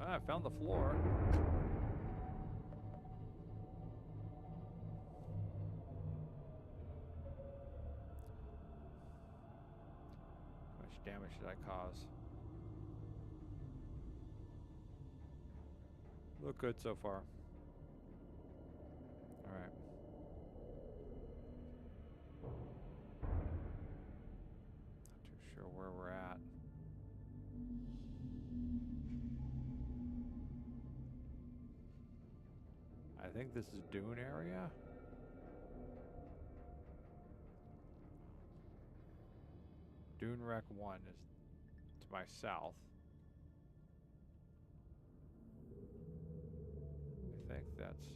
I found the floor. How much damage did I cause? Look good so far. All right. Not too sure where we're at. I think this is dune area. Dune Wreck 1 is to my south. I think that's...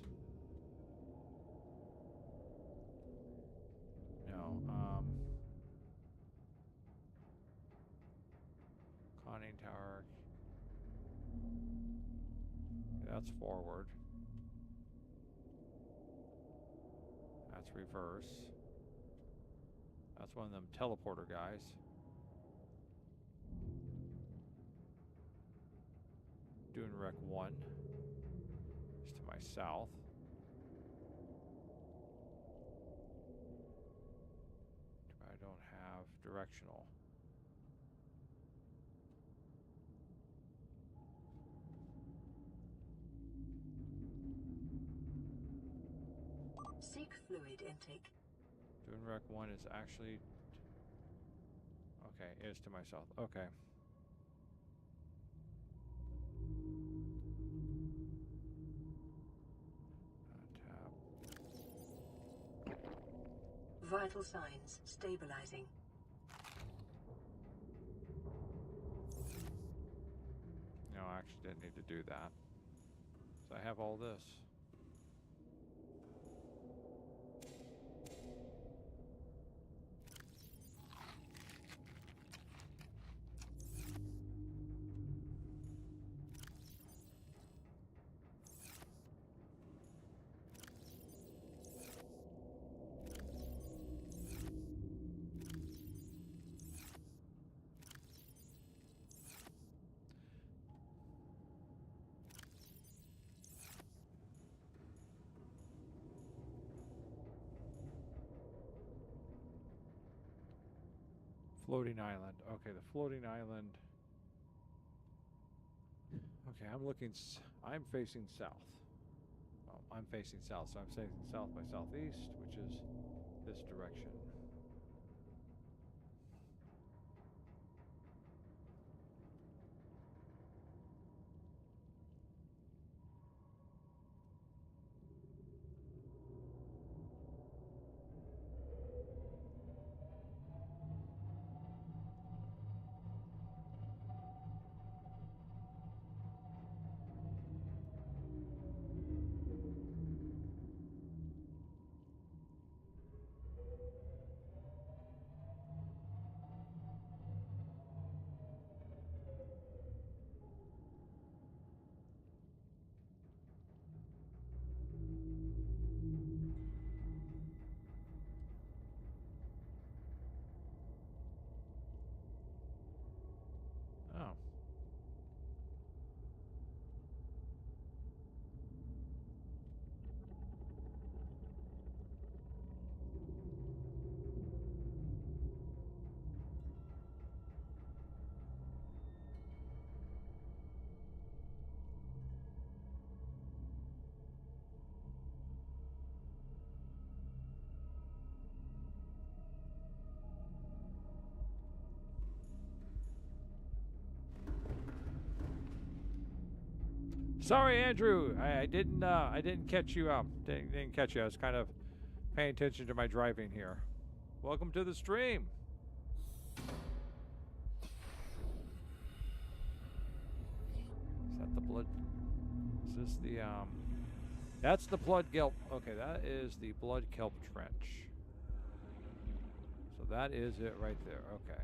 No, conning tower. That's forward. That's reverse. That's one of them teleporter guys. Dune Wreck 1 is to my south. I don't have directional.
Seek fluid intake.
Dune Wreck 1 is actually... Okay, it is to my south. Okay. Tap.
Vital signs stabilizing.
No, I actually didn't need to do that. So I have all this. Floating island. Okay, the floating island. Okay, I'm facing south. Well, I'm facing south, so I'm facing south by southeast, which is this direction. Oh. Sorry, Andrew. I didn't catch you. Didn't catch you. I was kind of paying attention to my driving here. Welcome to the stream. Is that the blood? Is this the That's the blood kelp. Okay, that is the blood kelp trench. So that is it right there. Okay.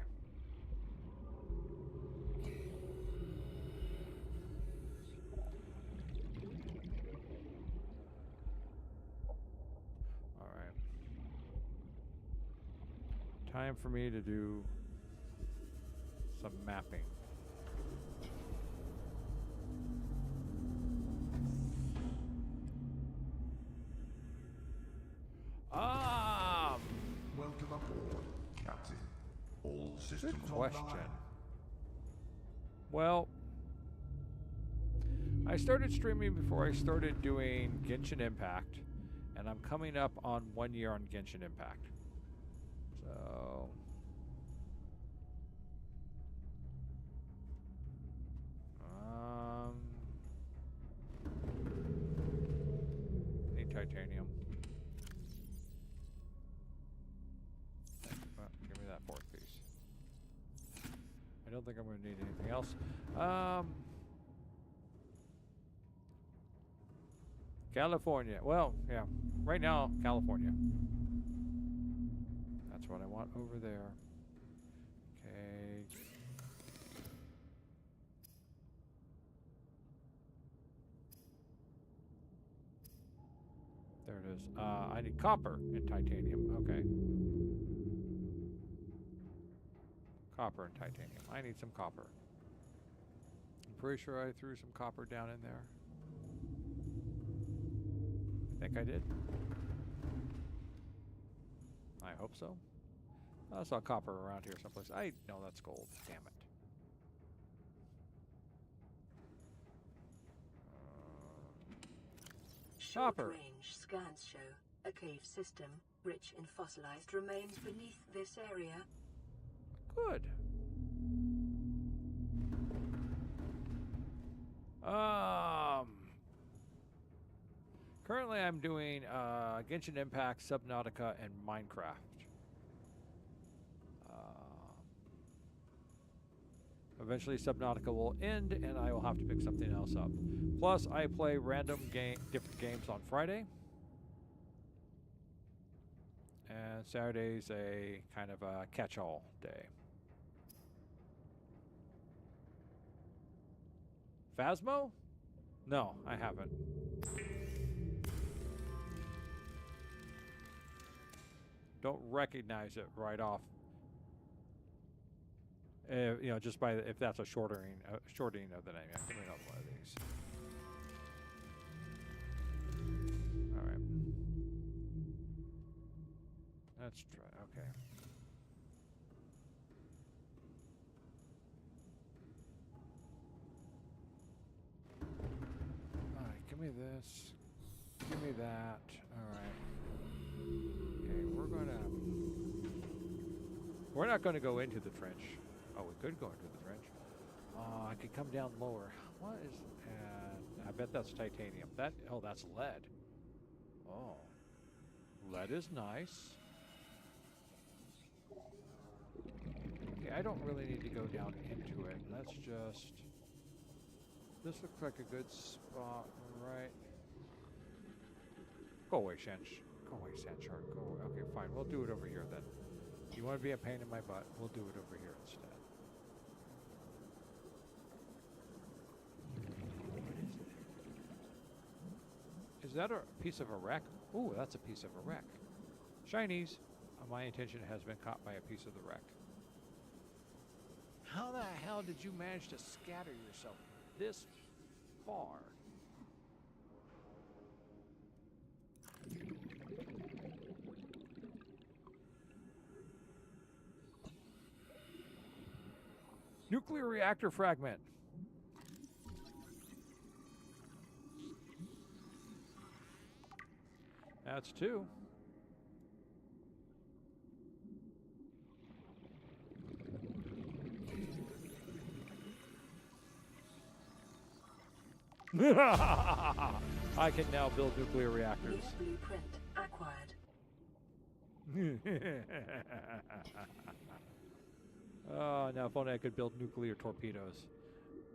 Time for me to do some mapping.
Welcome aboard, Captain. All systems
Good question.
online.
Well, I started streaming before I started doing Genshin Impact, and I'm coming up on 1 year on Genshin Impact. So need titanium. Well, give me that fourth piece. I don't think I'm going to need anything else. California. Well, yeah. Right now, California. That's what I want over there. Okay. There it is. I need copper and titanium. Okay. Copper and titanium. I need some copper. I'm pretty sure I threw some copper down in there. I think I did. I hope so. I saw copper around here someplace. I know that's gold. Damn it. Copper.
Short-range scans show a cave system rich in fossilized remains beneath this area.
Good. Currently I'm doing Genshin Impact, Subnautica, and Minecraft. Eventually Subnautica will end and I will have to pick something else up. Plus I play random different games on Friday. And Saturday's a kind of a catch-all day. Phasmo? No, I haven't. Don't recognize it right off. You know, just by if that's a shortening of the name. Yeah, give me another one of these. All right. Let's try. Okay. this. Give me that. Alright. Okay, we're not gonna go into the trench. Oh, we could go into the trench. I could come down lower. What is I bet that's titanium. Oh, that's lead. Oh. Lead is nice. Okay, I don't really need to go down into it. Let's just... This looks like a good spot, right? Go away, Shanch. Go away, Sand Shark. Go away. Okay, fine. We'll do it over here then. You want to be a pain in my butt? We'll do it over here instead. Is that a piece of a wreck? Ooh, that's a piece of a wreck. Shinies. My attention has been caught by a piece of the wreck. How the hell did you manage to scatter yourself this far? Nuclear reactor fragment. That's 2. I can now build nuclear reactors.
Blueprint acquired.
Oh, now if only I could build nuclear torpedoes.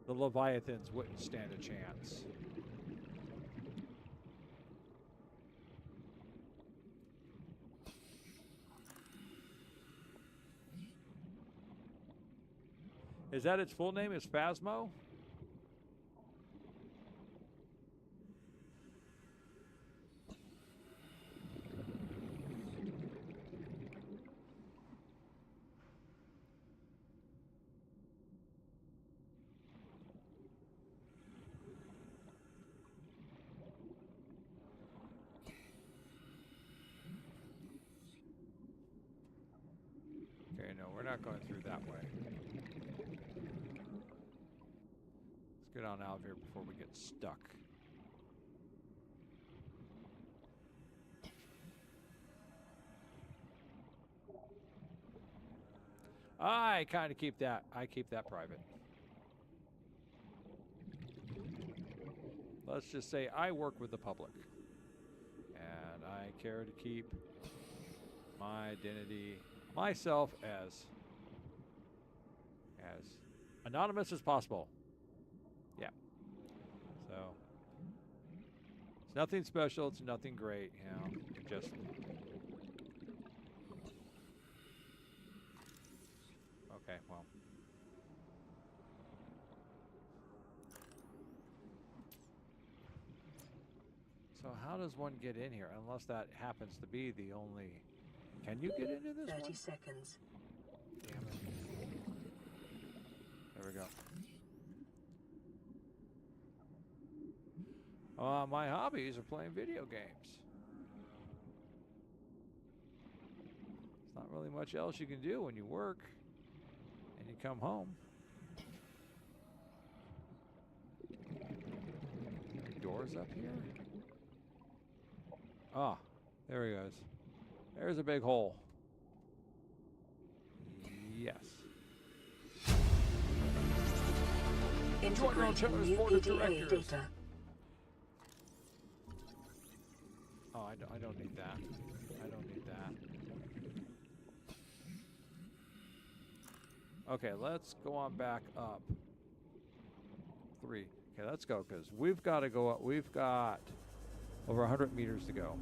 The Leviathans wouldn't stand a chance. Is that its full name? Is Phasmo? Okay, no, we're not going through that way. Let's get on out of here before we get stuck. I kind of keep that. I keep that private. Let's just say I work with the public. And I care to keep my identity, myself as anonymous as possible. Yeah. So it's nothing special, it's nothing great, you know. Just okay, well. So how does one get in here? Unless that happens to be the only... Can you get into this
30
one?
seconds.
Damn it. There we go. My hobbies are playing video games. There's not really much else you can do when you work and you come home. Any doors up here? Ah, there he goes. There's a big hole. Yes.
Integrating new PDA data.
Oh, I don't need that. I don't need that. Okay, let's go on back up. 3. Okay, let's go, because we've got to go up. We've got over 100 meters to go.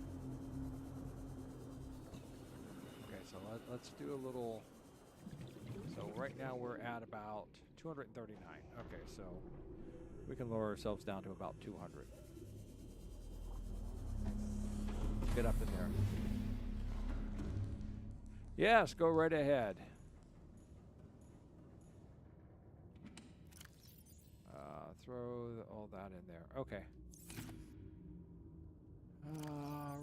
Okay, so let's do a little... So right now we're at about 239. Okay, so we can lower ourselves down to about 200. Get up in there. Yes, go right ahead. Throw all that in there. Okay.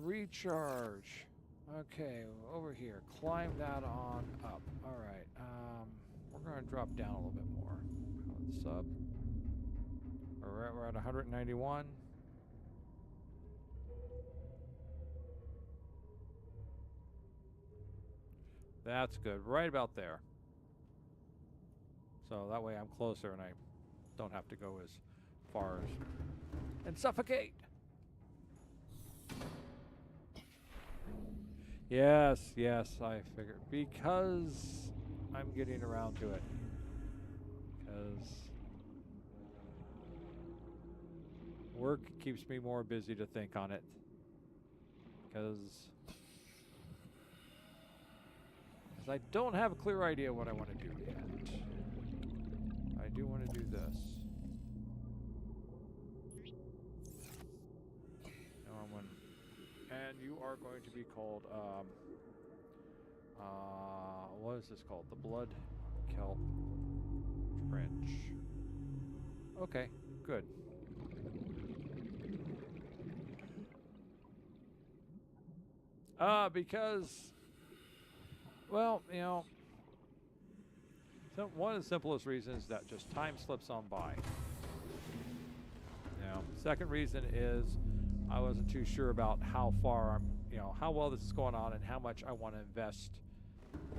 Recharge. Okay, over here. Climb that on up. All right. We're going to drop down a little bit more. Sub. We're at 191.
That's good. Right about there. So that way I'm closer and I don't have to go as far as... And suffocate! Yes, yes, I figured. Because I'm getting around to it. Because work keeps me more busy to think on it. Because I don't have a clear idea what I want to do yet. I do want to do this. And you are going to be called, what is this called? The Blood Kelp Trench. Okay, good. Because, well, you know, so one of the simplest reasons that just time slips on by. You know, second reason is I wasn't too sure about how far I'm, you know, how well this is going on and how much I want to invest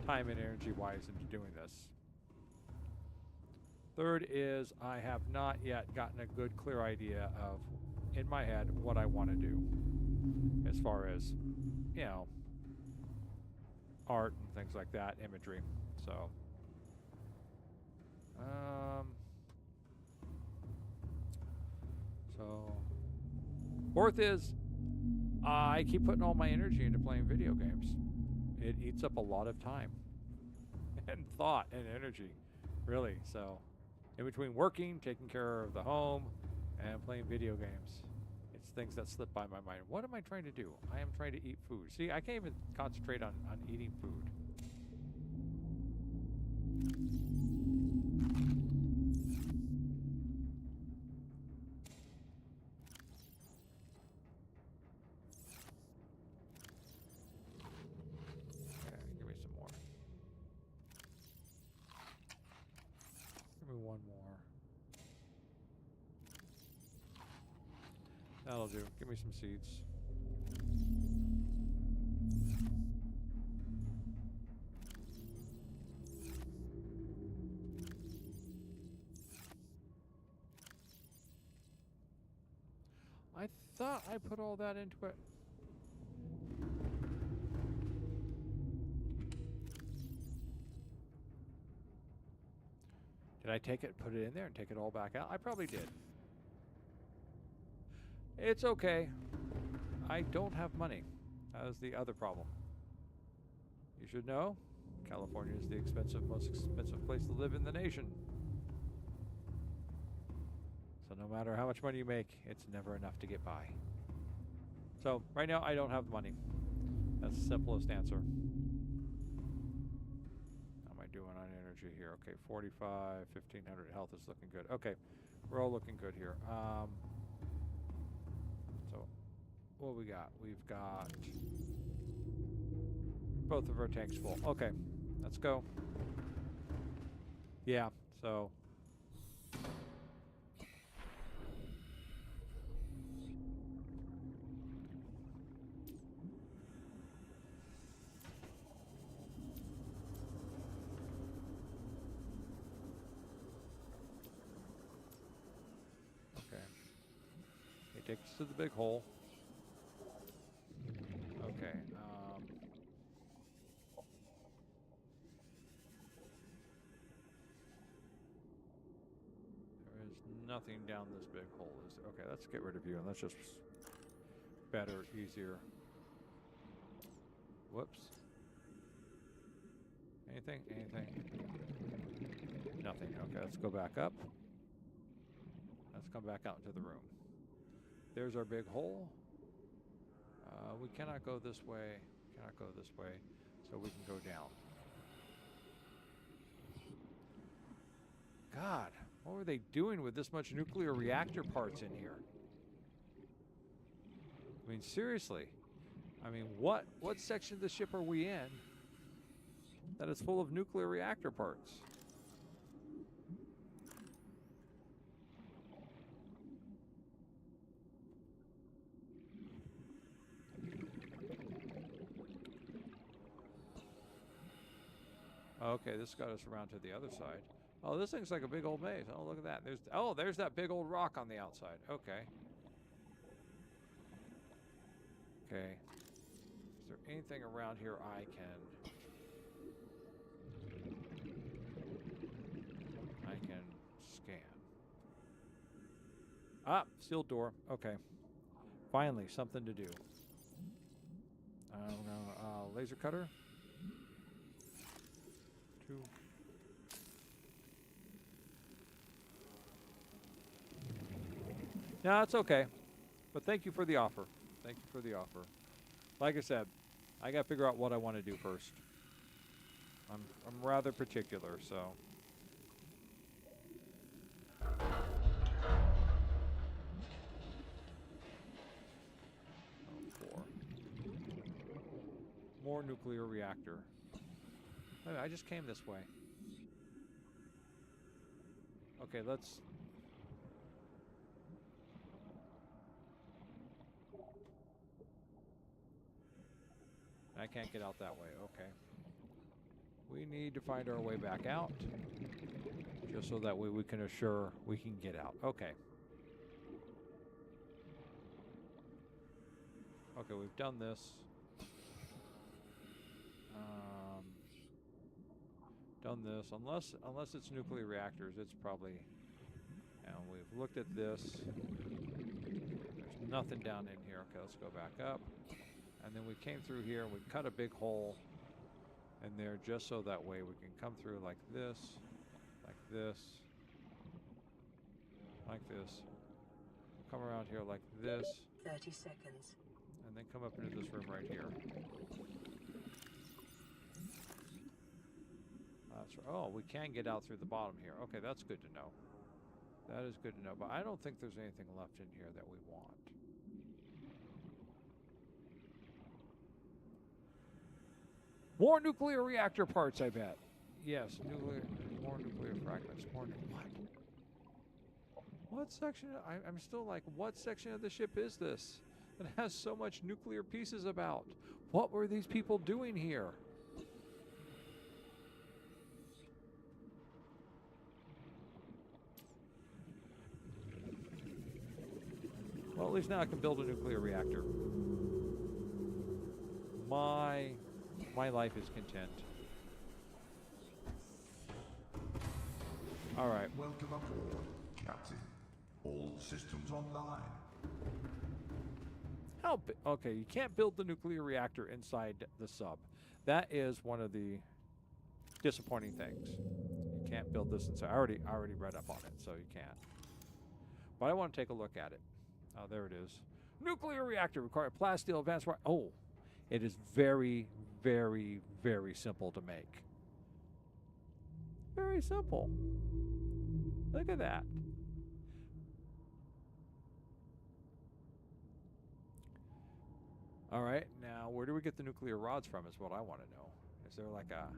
time and energy wise into doing this. Third is I have not yet gotten a good clear idea of, in my head, what I want to do as far as, you know, art and things like that, imagery. So, fourth is I keep putting all my energy into playing video games. It eats up a lot of time and thought and energy, really. So, in between working, taking care of the home, and playing video games, it's things that slip by my mind. What am I trying to do? I am trying to eat food. See, I can't even concentrate on eating food. Okay, give me some more. Give me one more. That'll do. Give me some seeds. I thought I put all that into it. Did I take it, put it in there, and take it all back out? I probably did. It's okay. I don't have money. That was the other problem. You should know, California is the most expensive place to live in the nation. So no matter how much money you make, it's never enough to get by. So right now I don't have money. That's the simplest answer. How am I doing on energy here? Okay, 45, 1500 health is looking good. Okay, we're all looking good here. So what we got? We've got both of our tanks full. Okay, let's go. Yeah, so takes us to the big hole. Okay. There is nothing down this big hole, is there? Okay, let's get rid of you and let's just better, easier. Whoops. Anything? Anything? Nothing. Okay, let's go back up. Let's come back out into the room. There's our big hole. We cannot go this way. Cannot go this way. So we can go down. God, what were they doing with this much nuclear reactor parts in here? I mean, seriously. I mean, what section of the ship are we in that is full of nuclear reactor parts?
Okay, this got us around to the other side. Oh, this thing's like a big old maze. Oh, look at that. There's that big old rock on the outside. Okay. Okay. Is there anything around here I can scan? Ah, sealed door. Okay. Finally, something to do. I'm gonna laser cutter. 2. No, it's okay. But thank you for the offer. Thank you for the offer. Like I said, I gotta figure out what I want to do first. I'm rather particular, so. Oh, 4. More nuclear reactor. Wait, I just came this way. Okay, let's. I can't get out that way. Okay. We need to find our way back out. Just so that way we can assure we can get out. Okay. Okay, we've done this. Done this. Unless it's nuclear reactors, it's probably. And we've looked at this. There's nothing down in here. Okay, let's go back up. And then we came through here and we cut a big hole in there just so that way we can come through like this, like this, like this. Come around here like this.
30 seconds.
And then come up into this room right here. That's right. Oh, we can get out through the bottom here. Okay, that's good to know. That is good to know. But I don't think there's anything left in here that we want. More nuclear reactor parts, I bet. Yes, more nuclear fragments. What? What section? I'm still like, what section of the ship is this? It has so much nuclear pieces about. What were these people doing here? Well, at least now I can build a nuclear reactor. My life is content. All right.
Welcome aboard, Captain. All systems online.
Okay, you can't build the nuclear reactor inside the sub. That is one of the disappointing things. You can't build this inside. I already read up on it, so you can't. But I want to take a look at it. Oh, there it is. Nuclear reactor require plasteel advanced. Oh, it is very, very, very simple to make. Very simple. Look at that. All right, now where do we get the nuclear rods from is what I want to know. Is there like a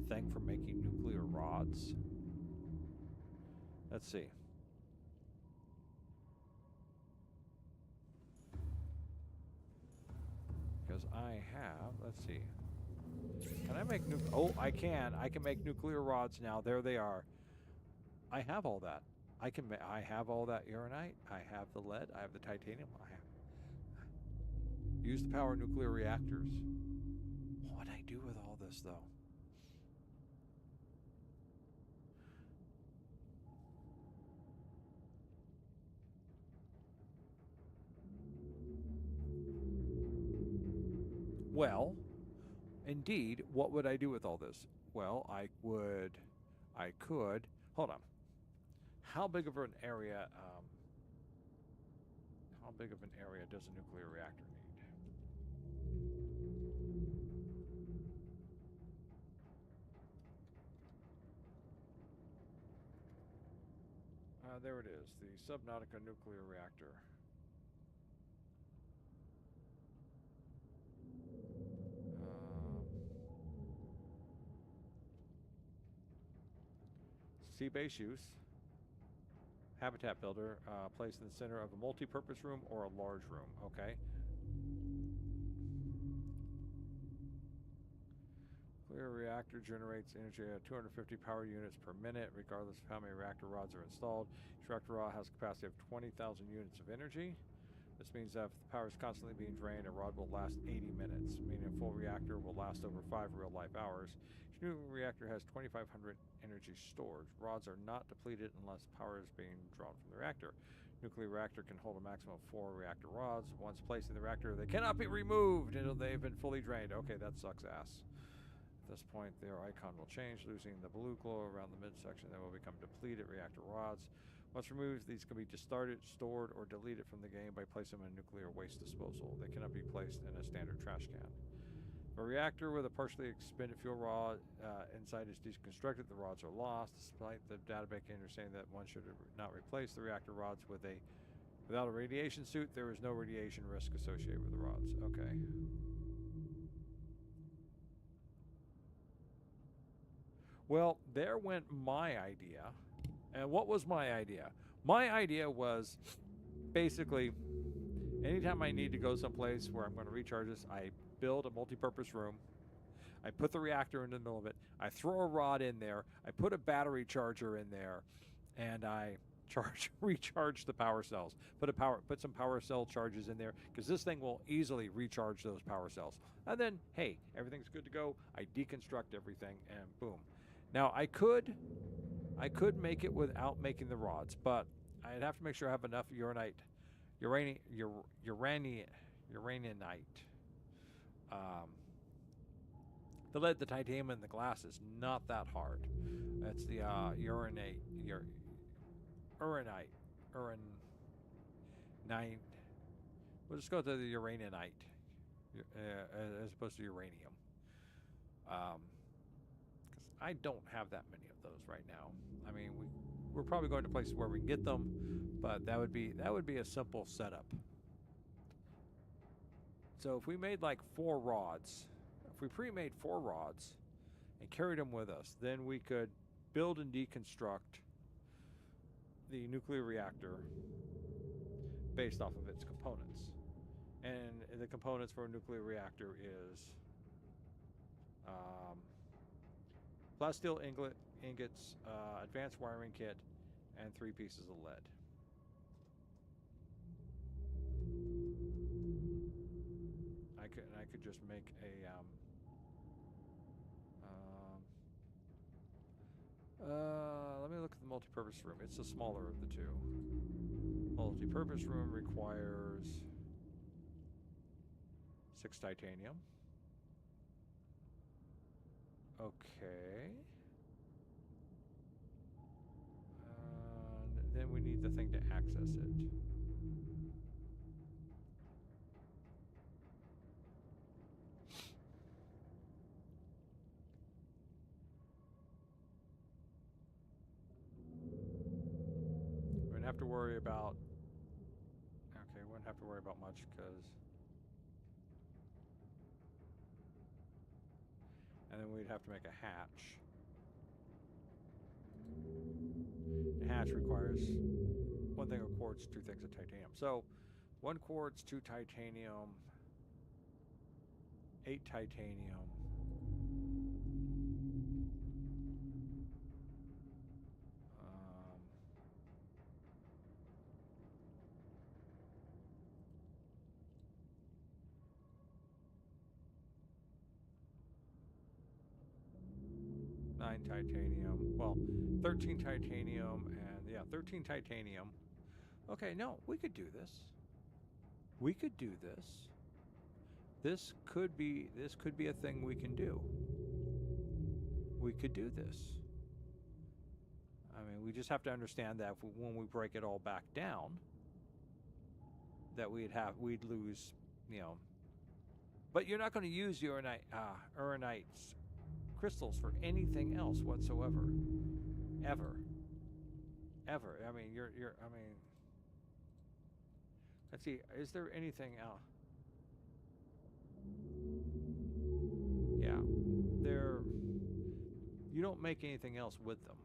thing for making nuclear rods? Let's see. Because I have, let's see. Can I make oh, I can. I can make nuclear rods now. There they are. I have all that. I have all that uranite. I have the lead. I have the titanium. I have. Use the power of nuclear reactors. What would I do with all this, though? Well, indeed, what would I do with all this? Well, I could, hold on. How big of an area, does a nuclear reactor need? There it is, the Subnautica nuclear reactor. Sea base use. Habitat builder, placed in the center of a multi-purpose room or a large room. Okay. Nuclear reactor generates energy at 250 power units per minute, regardless of how many reactor rods are installed. Each reactor rod has a capacity of 20,000 units of energy. This means that if the power is constantly being drained, a rod will last 80 minutes, meaning a full reactor will last over 5 real-life hours. Each nuclear reactor has 2,500 energy stored. Rods are not depleted unless power is being drawn from the reactor. Nuclear reactor can hold a maximum of 4 reactor rods. Once placed in the reactor, they cannot be removed until they've been fully drained. Okay, that sucks ass. At this point, their icon will change, losing the blue glow around the midsection. They will become depleted reactor rods. Once removed, these can be discarded, stored, or deleted from the game by placing them in nuclear waste disposal. They cannot be placed in a standard trash can. If a reactor with a partially expended fuel rod inside is deconstructed, the rods are lost. Despite the database understanding that one should not replace the reactor rods without a radiation suit, there is no radiation risk associated with the rods. Okay. Well, there went my idea. And what was my idea? My idea was basically anytime I need to go someplace where I'm going to recharge this, I build a multi-purpose room. I put the reactor in the middle of it. I throw a rod in there. I put a battery charger in there, and I recharge the power cells. Put some power cell charges in there because this thing will easily recharge those power cells. And then, hey, everything's good to go. I deconstruct everything, and boom. Now I could make it without making the rods, but I'd have to make sure I have enough uraninite, the lead, the titanium, and the glass is not that hard. That's the uranite. We'll just go to the uraninite as opposed to uranium. Because I don't have that many of those right now. I mean, we're probably going to places where we can get them, but that would be a simple setup. So if we made like 4 rods, if we pre-made 4 rods and carried them with us, then we could build and deconstruct the nuclear reactor based off of its components. And the components for a nuclear reactor is plasteel ingots, advanced wiring kit, and 3 pieces of lead. I could just make a let me look at the multi-purpose room. It's the smaller of the 2. Multi-purpose room requires 6 titanium. Okay. Then we need the thing to access it. We wouldn't have to worry about... Okay, we wouldn't have to worry about much because... And then we'd have to make a hatch. The hatch requires 1 thing of quartz, 2 things of titanium. So 1 quartz, 2 titanium, 8 titanium. 9 titanium. Well, 13 titanium and 13 titanium. Okay, no, we could do this. We could do this. This could be a thing we can do. We could do this. I mean, we just have to understand that when we break it all back down, that we'd lose, But you're not going to use uranite crystals for anything else whatsoever, ever. I mean, let's see, is there anything else? Yeah, you don't make anything else with them.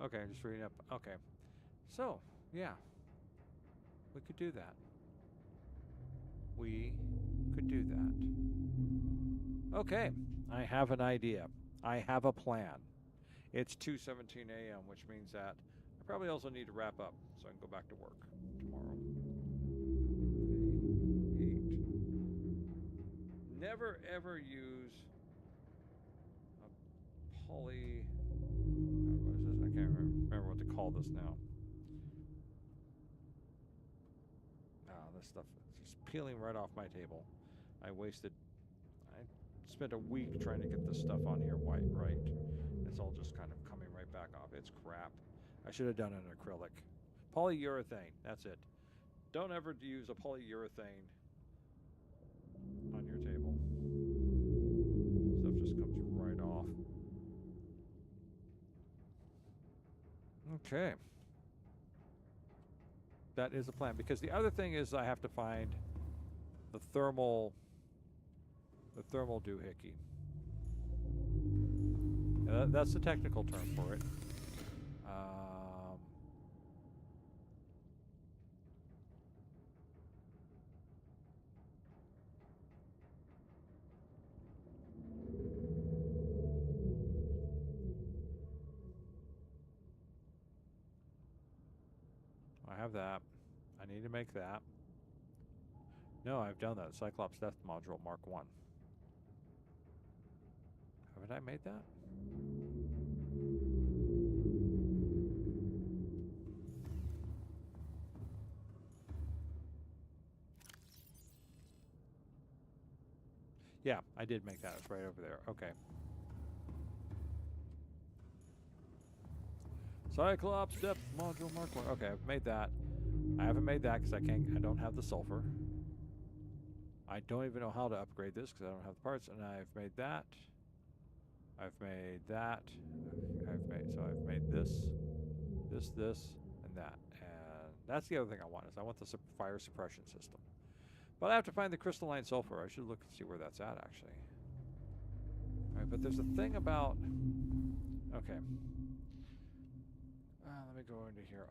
Okay, I'm just reading up. Okay. So, yeah. We could do that. We could do that. Okay. I have an idea. I have a plan. It's 2:17 a.m., which means that I probably also need to wrap up so I can go back to work tomorrow. Eat. Never ever use a poly. What is this? I can't remember what to call this now. This stuff is just peeling right off my table. I spent a week trying to get this stuff on here right. It's all just kind of coming right back off. It's crap. I should have done an acrylic. Polyurethane, that's it. Don't ever use a polyurethane on your table. Stuff just comes right off. Okay. That is a plan. Because the other thing is I have to find the thermal doohickey. That's the technical term for it. I have that. I need to make that. No, I've done that. Cyclops Death Module Mark 1. Haven't I made that? Yeah, I did make that. It's right over there. Okay. Cyclops Depth Module Mark 1. Okay, I've made that. I haven't made that because I don't have the sulfur. I don't even know how to upgrade this because I don't have the parts. And I've made that. I've made that. So I've made this, and that. And that's the other thing I want is I want the fire suppression system. But I have to find the crystalline sulfur. I should look and see where that's at, actually. All right, but there's a thing about... Okay. Let me go into here.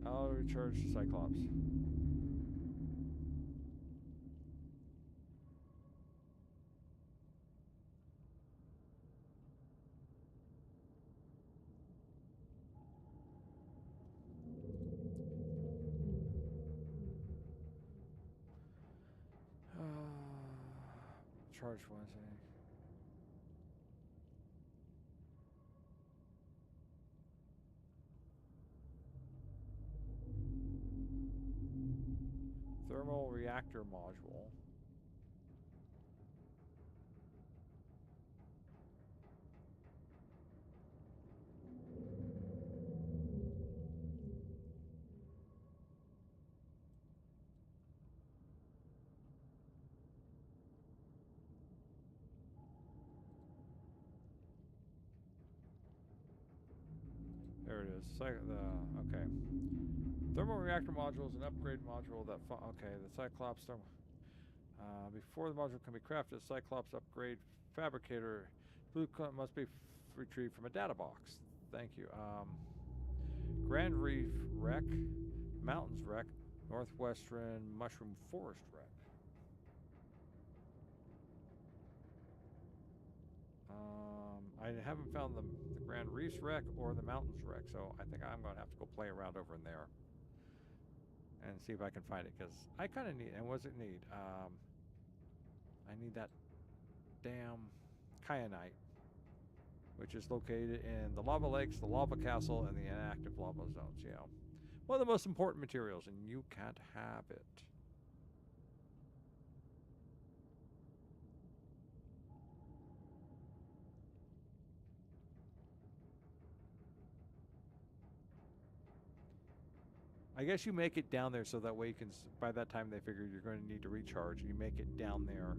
I'll recharge the Cyclops. Charge Wednesday. Thermal reactor module. There it is. Okay. Thermal reactor module is an upgrade module that... Okay, the Cyclops thermal... before the module can be crafted, Cyclops upgrade fabricator blueprint must be retrieved from a data box. Thank you. Grand Reef Wreck, Mountains Wreck, Northwestern Mushroom Forest Wreck. I haven't found the Grand Reefs Wreck or the Mountains Wreck, so I think I'm going to have to go play around over in there and see if I can find it, because I kind of need... And what does it need? I need that damn kyanite, which is located in the lava lakes, the lava castle, and the inactive lava zones. You know, one of the most important materials, and you can't have it. I guess you make it down there so that way you can, by that time they figure you're going to need to recharge, and you make it down there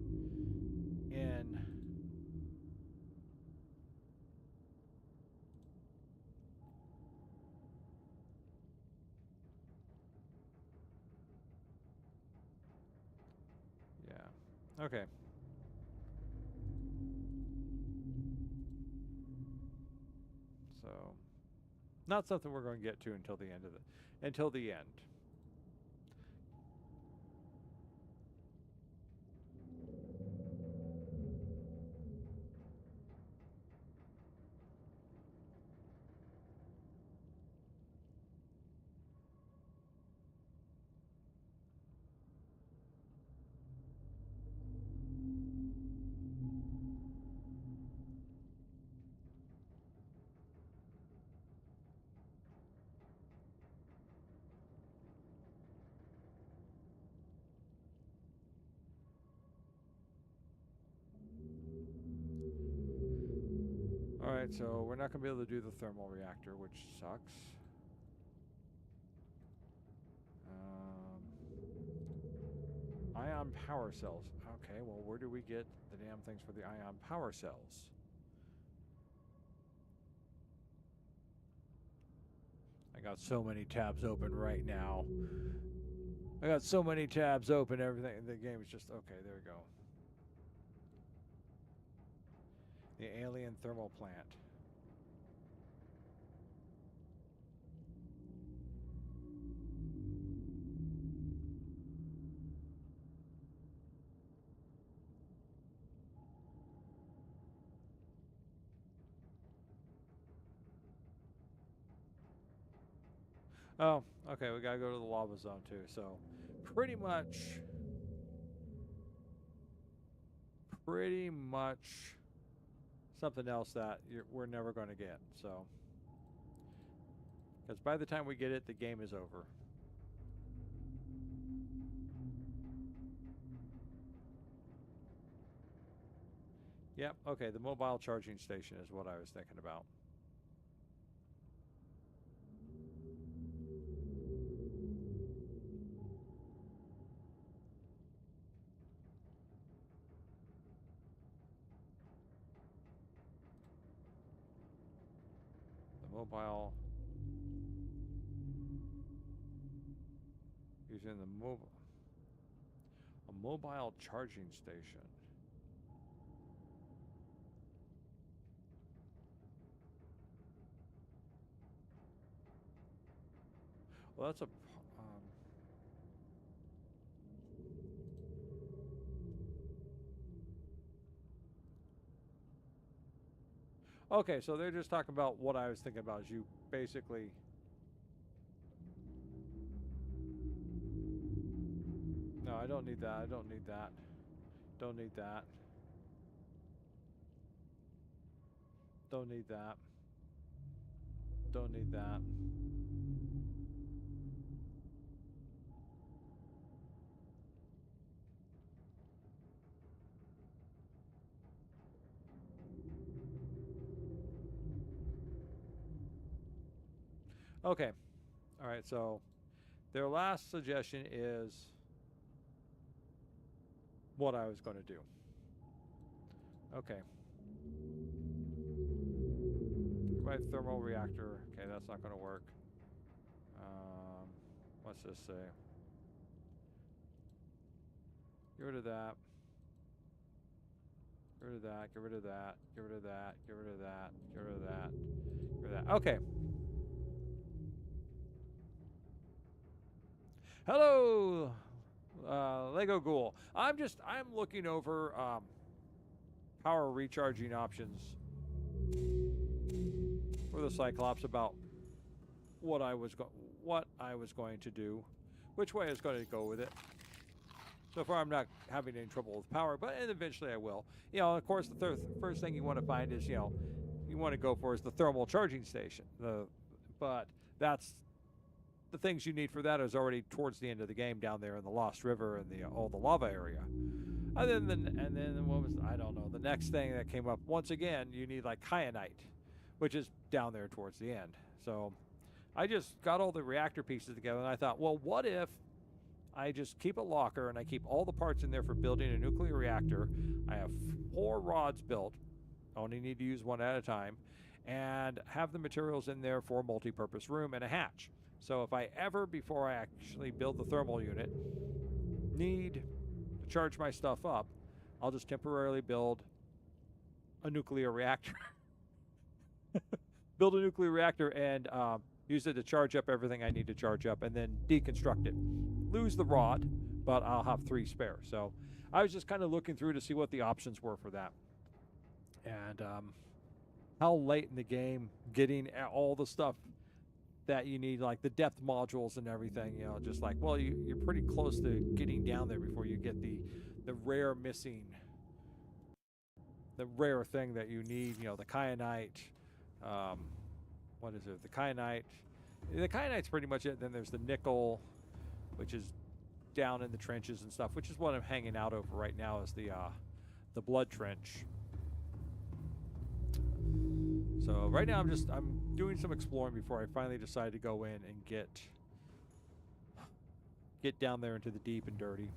in... Okay. So, not something we're going to get to until the end of until the end. Alright, so we're not going to be able to do the thermal reactor, which sucks. Ion power cells. Okay, well, where do we get the damn things for the ion power cells? I got so many tabs open right now. I got so many tabs open, everything. The game is just, okay, there we go. The alien thermal plant. Oh, okay, we gotta go to the lava zone too, so pretty much something else that we're never going to get, so. Because by the time we get it, the game is over. Yep, okay, the mobile charging station is what I was thinking about. The mobile... Using the mobile... A mobile charging station. Well, that's a... Okay, so they're just talking about what I was thinking about. Is you basically... No, I don't need that. I don't need that. Don't need that. Don't need that. Don't need that. Okay. All right, so their last suggestion is what I was going to do. Okay. My thermal reactor. Okay, that's not going to work. What's this say? Get rid of that. Get rid of that. Get rid of that. Get rid of that. Get rid of that. Get rid of that. Get rid of that. Okay. Hello, Lego Ghoul. I'm looking over power recharging options for the Cyclops about what I was going to do, which way I was going to go with it. So far, I'm not having any trouble with power, but eventually I will. You know, of course, the first thing you want to find is, you know, you want to go for is the thermal charging station. But that's the things you need for that is already towards the end of the game down there in the Lost River and all the lava area. And then what was, I don't know, the next thing that came up, once again, you need like kyanite, which is down there towards the end. So I just got all the reactor pieces together and I thought, well, what if I just keep a locker and I keep all the parts in there for building a nuclear reactor. I have 4 rods built, only need to use one at a time, and have the materials in there for a multi-purpose room and a hatch. So if I ever, before I actually build the thermal unit, need to charge my stuff up,
I'll just temporarily build a nuclear reactor. Build a nuclear reactor and use it to charge up everything I need to charge up, and then deconstruct it. Lose the rod, but I'll have 3 spare. So I was just kind of looking through to see what the options were for that. And how late in the game getting all the stuff that you need, like the depth modules and everything, you know, just like, well, you're pretty close to getting down there before you get the rare thing that you need, you know, the kyanite. What is it? The kyanite. The kyanite's pretty much it. Then there's the nickel, which is down in the trenches and stuff, which is what I'm hanging out over right now, is the blood trench. So right now I'm doing some exploring before I finally decide to go in and get down there into the deep and dirty.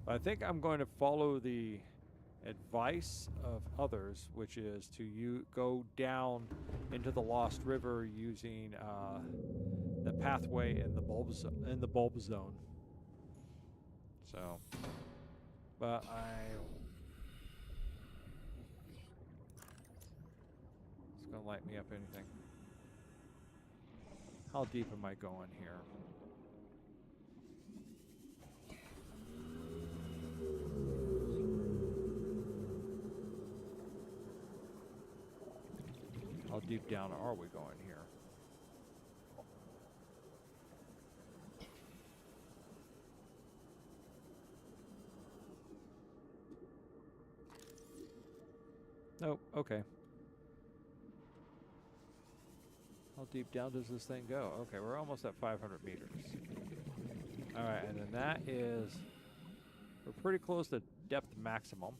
But I think I'm going to follow the advice of others, which is to go down into the Lost River using the pathway in the bulb zone. So, but it's gonna light me up anything. How deep am I going here? How deep down are we going here? Oh, okay. How deep down does this thing go? Okay, we're almost at 500 meters. Alright, and then that is... We're pretty close to depth maximum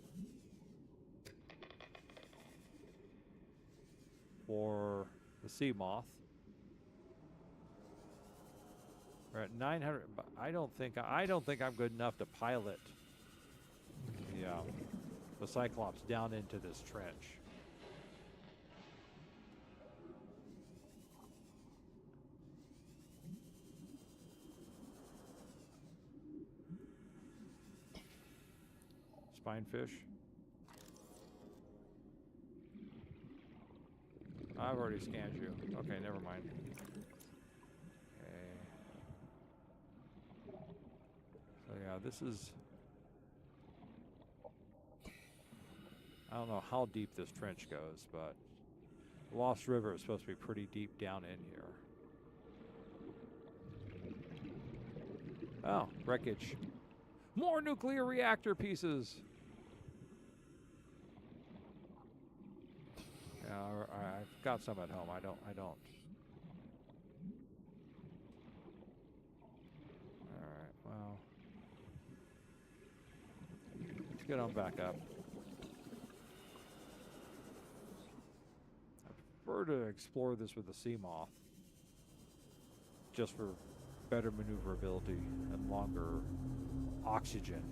for the sea moth. We're at 900, but I don't think I'm good enough to pilot the Cyclops down into this trench. Spinefish. I've already scanned you. Okay, never mind. Okay. So yeah, this is... I don't know how deep this trench goes, but Lost River is supposed to be pretty deep down in here. Oh, wreckage. More nuclear reactor pieces! Yeah, I've got some at home. I don't. Alright, well. Let's get on back up. I prefer to explore this with the sea moth. Just for better maneuverability and longer oxygen.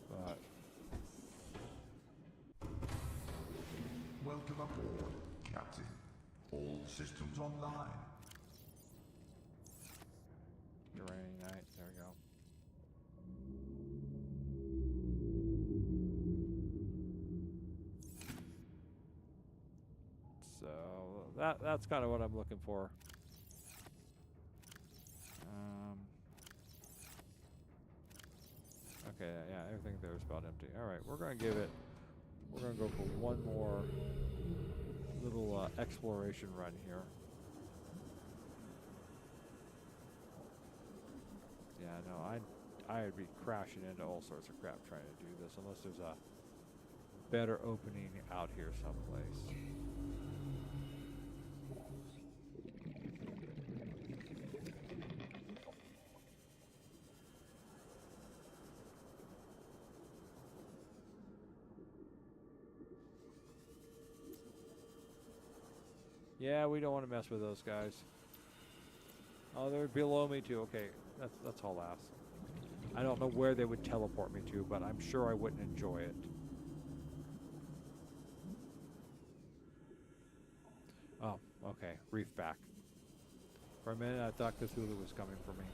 But...
Welcome aboard, Captain. All systems online.
Draining night, there we go. So that's kind of what I'm looking for. Okay, yeah, everything there is about empty. All right, we're gonna go for one more little exploration run here. Yeah, no, I'd be crashing into all sorts of crap trying to do this unless there's a better opening out here someplace. Yeah, we don't want to mess with those guys. Oh, they're below me too. Okay, that's all ass. I don't know where they would teleport me to, but I'm sure I wouldn't enjoy it. Oh, okay. Reef back. For a minute, I thought Cthulhu was coming for me.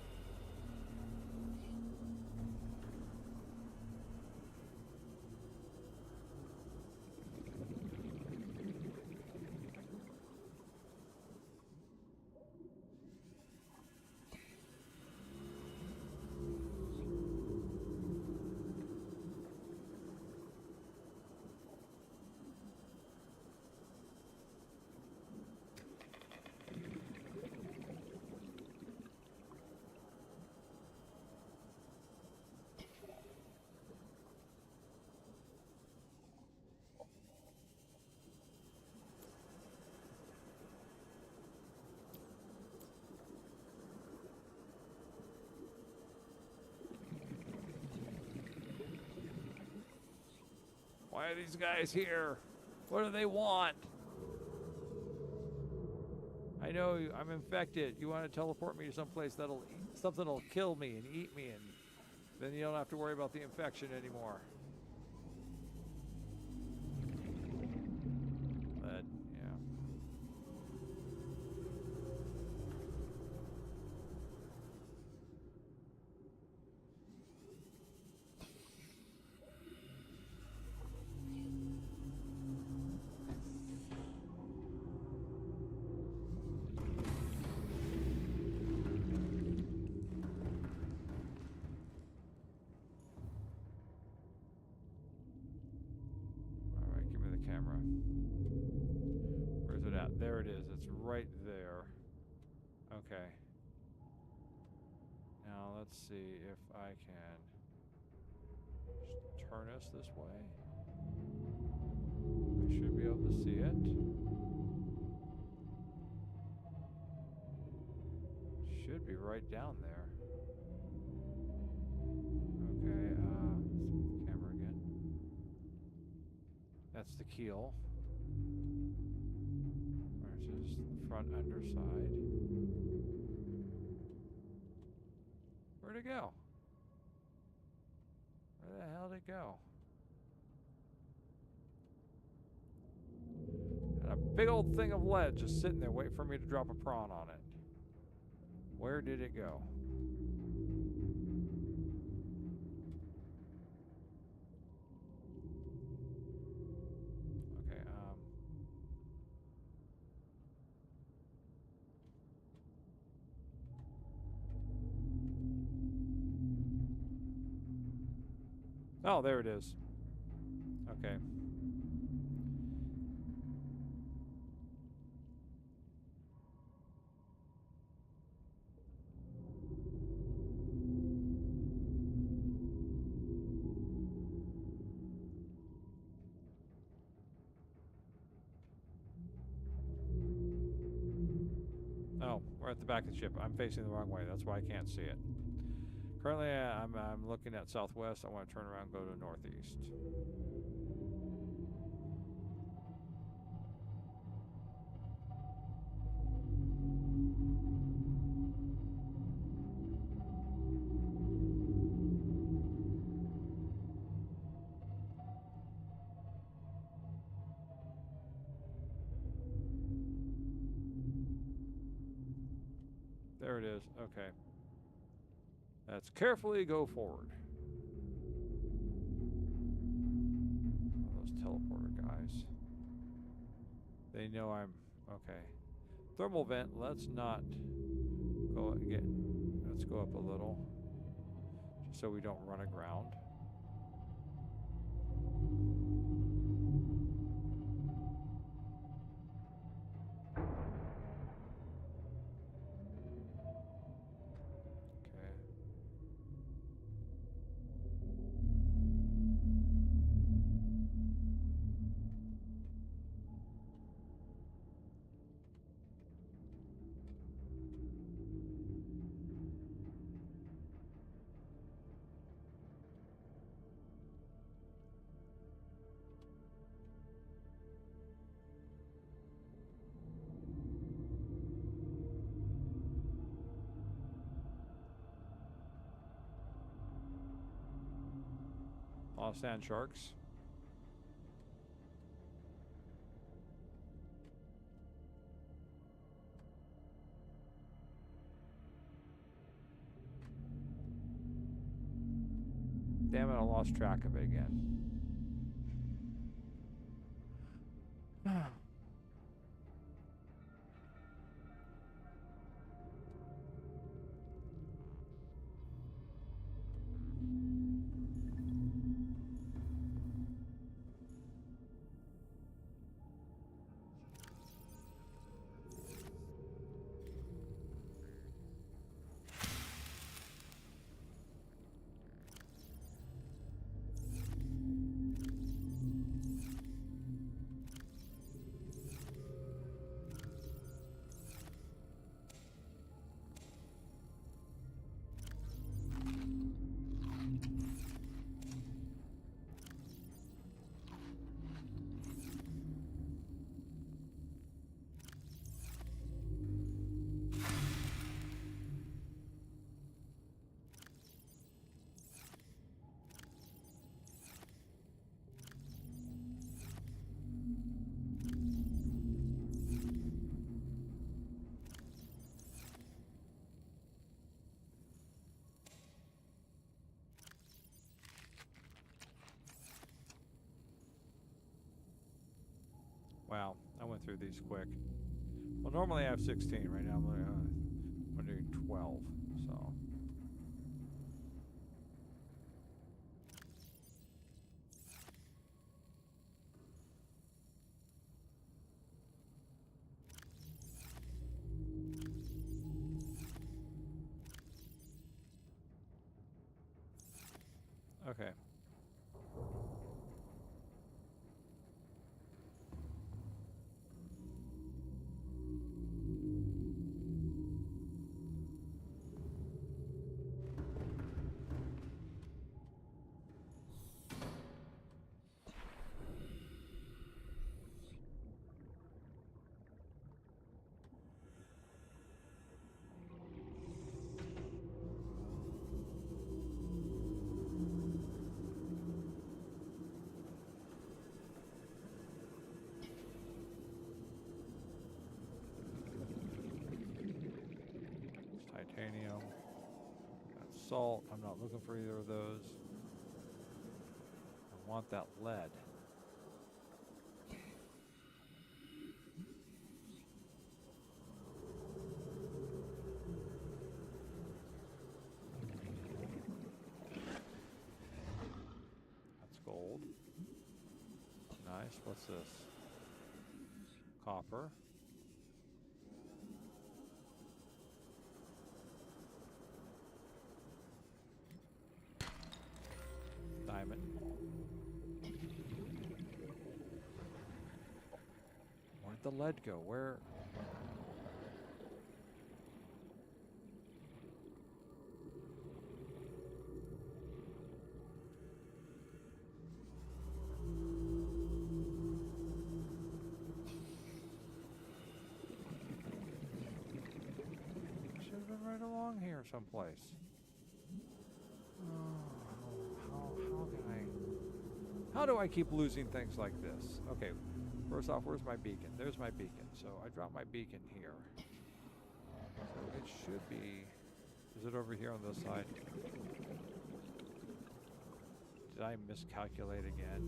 Why are these guys here? What do they want? I know I'm infected. You want to teleport me to some place something will kill me and eat me, and then you don't have to worry about the infection anymore. Lead, yeah. Camera. Where's it at? There it is. It's right there. Okay. Now let's see if I can just turn us this way. I should be able to see it. Should be right down there. Okay, camera again. That's the keel. Versus the front underside. Where'd it go? Where the hell did it go? And a big old thing of lead just sitting there waiting for me to drop a prawn on it. Where did it go? Okay, oh, there it is. Okay. Oh, we're at the back of the ship. I'm facing the wrong way. That's why I can't see it. Currently, I'm looking at southwest. I want to turn around and go to northeast. There it is. Okay. Let's carefully go forward. Oh, those teleporter guys. They know I'm... Okay. Thermal vent. Let's not go again. Let's go up a little. Just so we don't run aground. A lot of sand sharks. Damn it, I lost track of it again. Wow, I went through these quick. Well, normally I have 16. Right now I'm doing 12. So. Okay. Titanium. Got salt. I'm not looking for either of those. I want that lead. That's gold. Nice. What's this? Copper. Diamond. Where'd the lead go? Where? Should have been right along here someplace. How do I keep losing things like this? Okay, first off, where's my beacon? There's my beacon. So I drop my beacon here. So it should be... Is it over here on this side? Did I miscalculate again?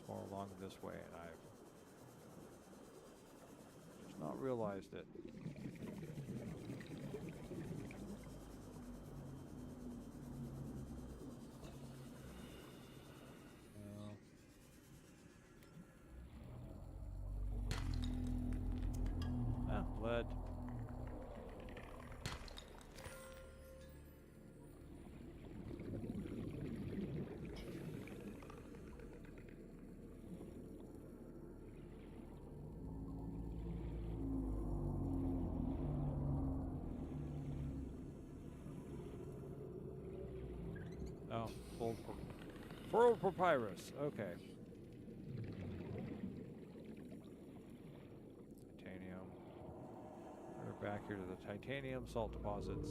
More along this way, and I've just not realized it. Lead. Oh, full papyrus. Okay. Titanium. We're back here to the titanium salt deposits.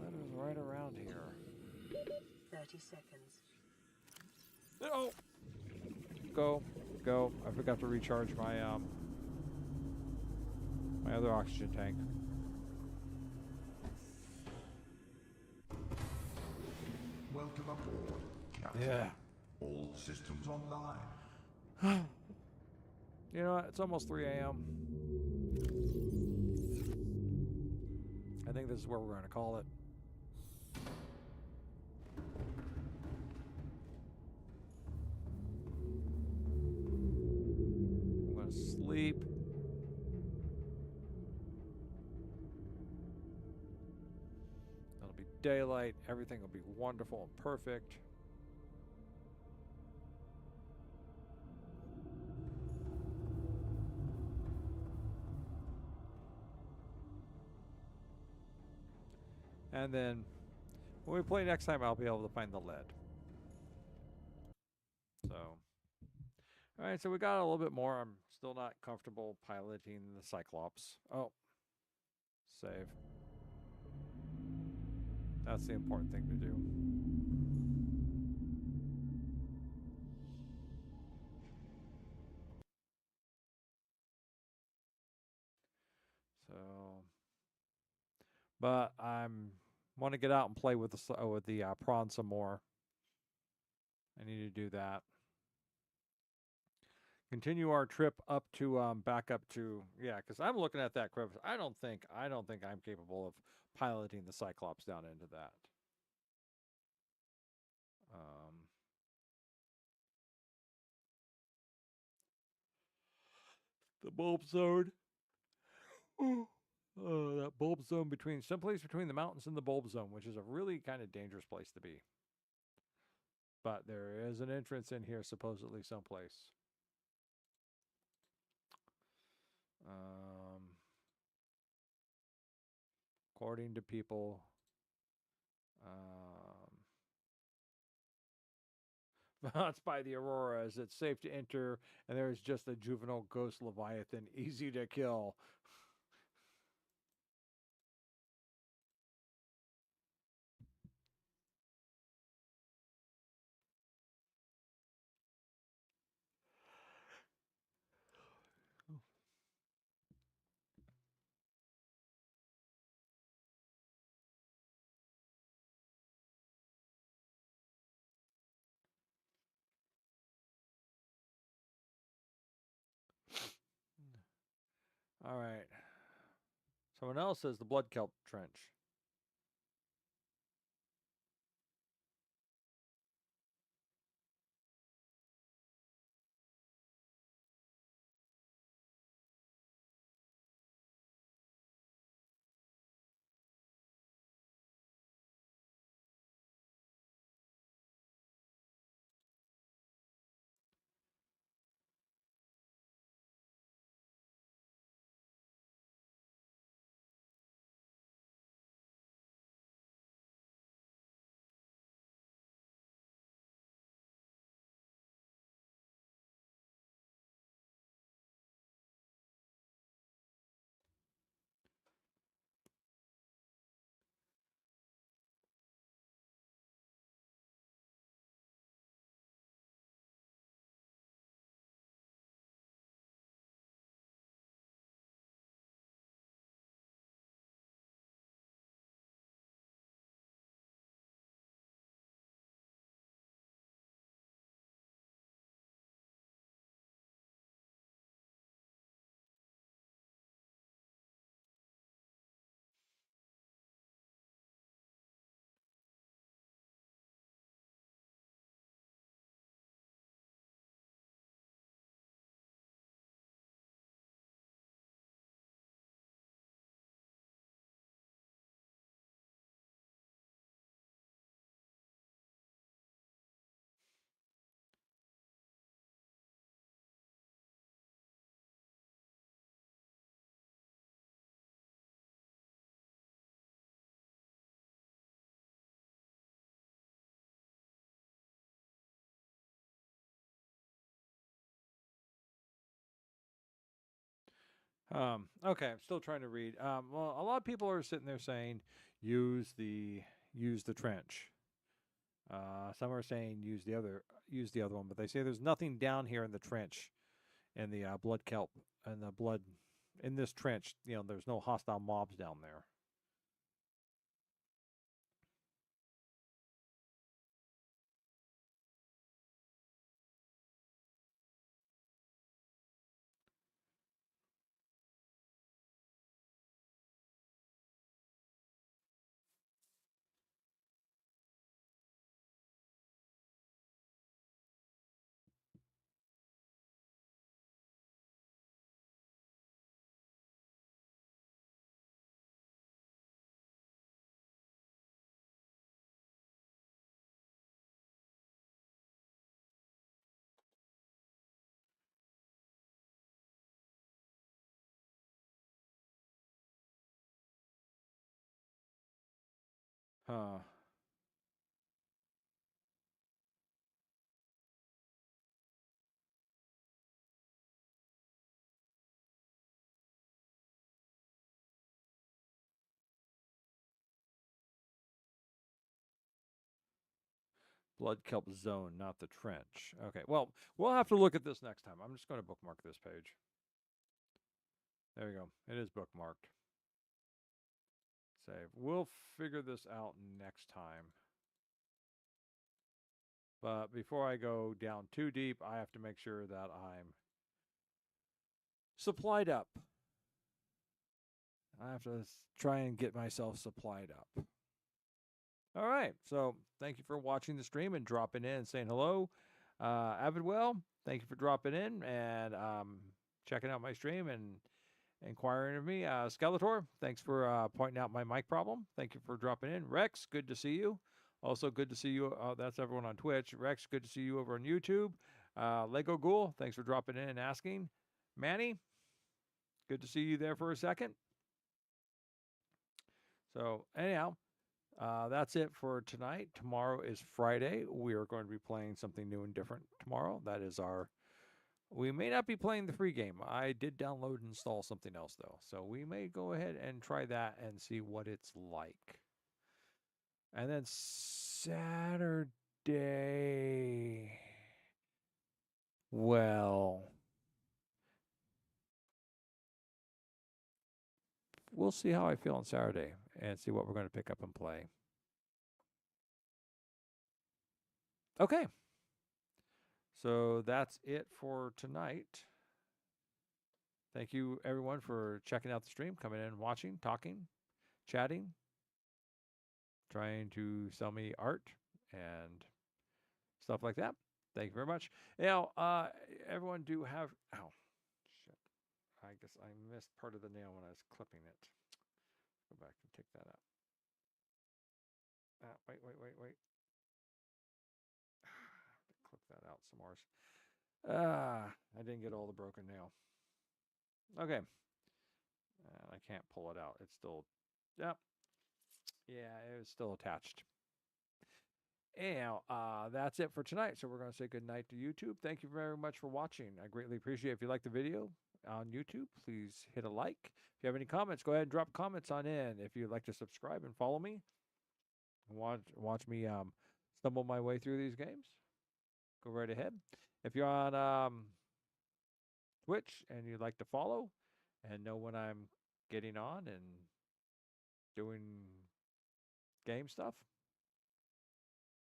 That is right around here.
30 seconds.
Oh! Go. I forgot to recharge my my other oxygen tank.
Welcome aboard, Captain.
Yeah.
All systems online.
You know what? It's almost 3 a.m. I think this is where we're going to call it. I'm going to sleep. It'll be daylight. Everything will be wonderful and perfect. And then when we play next time, I'll be able to find the lead. So, all right, so we got a little bit more. I'm still not comfortable piloting the Cyclops. Oh, save. That's the important thing to do. So, but I'm want to get out and play with the prawn some more. I need to do that. Continue our trip up to back up to because I'm looking at that crevice. I don't think I'm capable of piloting the Cyclops down into that. The bulb zone. That bulb zone someplace between the mountains and the bulb zone, which is a really kind of dangerous place to be. But there is an entrance in here, supposedly someplace. According to people, that's by the Auroras. It's safe to enter, and there's just a juvenile ghost leviathan, easy to kill. All right. Someone else says the Blood Kelp Trench. Okay, I'm still trying to read. Well, a lot of people are sitting there saying use the trench. Some are saying use the other one, but they say there's nothing down here in the trench, in the blood kelp and the blood in this trench. There's no hostile mobs down there. Huh. Blood Kelp Zone, not the trench. Okay, well, we'll have to look at this next time. I'm just going to bookmark this page. There you go. It is bookmarked. Save. We'll figure this out next time. But before I go down too deep, I have to make sure that I'm supplied up. I have to try and get myself supplied up. All right. So thank you for watching the stream and dropping in and saying hello. Avidwell, thank you for dropping in and checking out my stream and inquiring of me. Skeletor, thanks for pointing out my mic problem. Thank you for dropping in. Rex, good to see you. Also good to see you. That's everyone on Twitch. Rex, good to see you over on YouTube. Lego Ghoul, thanks for dropping in and asking. Manny, good to see you there for a second. So anyhow, that's it for tonight. Tomorrow is Friday. We are going to be playing something new and different tomorrow. That is our... We may not be playing the free game. I did download and install something else, though. So we may go ahead and try that and see what it's like. And then Saturday... Well... We'll see how I feel on Saturday and see what we're going to pick up and play. Okay. So that's it for tonight. Thank you, everyone, for checking out the stream, coming in, watching, talking, chatting, trying to sell me art and stuff like that. Thank you very much. Now, everyone do have... Ow. Shit. I guess I missed part of the nail when I was clipping it. Go back and take that out. Wait. Clip that out some more. I didn't get all the broken nail. Okay. I can't pull it out. It's still... Yep. Yeah, it was still attached. Anyhow, that's it for tonight. So we're going to say good night to YouTube. Thank you very much for watching. I greatly appreciate it. If you like the video on YouTube, please hit a like. If you have any comments, go ahead and drop comments on in. If you'd like to subscribe and follow me, and watch me stumble my way through these games, go right ahead. If you're on Twitch and you'd like to follow and know when I'm getting on and doing game stuff,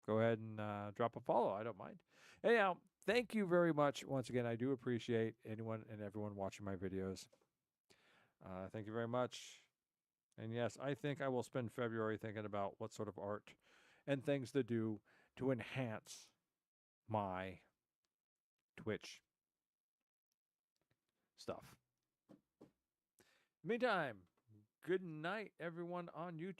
go ahead and drop a follow. I don't mind. Anyhow, thank you very much. Once again, I do appreciate anyone and everyone watching my videos. Thank you very much. And yes, I think I will spend February thinking about what sort of art and things to do to enhance my Twitch stuff. Meantime, good night, everyone on YouTube.